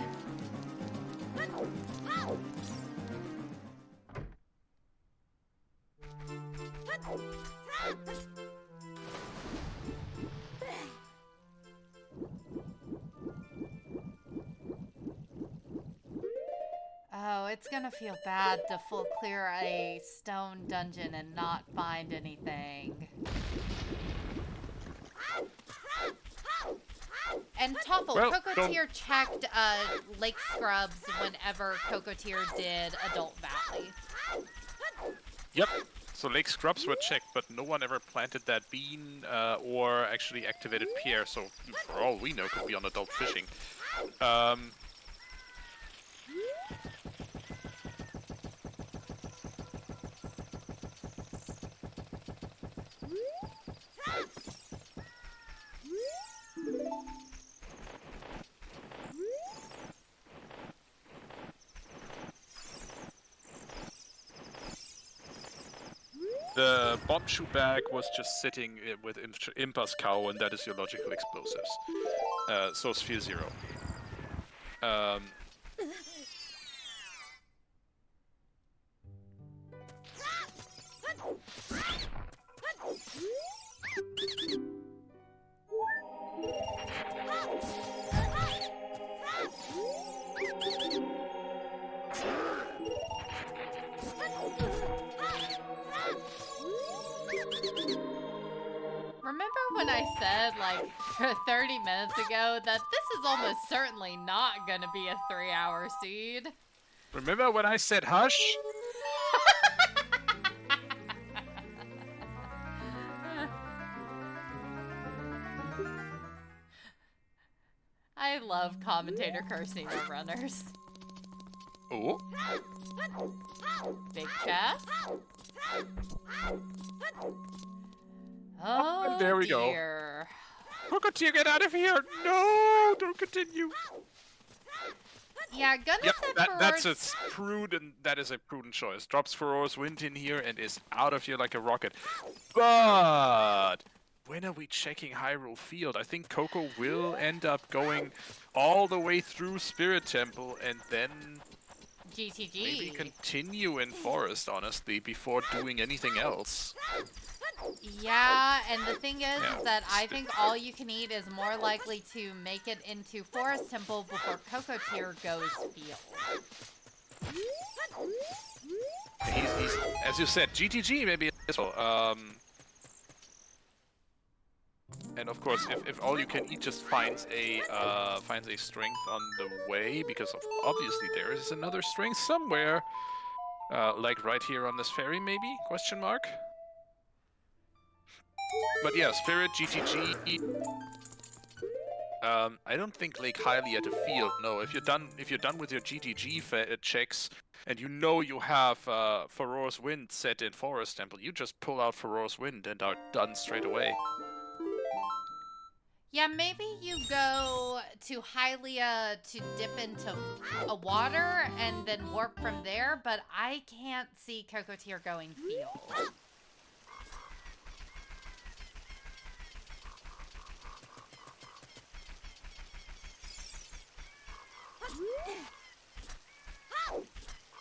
Oh, it's gonna feel bad to full clear a stone dungeon and not find anything. And Toffle, Well, Cokotier checked Lake Scrubs whenever Cokotier did Adult Valley. Yep. So Lake Scrubs were checked, but no one ever planted that bean or actually activated Pierre. So for all we know, could be on adult fishing. The Bombchus bag was just sitting with Impa's cow, and that is your logical explosives. So Sphere 0. Remember when I said, like, 30 minutes ago that this is almost certainly not gonna be a 3-hour seed? Remember when I said hush? I love commentator cursing our runners. Oh. Big chest. Oh, there we dear. go. Cokotier, get out of here! No, don't continue. Yeah, gonna Yep, set that's a Feroz. prudent. That is a prudent choice. Drops Feroz Wind in here and is out of here like a rocket. But when are we checking Hyrule Field? I think Coco will end up going all the way through Spirit Temple and then maybe GTG. continue in Forest, honestly, before doing anything else. Yeah, and the thing is Yeah. that I think All You Can Eat is more likely to make it into Forest Temple before Cokotier goes field. He's as you said, GTG maybe as well. And of course, if All You Can Eat just finds a strength on the way, because obviously there is another strength somewhere, like right here on this ferry, maybe? Question mark. But yeah, Spirit, GTG. I don't think like highly at a field. No, if you're done with your GTG checks, and you know you have Feroz Wind set in Forest Temple, you just pull out Feroz Wind and are done straight away. Yeah, maybe you go to Hylia to dip into a water and then warp from there, but I can't see Cokotier going field.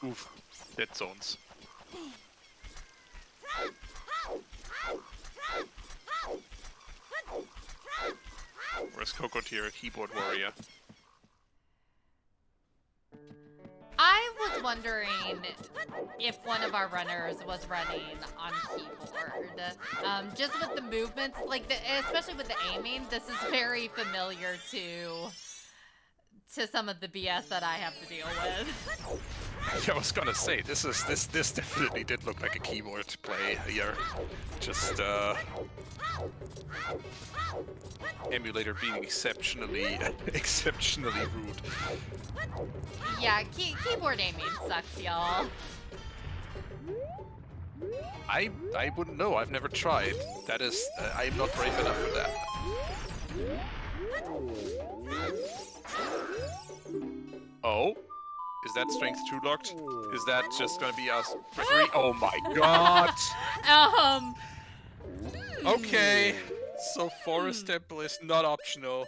Oof, dead zones. Where's Cokotier, a keyboard warrior? I was wondering if one of our runners was running on keyboard. Just with the movements, like especially with the aiming, this is very familiar to some of the BS that I have to deal with. I was gonna say this definitely did look like a keyboard play here. Just emulator being exceptionally rude. Yeah, keyboard aiming sucks, y'all. I wouldn't know. I've never tried. That is, I'm not brave enough for that. Oh. Is that strength 2 locked? Is that just gonna be us for 3? Oh my god! Okay, so Forest Temple is not optional.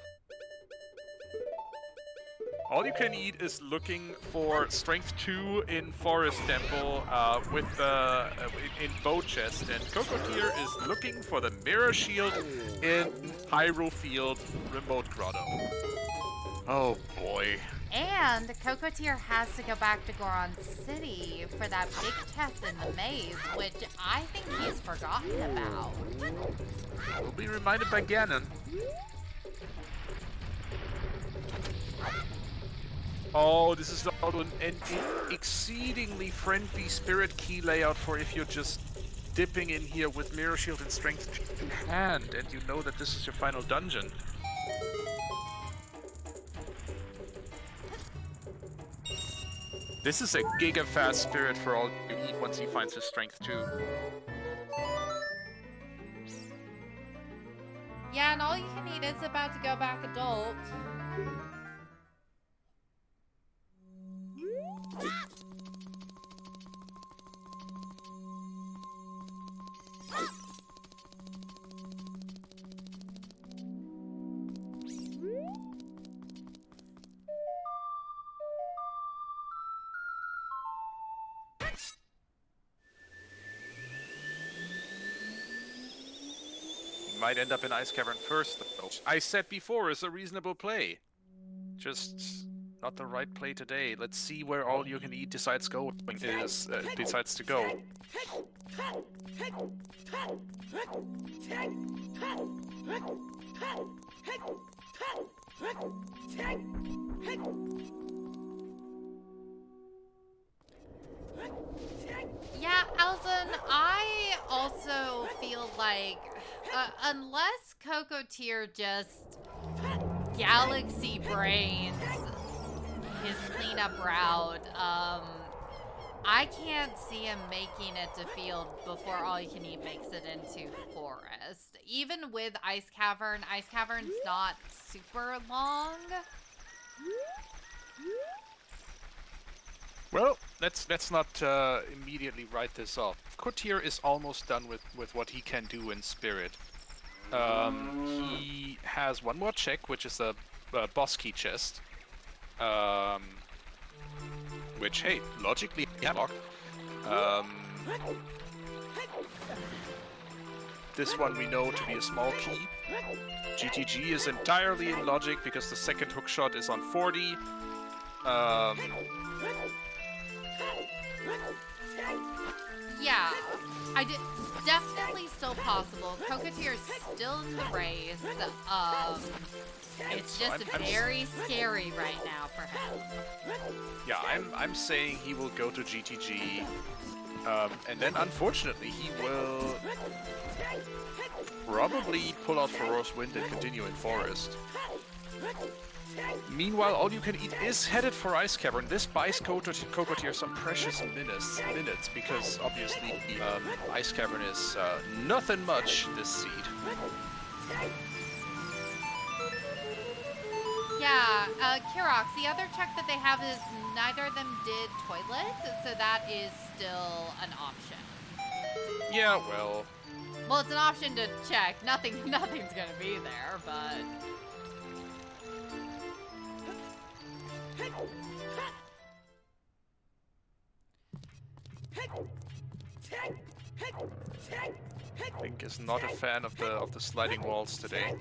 All You Can Eat is looking for strength 2 in Forest Temple with in Bombchus, and Cokotier is looking for the Mirror Shield in Hyrule Field Remote Grotto. Oh boy. And Cokotier has to go back to Goron City for that big test in the maze, which I think he's forgotten about. We'll be reminded by Ganon. Oh, this is also an exceedingly friendly spirit key layout for if you're just dipping in here with Mirror Shield and Strength in hand, and you know that this is your final dungeon. This is a giga-fast spirit for All You Eat once he finds his strength too. Yeah, and All You Can Eat is about to go back adult. Might end up in Ice Cavern first, though. I said before, is a reasonable play. Just not the right play today. Let's see where All You Can Eat decides to go. Yeah, Alison, I also feel like unless Cokotier just Galaxy Brains, his cleanup route, I can't see him making it to field before AllYouCanEat makes it into forest. Even with Ice Cavern's not super long. Well, let's not immediately write this off. Cokotier is almost done with what he can do in Spirit. He has one more check, which is a boss key chest. Which, hey, logically, yeah. This one we know to be a small key. GTG is entirely in logic because the second hookshot is on 40. Yeah, definitely still possible. Cokotier's still in the race. It's just very scary right now for him. Yeah, I'm saying he will go to GTG, and then unfortunately he will probably pull out Ferocious Wind and continue in Forest. Meanwhile, AllYouCanEat is headed for Ice Cavern. This buys Cokotier some precious minutes, because obviously Ice Cavern is nothing much this seed. Yeah, Kirox, the other check that they have is neither of them did toilet, so that is still an option. Yeah, well... Well, it's an option to check. Nothing's gonna be there, but... Link is not a fan of the sliding walls today.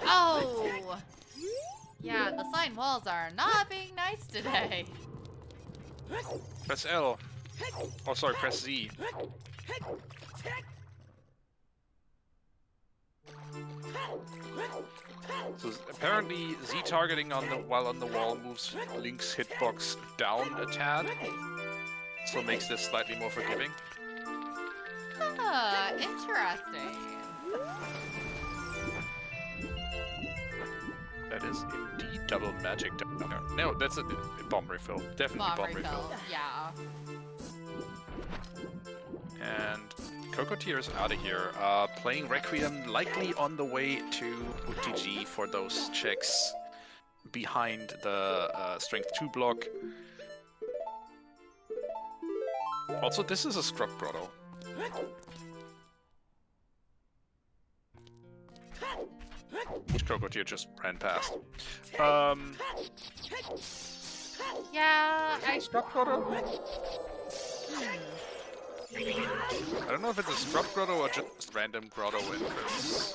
Oh! Yeah, the sliding walls are not being nice today. Press L. Oh, sorry, press Z. So apparently Z targeting while on the wall moves Link's hitbox down a tad, so makes this slightly more forgiving. Ah, interesting. That is indeed double magic. No, that's a bomb refill. Definitely bomb refill. Yeah. And Cokotier is out of here. Playing Requiem, likely on the way to OTG for those checks behind the Strength 2 block. Also, this is a Scrub Grotto. Which Cokotier just ran past. Yeah, Scrub Grotto? I don't know if it's a Scrub Grotto or just random Grotto entrance.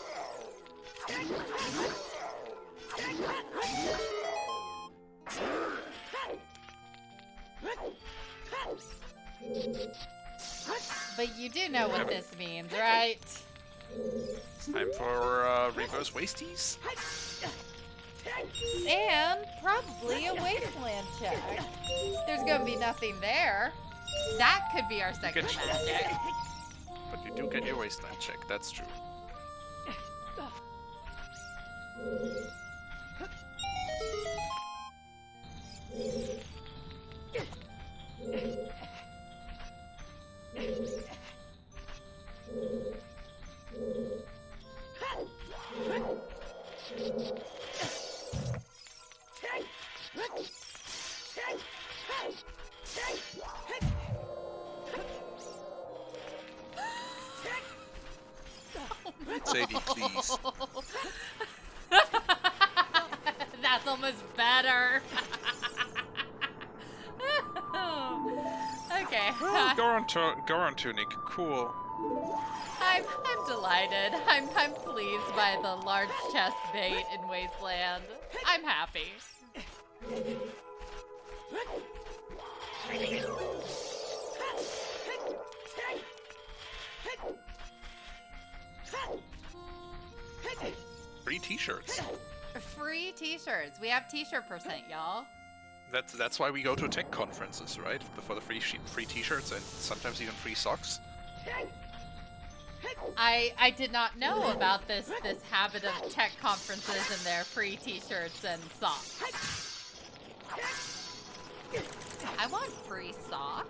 But you do know what this means, right? It's time for reverse wasties. And probably a wasteland check. There's gonna be nothing there. That could be our second magic. But you do get your wasteland check, that's true. Sadie, please. That's almost better. Okay. Well, go on, Tunic. Cool. I'm delighted. I'm pleased by the large chest bait in Wasteland. I'm happy. Free t-shirts. Free t-shirts. We have t-shirt %, y'all. That's why we go to tech conferences, right? For the free T-shirts and sometimes even free socks. I did not know about this habit of tech conferences and their free T-shirts and socks. I want free socks.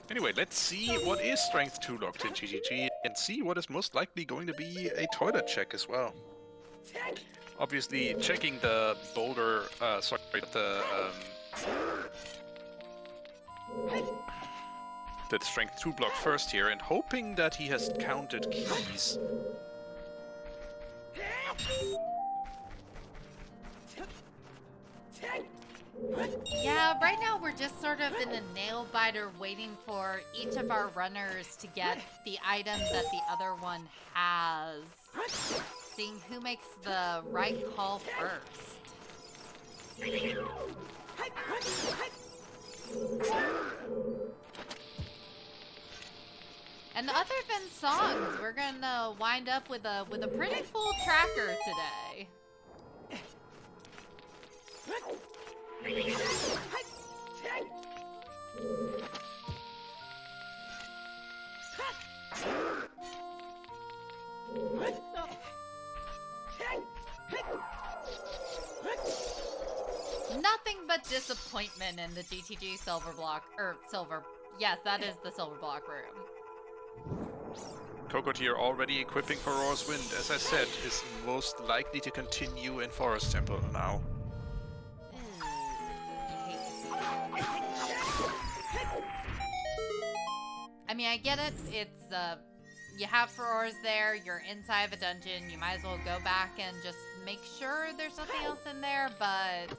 Anyway, let's see what is Strength 2 locked in GGG, and see what is most likely going to be a toilet check as well. Obviously, checking the boulder, the Strength 2 block first here, and hoping that he has counted keys. Yeah, right now we're just sort of in a nail biter waiting for each of our runners to get the item that the other one has. Seeing who makes the right call first. And other than songs, we're gonna wind up with a pretty full tracker today. Nothing but disappointment in the GTG silver block, yes, that is the silver block room. Cokotier already equipping for Roar's Wind, as I said, is most likely to continue in Forest Temple now. I mean, I get it. It's, you have Furors there, you're inside of a dungeon, you might as well go back and just make sure there's nothing else in there, but...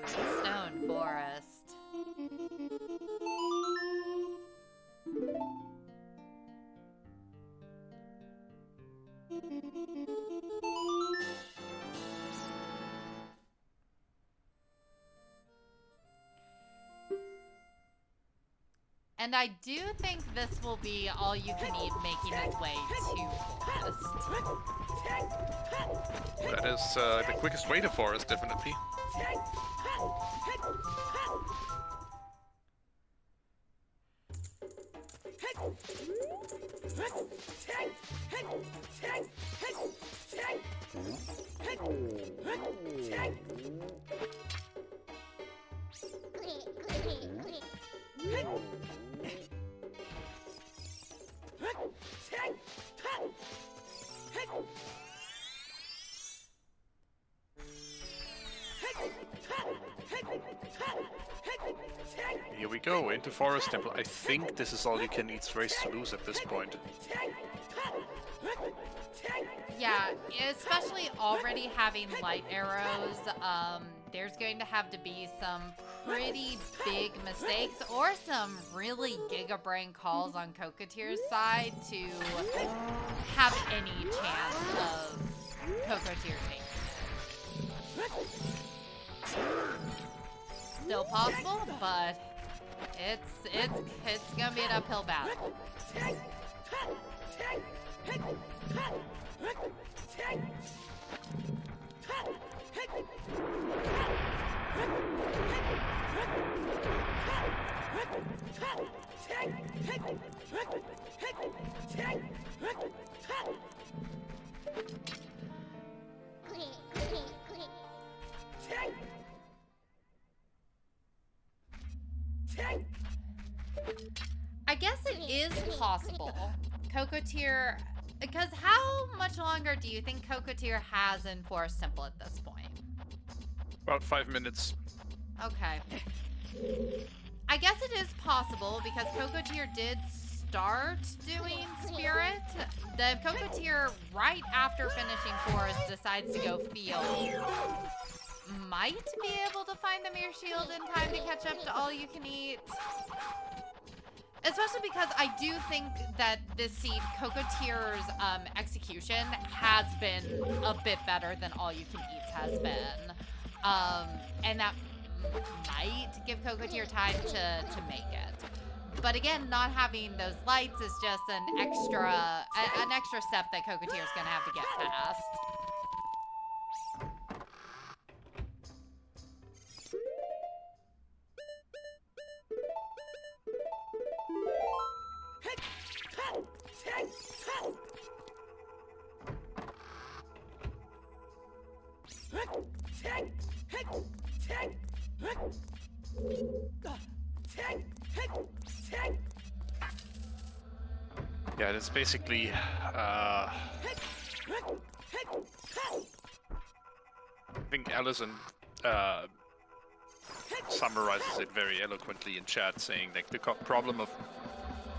Stone Forest. And I do think this will be AllYouCanEat making its way to Forest. That is the quickest way to Forest, definitely. Here we go, into Forest Temple. I think this is AllYouCanEat's race to lose at this point. Yeah, especially already having light arrows, there's going to have to be some pretty big mistakes or some really giga-brain calls on Cokotier's side to have any chance of Cokotier taking it. Still possible, but it's gonna be an uphill battle. I guess it is possible. Cokotier, because how much longer do you think Cokotier has in Forest Temple at this point? About 5 minutes. Okay. I guess it is possible because Cokotier did start doing Spirit. The Cokotier, right after finishing Forest, decides to go Field. might be able to find the Mirror Shield in time to catch up to AllYouCanEat. Especially because I do think that this seed, Cokotier's execution, has been a bit better than AllYouCanEat's has been. And that might give Cokotier time to make it. But again, not having those lights is just an extra step that Cokotier's gonna have to get past. Yeah, it's basically I think Allison summarizes it very eloquently in chat, saying like the problem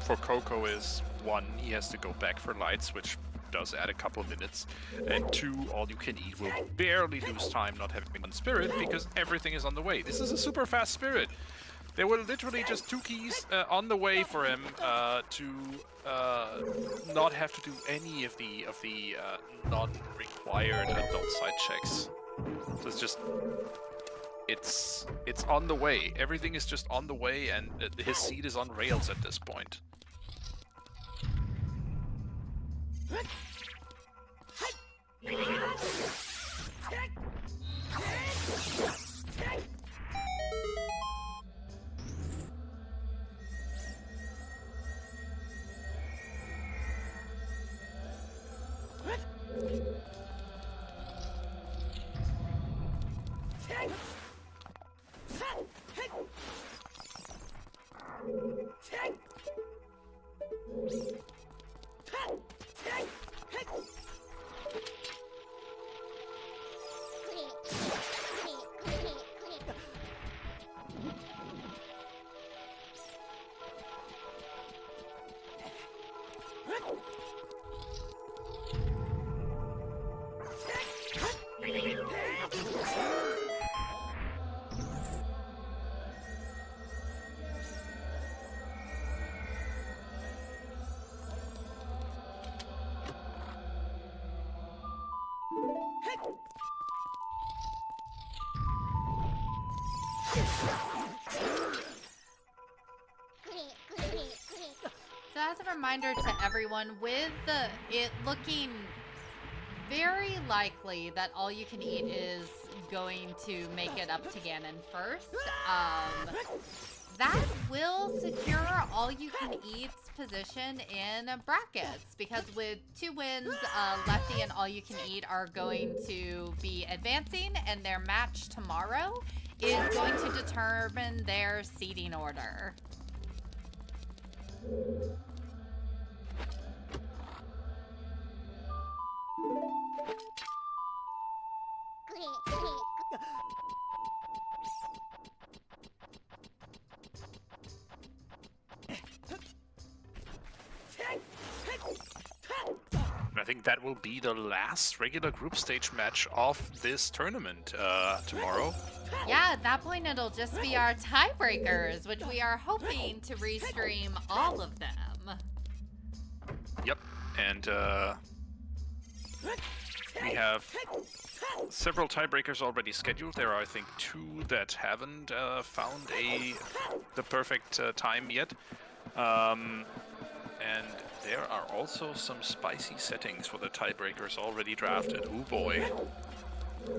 for Coco is, one, he has to go back for lights, which does add a couple minutes, and two, AllYouCanEat will barely lose time not having one spirit because everything is on the way. This is a super fast spirit. There were literally just 2 keys on the way for him to not have to do any of the non-required adult side checks. So it's just it's on the way. Everything is just on the way, and his seed is on rails at this point. So as a reminder to everyone, with it looking very likely that AllYouCanEat is going to make it up to Ganon first, that will secure AllYouCanEat's position in brackets, because with 2 wins, Lefty and AllYouCanEat are going to be advancing, and their match tomorrow is going to determine their seeding order. I think that will be the last regular group stage match of this tournament tomorrow. Yeah, at that point it'll just be our tiebreakers, which we are hoping to restream all of them. Yep, and we have several tiebreakers already scheduled. There are, I think, 2 that haven't found the perfect time yet. And there are also some spicy settings for the tiebreakers already drafted. Ooh boy.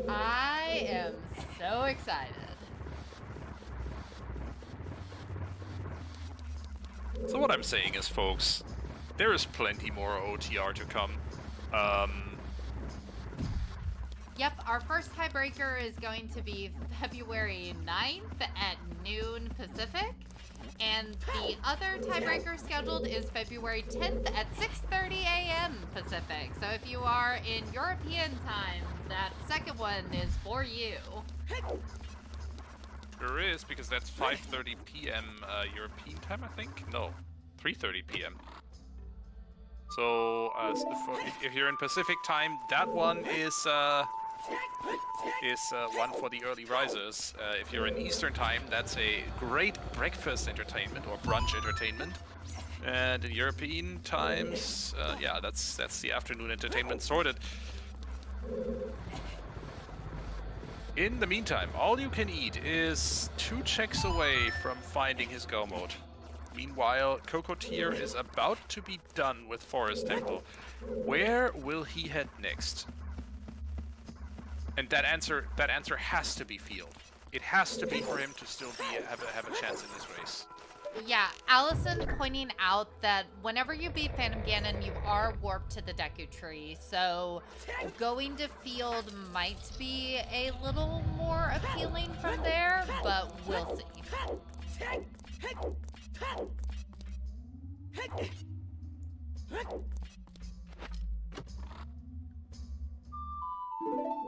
I am so excited. So what I'm saying is, folks, there is plenty more OTR to come. Yep, our first tiebreaker is going to be February 9th at noon Pacific. And the other tiebreaker scheduled is February 10th at 6:30 a.m. Pacific. So if you are in European time, that second one is for you. There is, because that's 5:30 p.m. European time, I think? No, 3:30 p.m. So if you're in Pacific time, that one is is one for the early risers. If you're in Eastern time, that's a great breakfast entertainment or brunch entertainment. And in European times, yeah, that's the afternoon entertainment sorted. In the meantime, AllYouCanEat is 2 checks away from finding his go mode. Meanwhile, Cokotier is about to be done with Forest Temple. Where will he head next? And that answer has to be field. It has to be for him to still have a chance in this race. Yeah, Allison pointing out that whenever you beat Phantom Ganon, you are warped to the Deku Tree, so going to field might be a little more appealing from there, but we'll see.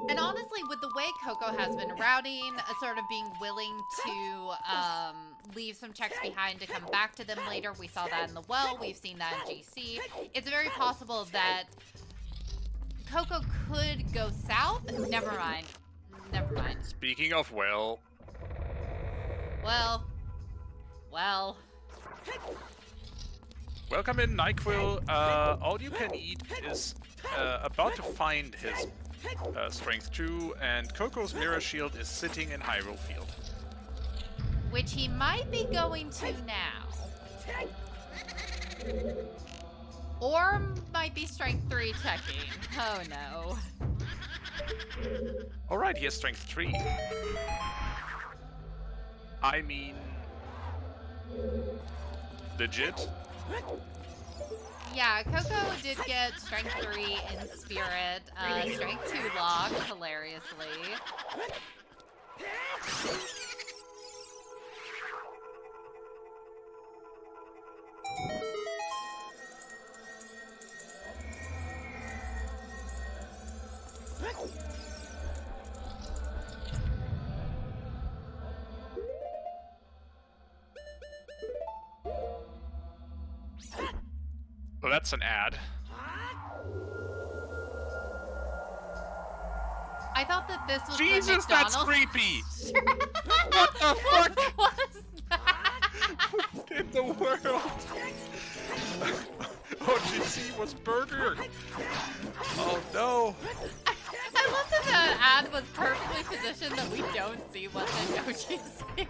And honestly, with the way Coco has been routing, sort of being willing to leave some checks behind to come back to them later, we saw that in the well, we've seen that in GC. It's very possible that Coco could go south. Never mind. Never mind. Speaking of well... Welcome in, NyQuil. AllYouCanEat is about to find his Strength 2, and Coco's Mirror Shield is sitting in Hyrule Field. Which he might be going to now. Or might be Strength 3 checking. Oh no. Alright, he has Strength 3. I mean... legit? Yeah, Coco did get Strength 3 in Spirit, Strength 2 log, hilariously. Well, that's an ad. I thought that this was Jesus, the McDonald's. that's creepy! What the fuck? What was that? What in the world? OGC was burger! Oh no! I love that the ad was perfectly positioned that we don't see what's in OGC.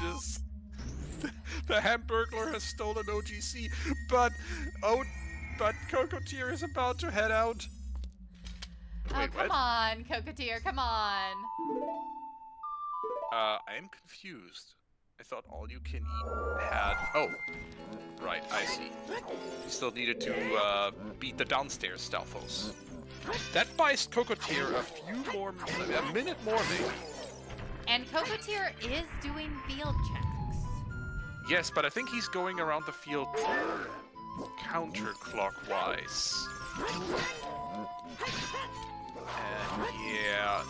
Just... the Hamburglar has stolen OGC, but Cokotier is about to head out. Oh, Wait, come what? on, Cokotier, come on. I am confused. I thought AllYouCanEat had... oh, right, I see. You still needed to beat the downstairs Stalfos. That buys Cokotier a minute more maybe. And Cokotier is doing field checks. Yes, but I think he's going around the field counterclockwise. And yeah,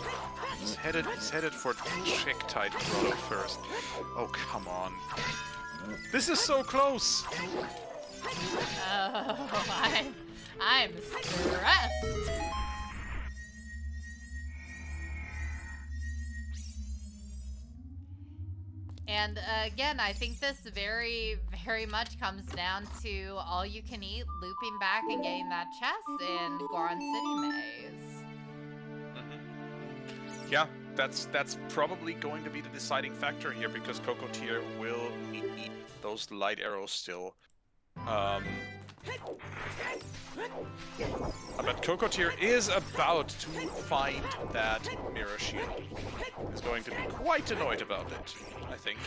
he's headed for Check-Tide Grotto first. Oh, come on. This is so close! Oh, I'm stressed. And again, I think this very, very much comes down to AllYouCanEat looping back and getting that chest in Goron City Maze. Mm-hmm. Yeah, that's probably going to be the deciding factor here, because Cokotier will need those light arrows still. But Cokotier is about to find that mirror shield. He's going to be quite annoyed about it, I think.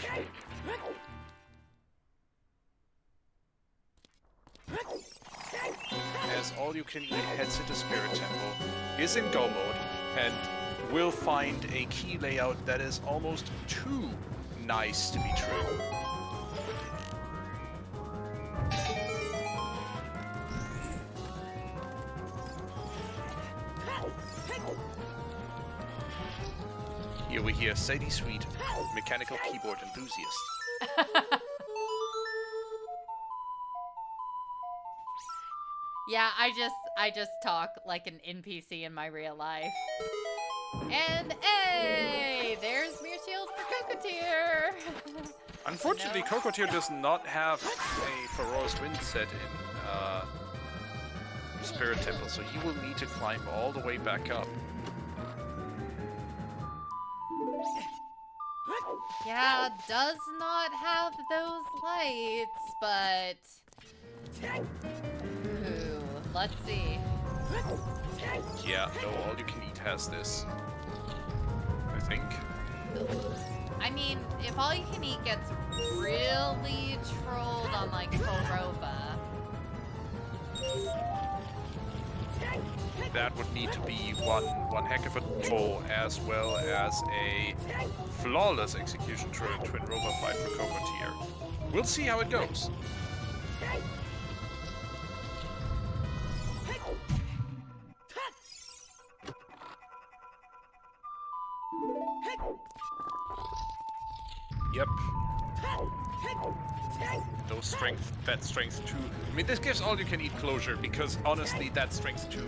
As AllYouCanEat heads into Spirit Temple, is in Go mode, and will find a key layout that is almost too nice to be true. Here we hear SadieSweet, mechanical keyboard enthusiast. Yeah, I just talk like an NPC in my real life. And hey, there's Mere Shield for Cokotier. Unfortunately, No. Cokotier does not have a Ferocious Wind set in Spirit Temple, so he will need to climb all the way back up. Yeah, does not have those lights, but... Ooh, let's see. Yeah, no, AllYouCanEat has this. I think. I mean, if AllYouCanEat gets really trolled on, like, Korova... That would need to be one heck of a troll, as well as a flawless execution Twin Rover fight for Cokotier. We'll see how it goes. Yep. Those strength, that strength 2. I mean, this gives AllYouCanEat closure because honestly, that strength 2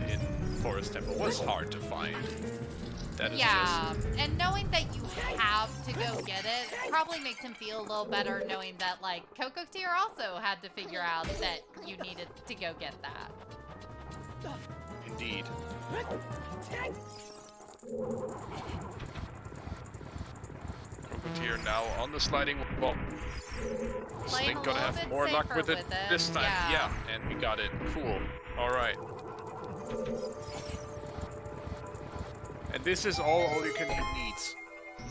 in Forest Temple was hard to find. That is Yeah, and knowing that you have to go get it probably makes him feel a little better knowing that, like, Cokotier also had to figure out that you needed to go get that. Indeed. Cokotier now on the sliding wall. Playing Slink a gonna little have bit more luck safer with it this time. yeah. And we got it. Cool. Alright. And this is all AllYouCanEat needs.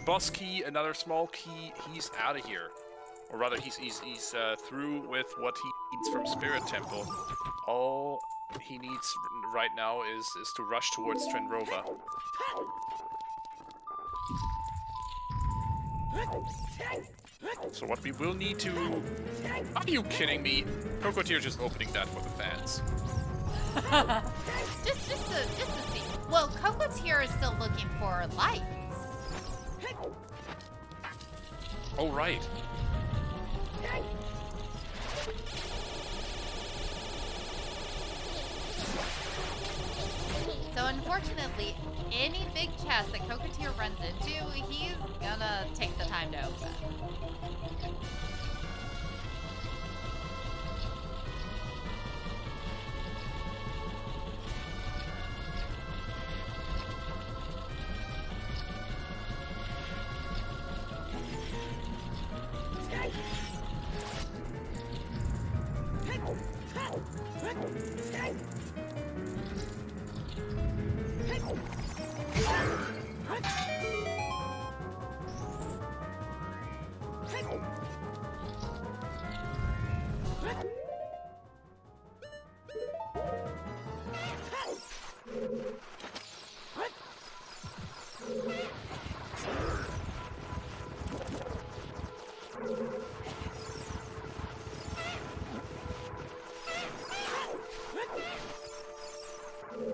Boss key, another small key, he's out of here. Or rather, he's through with what he needs from Spirit Temple. All he needs right now is to rush towards Trendrova. So what we will need to... Are you kidding me? Cokotier just opening that for the fans. just to see. Well, Cokotier is still looking for lights. Oh, right. So unfortunately, any big chest that Cokotier runs into, he's gonna take the time to open.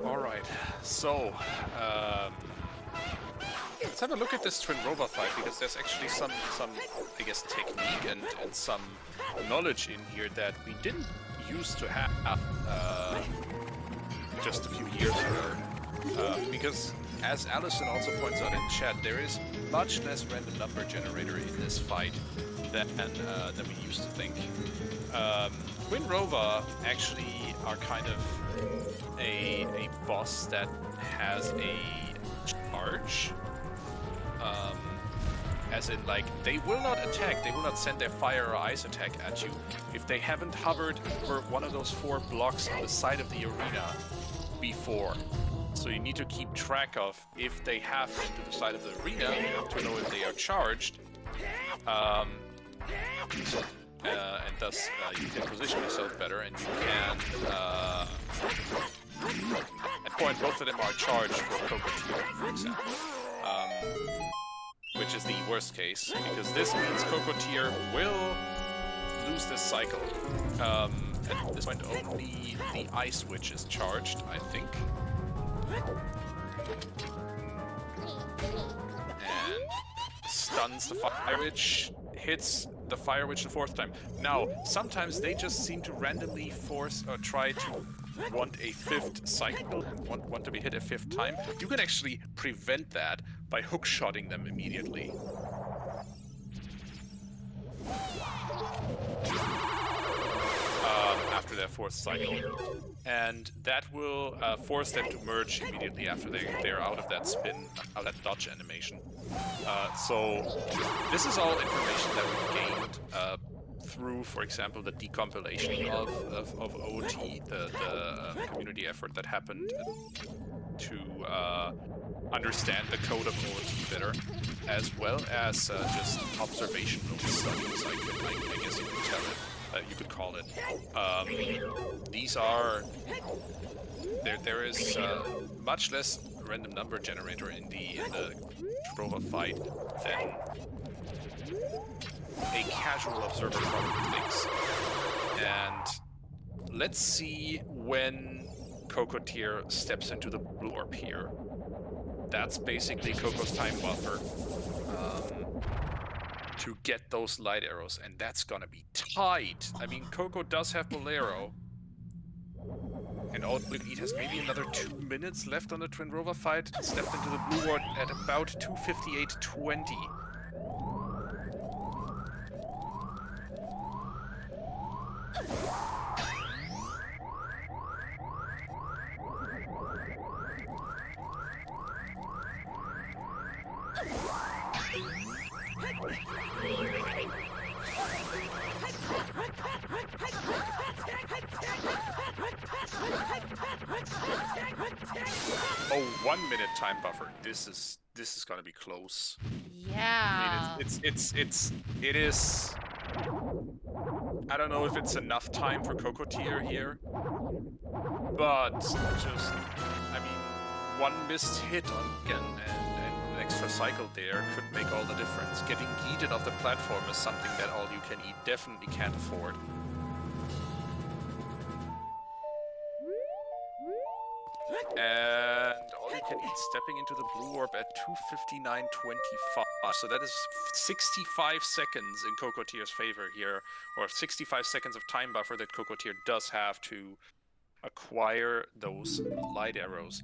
Alright, so, let's have a look at this Trendrova fight, because there's actually some I guess, technique and some knowledge in here that we didn't used to have just a few years ago. Because, as Allison also points out in chat, there is much less random number generator in this fight than we used to think. Twin Rova actually are kind of a boss that has a charge. As in, like, they will not attack, they will not send their fire or ice attack at you if they haven't hovered over one of those 4 blocks on the side of the arena before. So you need to keep track of if they have been to the side of the arena to know if they are charged. And thus you can position yourself better, and you can at point both of them are charged for Cokotier, for example. Which is the worst case, because this means Cokotier will lose this cycle. At this point only the Ice Witch is charged, I think. And stuns the Fire Witch, hits the Fire Witch the 4th time. Now, sometimes they just seem to randomly force or try to want a 5th cycle, want to be hit a 5th time, you can actually prevent that by hook-shotting them immediately. After their 4th cycle. And that will force them to merge immediately after they're out of that spin, out of that dodge animation. So this is all information that we've gained through, for example, the decompilation of OoT, the community effort that happened to understand the code of OoT better, as well as just observational studies, I guess you could tell it. You could call it. These are... There is much less random number generator in the Trova fight than a casual observer probably thinks. And let's see when Cokotier steps into the blue orb here. That's basically Coco's time buffer to get those light arrows, and that's gonna be tight. I mean, Coco does have Bolero, and AllYouCanEat has maybe another 2 minutes left on the Twin Rover fight. Stepped into the blue orb at about 2:58:20. Oh, 1 minute time buffer. This is gonna be close. Yeah. I mean, it is. I don't know if it's enough time for Cokotier here, but just, I mean, one missed hit on again and an extra cycle there could make all the difference. Getting yeeted off the platform is something that AllYouCanEat definitely can't afford. And AllYouCanEat stepping into the blue orb at 2:59:25. So that is 65 seconds in Cokotier's favor here, or 65 seconds of time buffer that Cokotier does have to acquire those light arrows.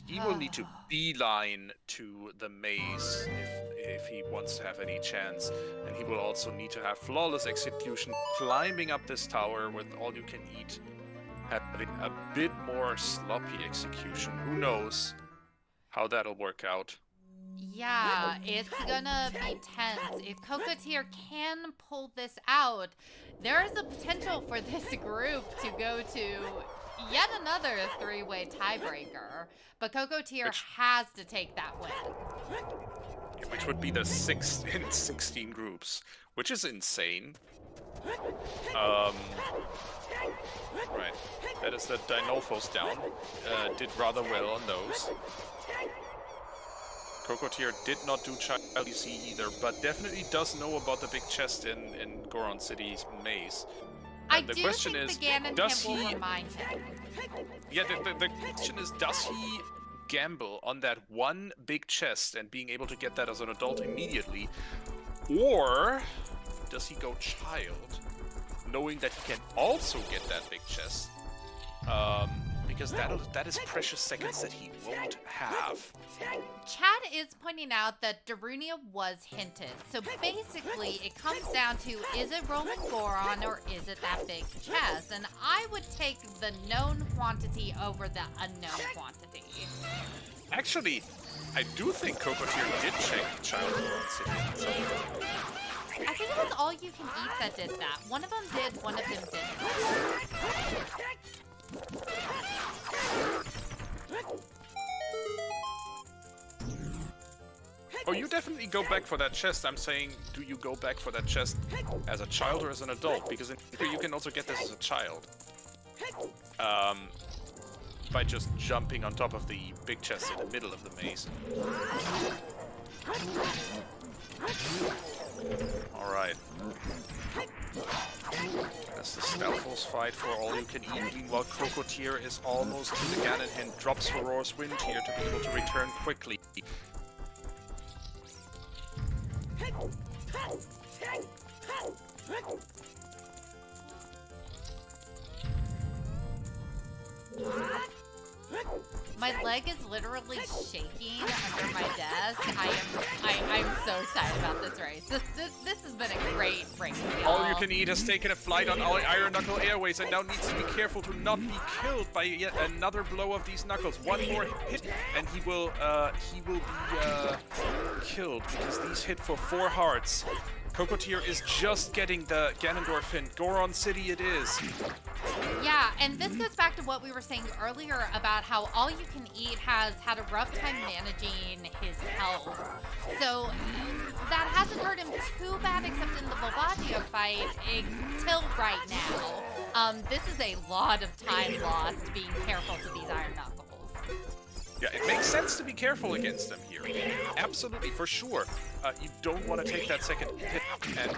He will need to beeline to the maze if he wants to have any chance, and he will also need to have flawless execution climbing up this tower with AllYouCanEat having a bit more sloppy execution. Who knows how that'll work out? Yeah, it's gonna be tense. If Cokotier can pull this out, there is a potential for this group to go to yet another 3-way tiebreaker. But Cokotier has to take that win. Which would be the 6th in 16 groups, which is insane. Right. That is the Dinolfos down. Did rather well on those. Cokotier did not do Child DC either, but definitely does know about the big chest in Goron City's maze. And the question is, does he... will remind him. Yeah, the question is, does he gamble on that one big chest and being able to get that as an adult immediately? Or does he go Child, knowing that he can also get that big chest? Because that is precious seconds that he won't have. Chad is pointing out that Darunia was hinted. So basically, it comes down to, is it Roman Goron or is it that big chest? And I would take the known quantity over the unknown quantity. Actually, I do think Cokotier did check Child Goron City. I think it was AllYouCanEat that did that. One of them did, one of them didn't. Oh, you definitely go back for that chest. I'm saying, do you go back for that chest as a child or as an adult? Because in theory, you can also get this as a child. By just jumping on top of the big chest in the middle of the maze. Alright. That's the Stealthos fight for AllYouCanEat. Meanwhile, Cokotier is almost to the Ganon hint. Drops Aurora's Wind here to be able to return quickly. My leg is literally shaking under my desk. I'm so excited about this race. This has been a great race, y'all. AllYouCanEat has taken a flight on Iron Knuckle Airways and now needs to be careful to not be killed by yet another blow of these knuckles. One more hit, and he will be killed because these hit for 4 hearts. Cokotier is just getting the Ganondorf in. Goron City it is. Yeah, and this goes back to what we were saying earlier about how AllYouCanEat has had a rough time managing his health. So that hasn't hurt him too bad except in the Bombchus fight until right now. This is a lot of time lost being careful to these Iron Knuckles. Yeah, it makes sense to be careful against them here. Absolutely, for sure. You don't want to take that second hit and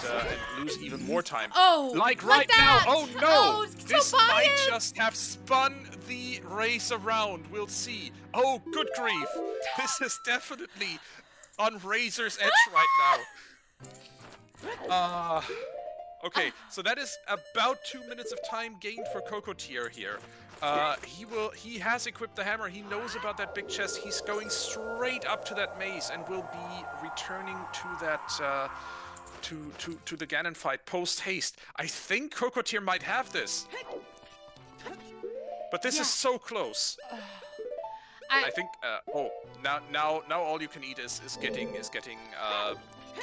lose even more time. Oh, like right now! Oh no! Oh, this Tobias! might just have spun the race around. We'll see. Oh, good grief! This is definitely on Razor's edge right now. Okay, so that is about 2 minutes of time gained for Cokotier here. He has equipped the hammer. He knows about that big chest. He's going straight up to that maze and will be returning to that to the Ganon fight post haste. I think Cokotier might have this, but this is so close. I think. Now AllYouCanEat is getting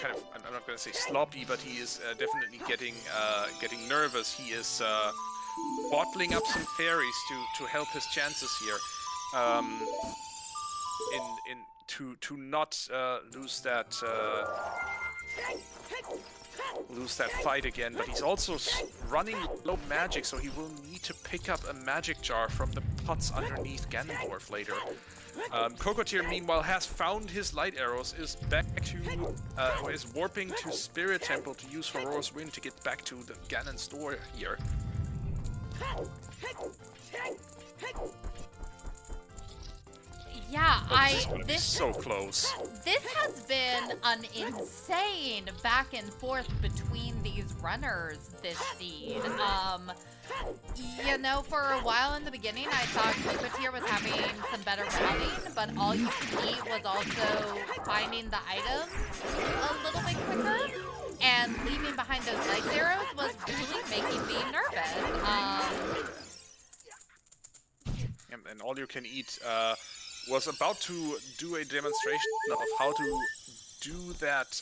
kind of. I'm not gonna say sloppy, but he is definitely getting nervous. He is. Bottling up some fairies to help his chances here, to not lose that fight again. But he's also running low magic, so he will need to pick up a magic jar from the pots underneath Ganondorf later. Cokotier, meanwhile, has found his light arrows, is back to, is warping to Spirit Temple to use Aurora's Wind to get back to the Ganon's door here. Yeah, this is so close. This has been an insane back and forth between these runners this seed. You know, for a while in the beginning, I thought Cokotier was having some better routing, but AllYouCanEat was also finding the items a little bit quicker. And leaving behind those light arrows was really making me nervous. And AllYouCanEat was about to do a demonstration of how to do that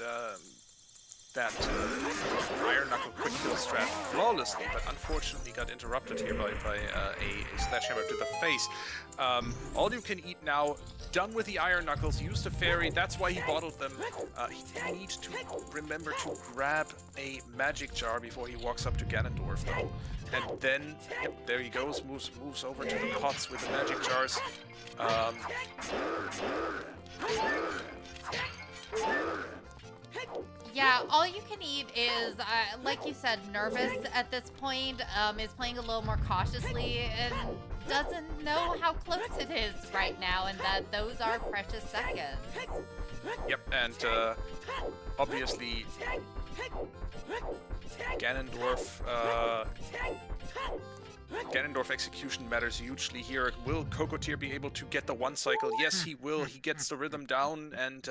Iron Knuckle quick kill strat flawlessly, but unfortunately got interrupted here by a sledgehammer to the face. AllYouCanEat now done with the Iron Knuckles, used a fairy, that's why he bottled them. He needs to remember to grab a magic jar before he walks up to Ganondorf though. And then, yep, there he goes, moves over to the pots with the magic jars. Yeah, AllYouCanEat is, like you said, nervous at this point, is playing a little more cautiously, and doesn't know how close it is right now, and that those are precious seconds. Yep, and obviously Ganondorf execution matters hugely here. Will Cokotier be able to get the one cycle? Yes, he will. He gets the rhythm down and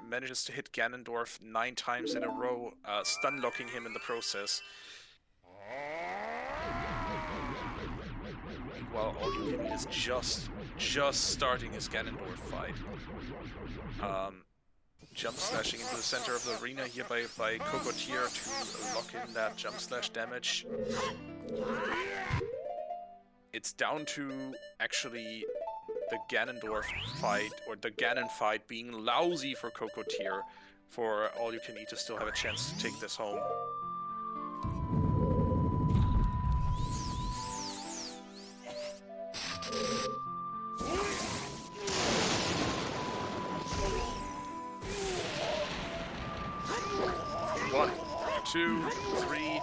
manages to hit Ganondorf 9 times in a row, stun locking him in the process. Meanwhile, AllYouCanEat is just starting his Ganondorf fight. Jump slashing into the center of the arena here by Cokotier to lock in that jump slash damage. It's down to actually the Ganondorf fight, or the Ganon fight, being lousy for Cokotier, for AllYouCanEat to still have a chance to take this home. One, 2, 3.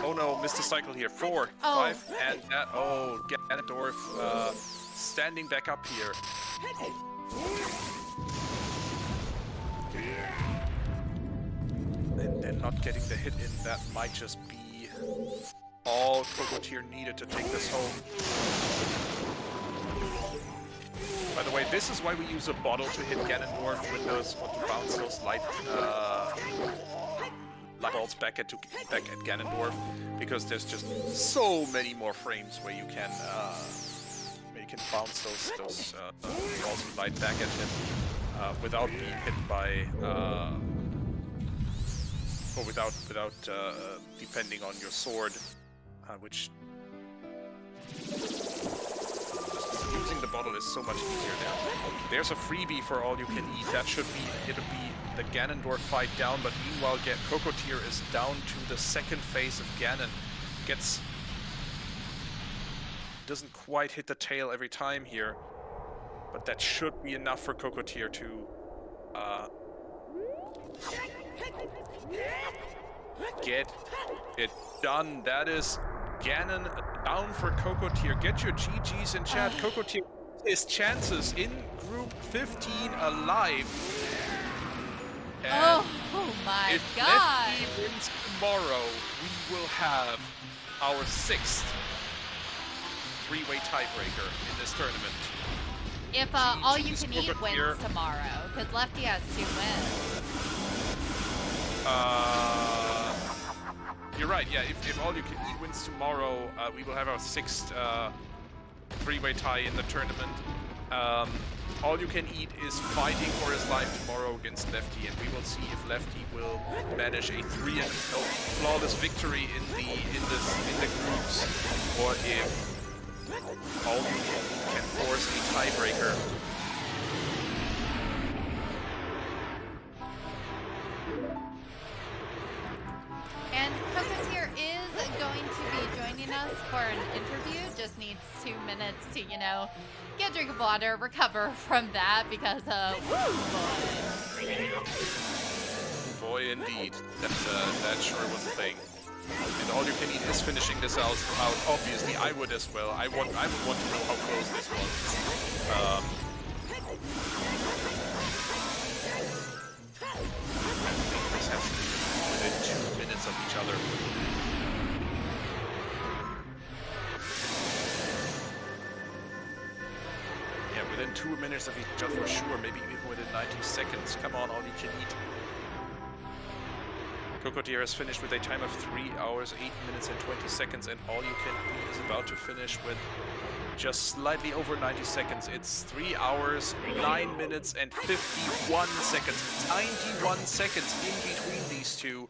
Oh no, missed a cycle here. 4, 5, and that. Oh, Ganondorf standing back up here. And then not getting the hit in, that might just be all Cokotier needed to take this home. By the way, this is why we use a bottle to hit Ganondorf with those, or to bounce those light balls back at Ganondorf, because there's just so many more frames where you can bounce those balls of light back at him without being hit by or without depending on your sword, which using the bottle is so much easier now. There's a freebie for AllYouCanEat. That should be, it'll be the Ganondorf fight down, but meanwhile Cokotier is down to the second phase of Ganon. Doesn't quite hit the tail every time here, but that should be enough for Cokotier to get it done. That is Ganon down for Cokotier. Get your GGs in chat. Cokotier, his chances in Group 15 alive. And oh my if god! Lefty wins tomorrow, we will have our 6th three-way tiebreaker in this tournament. If AllYouCanEat wins tomorrow, because Lefty has 2 wins. You're right, yeah, if AllYouCanEat wins tomorrow, we will have our 6th three-way tie in the tournament. AllYouCanEat is fighting for his life tomorrow against Lefty, and we will see if Lefty will manage a 3-0 flawless victory in the groups, or if AllYouCanEat can force a tiebreaker. And Cokotier is going to be joining us for an interview. Just needs 2 minutes to, you know, get a drink of water, recover from that, because, woo, boy, indeed. That sure was a thing. And AllYouCanEat is finishing this out. Obviously, I would as well. I would want to know how close this was. This has to be within 2 minutes of each other. Yeah, within 2 minutes of each other for sure. Maybe even within 90 seconds. Come on, AllYouCanEat. Cokotier has finished with a time of 3 hours, 8 minutes and 20 seconds, and AllYouCanEat is about to finish with just slightly over 90 seconds. It's 3 hours, 9 minutes and 51 seconds. 91 seconds in between these two.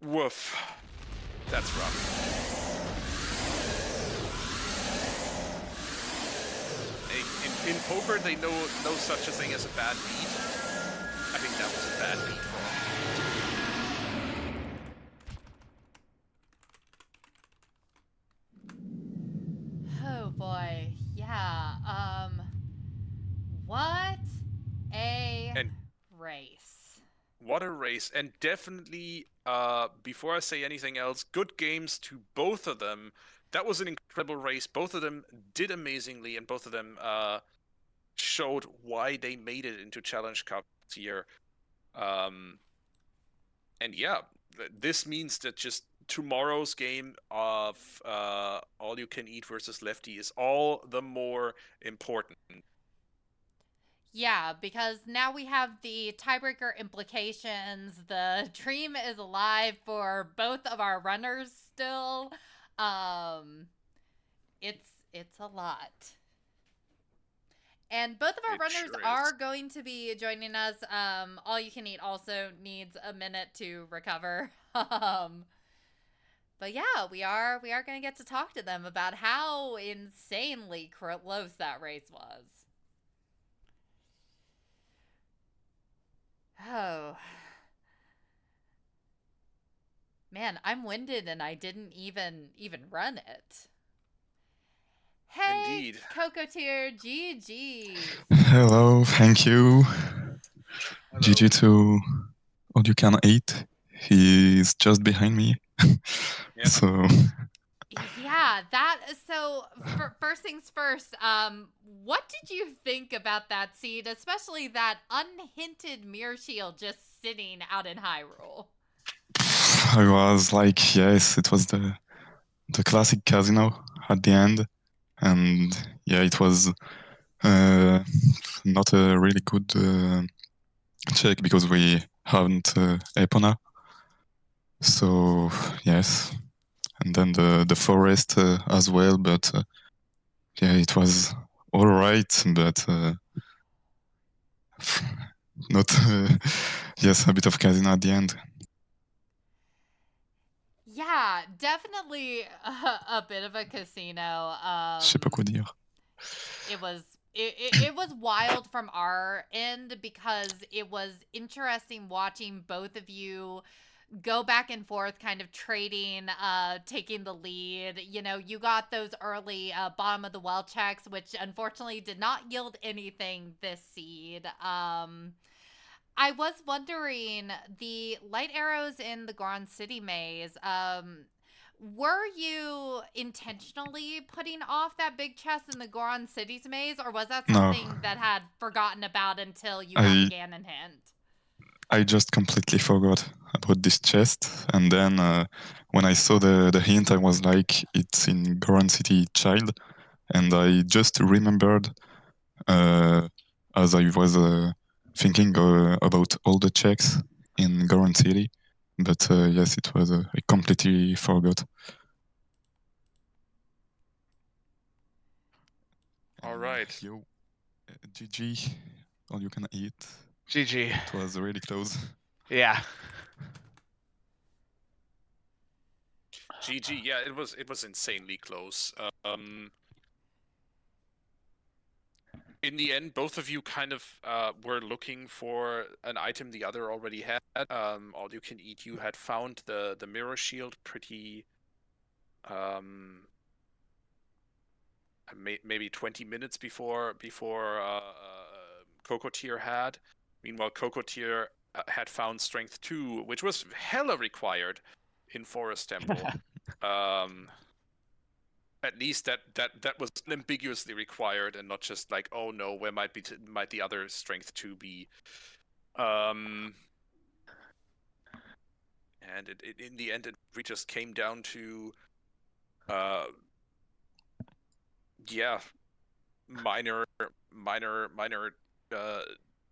Woof. That's rough. In poker, they know no such a thing as a bad beat. I think that was a bad beat for him. Oh boy, yeah. What a race. What a race. And definitely, before I say anything else, good games to both of them. That was an incredible race. Both of them did amazingly, and both of them showed why they made it into Challenge Cup here. And yeah, this means that just tomorrow's game of AllYouCanEat versus Lefty is all the more important. Yeah, because now we have the tiebreaker implications. The dream is alive for both of our runners still. It's a lot. And both of our runners are going to be joining us. AllYouCanEat also needs a minute to recover. But yeah, we are going to get to talk to them about how insanely close that race was. Oh. Man, I'm winded and I didn't even run it. Hey, Indeed. Cokotier, GG. Hello, thank you. Hello. GG to AllYouCanEat. He's just behind me. Yeah. So Yeah, so first things first, what did you think about that seed, especially that unhinted mirror shield just sitting out in Hyrule? I was like, yes, it was the classic casino at the end. And yeah, it was Not a really good check because we haven't Epona. So yes, and then the forest as well, but yeah, it was all right, but not. Yes, a bit of casino at the end. Yeah, definitely a bit of a casino. Je sais pas quoi dire. It was it was wild from our end because it was interesting watching both of you go back and forth, kind of trading, taking the lead. You know, you got those early bottom of the well checks, which unfortunately did not yield anything this seed. I was wondering, the light arrows in the Grand City maze, were you intentionally putting off that big chest in the Goron Cities maze, or was that No. something that had forgotten about until you got the Ganon hint? I just completely forgot about this chest, and then when I saw the hint, I was like, it's in Goron City Child, and I just remembered as I was thinking about all the checks in Goron City, but yes, it was I completely forgot. All right. Yo, GG, all you can eat. GG. It was really close. Yeah. GG. Yeah, it was insanely close. In the end, both of you kind of were looking for an item the other already had. All you can eat. You had found the mirror shield pretty. Maybe 20 minutes before Cokotier had. Meanwhile, Cokotier had found Strength 2, which was hella required in Forest Temple. At least that was ambiguously required and not just like, oh no, where might the other Strength 2 be? And in the end, we just came down to yeah, minor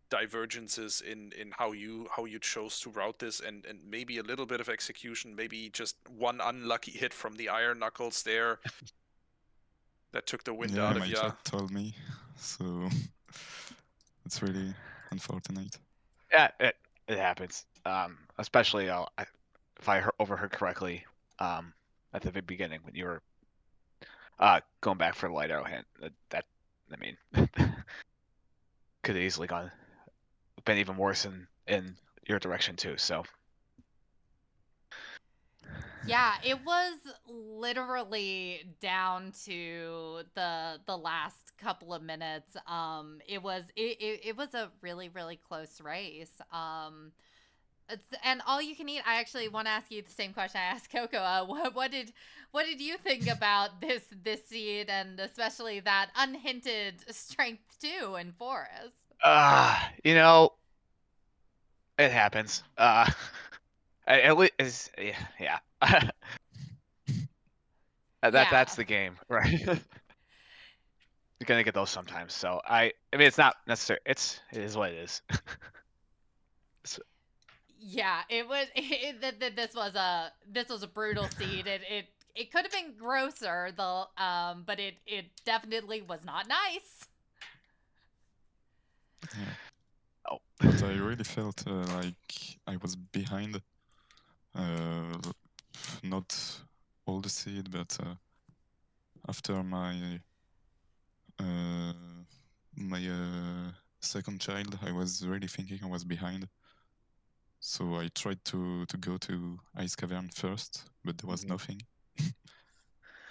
divergences in how you chose to route this, and maybe a little bit of execution, maybe just one unlucky hit from the Iron Knuckles there that took the wind out of my you. chat told me, so it's really unfortunate. Yeah, it happens. Especially if I overheard correctly, at the very beginning when you were going back for the light arrow hint. That I mean, could have easily been even worse in your direction too. So Yeah, it was literally down to the last couple of minutes. It was a really close race. And all you can eat. I actually want to ask you the same question I asked Coco. What did you think about this seed, and especially that unhinted strength 2 in Forest? you know, it happens. At least yeah. That's the game, right? You're gonna get those sometimes. So I mean, it's not necessary. It is what it is. Yeah, it was. This was a brutal seed. It could have been grosser, though. But it definitely was not nice. Yeah. Oh. But I really felt like I was behind. Not all the seed, but after my second child, I was really thinking I was behind. So I tried to go to Ice Cavern first, but there was nothing.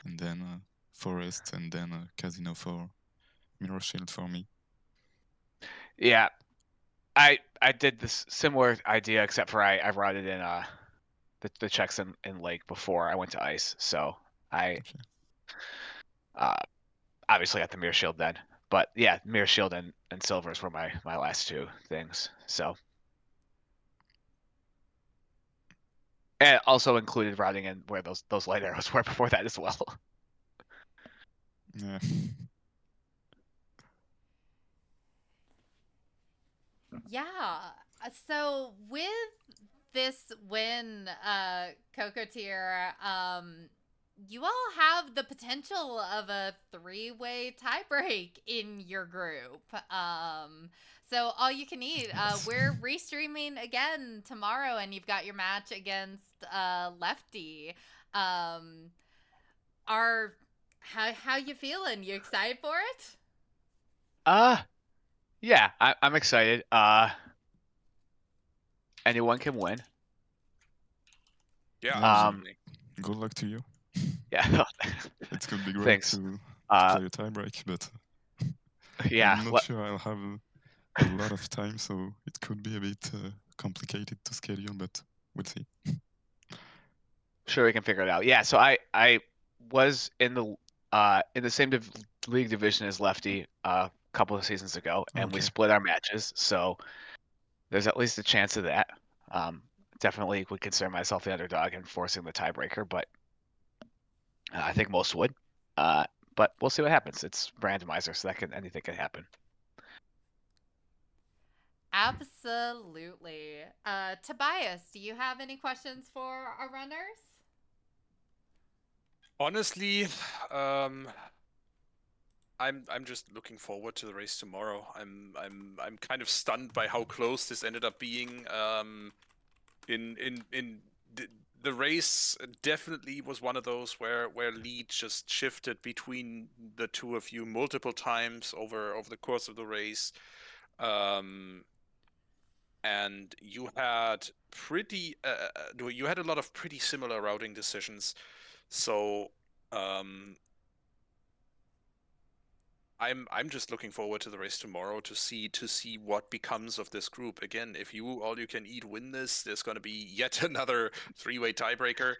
And then Forest, and then Casino for Mirror Shield for me. Yeah, I did this similar idea, except for I routed in the checks in Lake before I went to Ice, so I obviously got the Mirror Shield then. But yeah, Mirror Shield and Silvers were my last two things. So and also included routing in where those light arrows were before that as well. Yeah. Yeah. So with this win, Cokotier, you all have the potential of a 3-way tiebreak in your group. So all you can eat. Yes. We're restreaming again tomorrow, and you've got your match against Lefty. Um, are how you feeling? You excited for it? Yeah, I'm excited. Anyone can win. Yeah, Yeah, absolutely. good luck to you. Yeah. It could be great Thanks. to Uh, play a tiebreak, but yeah. I'm not sure I'll have a lot of time, so it could be a bit complicated to schedule, but we'll see. Sure, we can figure it out. Yeah, so I was in the same league division as Lefty a couple of seasons ago, and we Okay. split our matches. So there's at least a chance of that. Definitely would consider myself the underdog in forcing the tiebreaker, but I think most would. But we'll see what happens. It's randomizer, so anything can happen. Absolutely. Tobias, do you have any questions for our runners? Honestly, I'm just looking forward to the race tomorrow. I'm kind of stunned by how close this ended up being. In the race definitely was one of those where lead just shifted between the two of you multiple times over the course of the race. And you had you had a lot of pretty similar routing decisions. So I'm just looking forward to the race tomorrow to see what becomes of this group. Again, if you all you can eat win this, there's going to be yet another 3-way tiebreaker.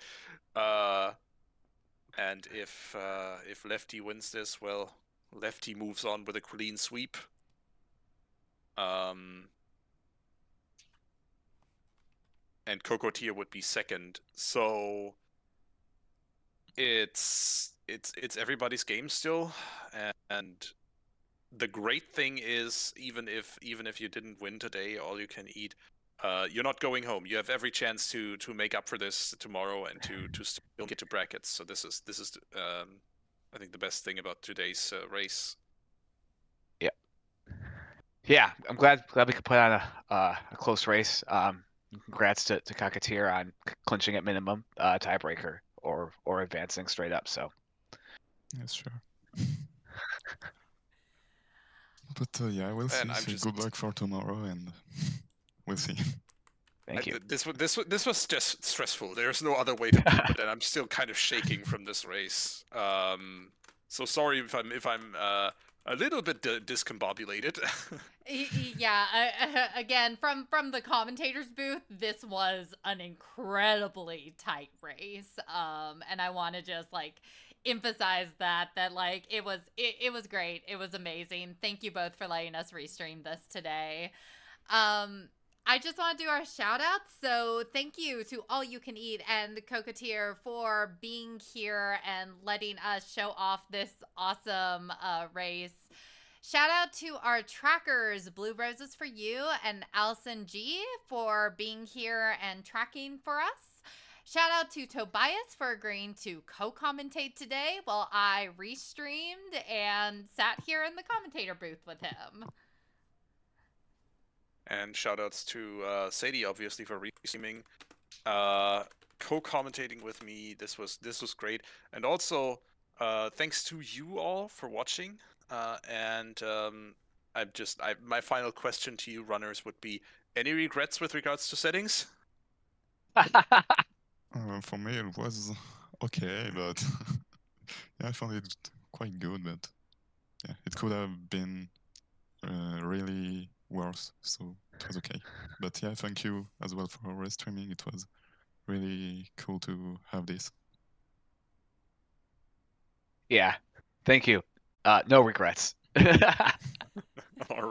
And if Lefty wins this, well, Lefty moves on with a clean sweep. And Cokotier would be second. So it's everybody's game still, and the great thing is even if you didn't win today, all you can eat, you're not going home. You have every chance to make up for this tomorrow and to still get to brackets. So this is I think the best thing about today's race. Yeah, I'm glad we could put on a close race. Congrats to Cockatier on clinching at minimum tiebreaker or advancing straight up. So Yes, sure. But yeah, we'll see. And I'm So just good luck for tomorrow, and we'll see. thank you. This was just stressful. There's no other way to put it, and I'm still kind of shaking from this race. So sorry if I'm a little bit discombobulated. Yeah, again, from the commentators booth, this was an incredibly tight race. And I want to just like emphasize that like it was great. It was amazing. Thank you both for letting us restream this today. I just want to do our shout outs. So thank you to All You Can Eat and Cokotier for being here and letting us show off this awesome race. Shout out to our trackers, Blue Roses for You and Allison G for being here and tracking for us. Shout out to Tobias for agreeing to co-commentate today while I restreamed and sat here in the commentator booth with him. And shoutouts to Sadie, obviously, for restreaming, co-commentating with me. This was great, and also thanks to you all for watching. And my final question to you, runners, would be: any regrets with regards to settings? For me, it was okay, but yeah, I found it quite good. But yeah, it could have been really worse, so it was okay. But yeah, thank you as well for restreaming. It was really cool to have this. Yeah, thank you. No regrets. All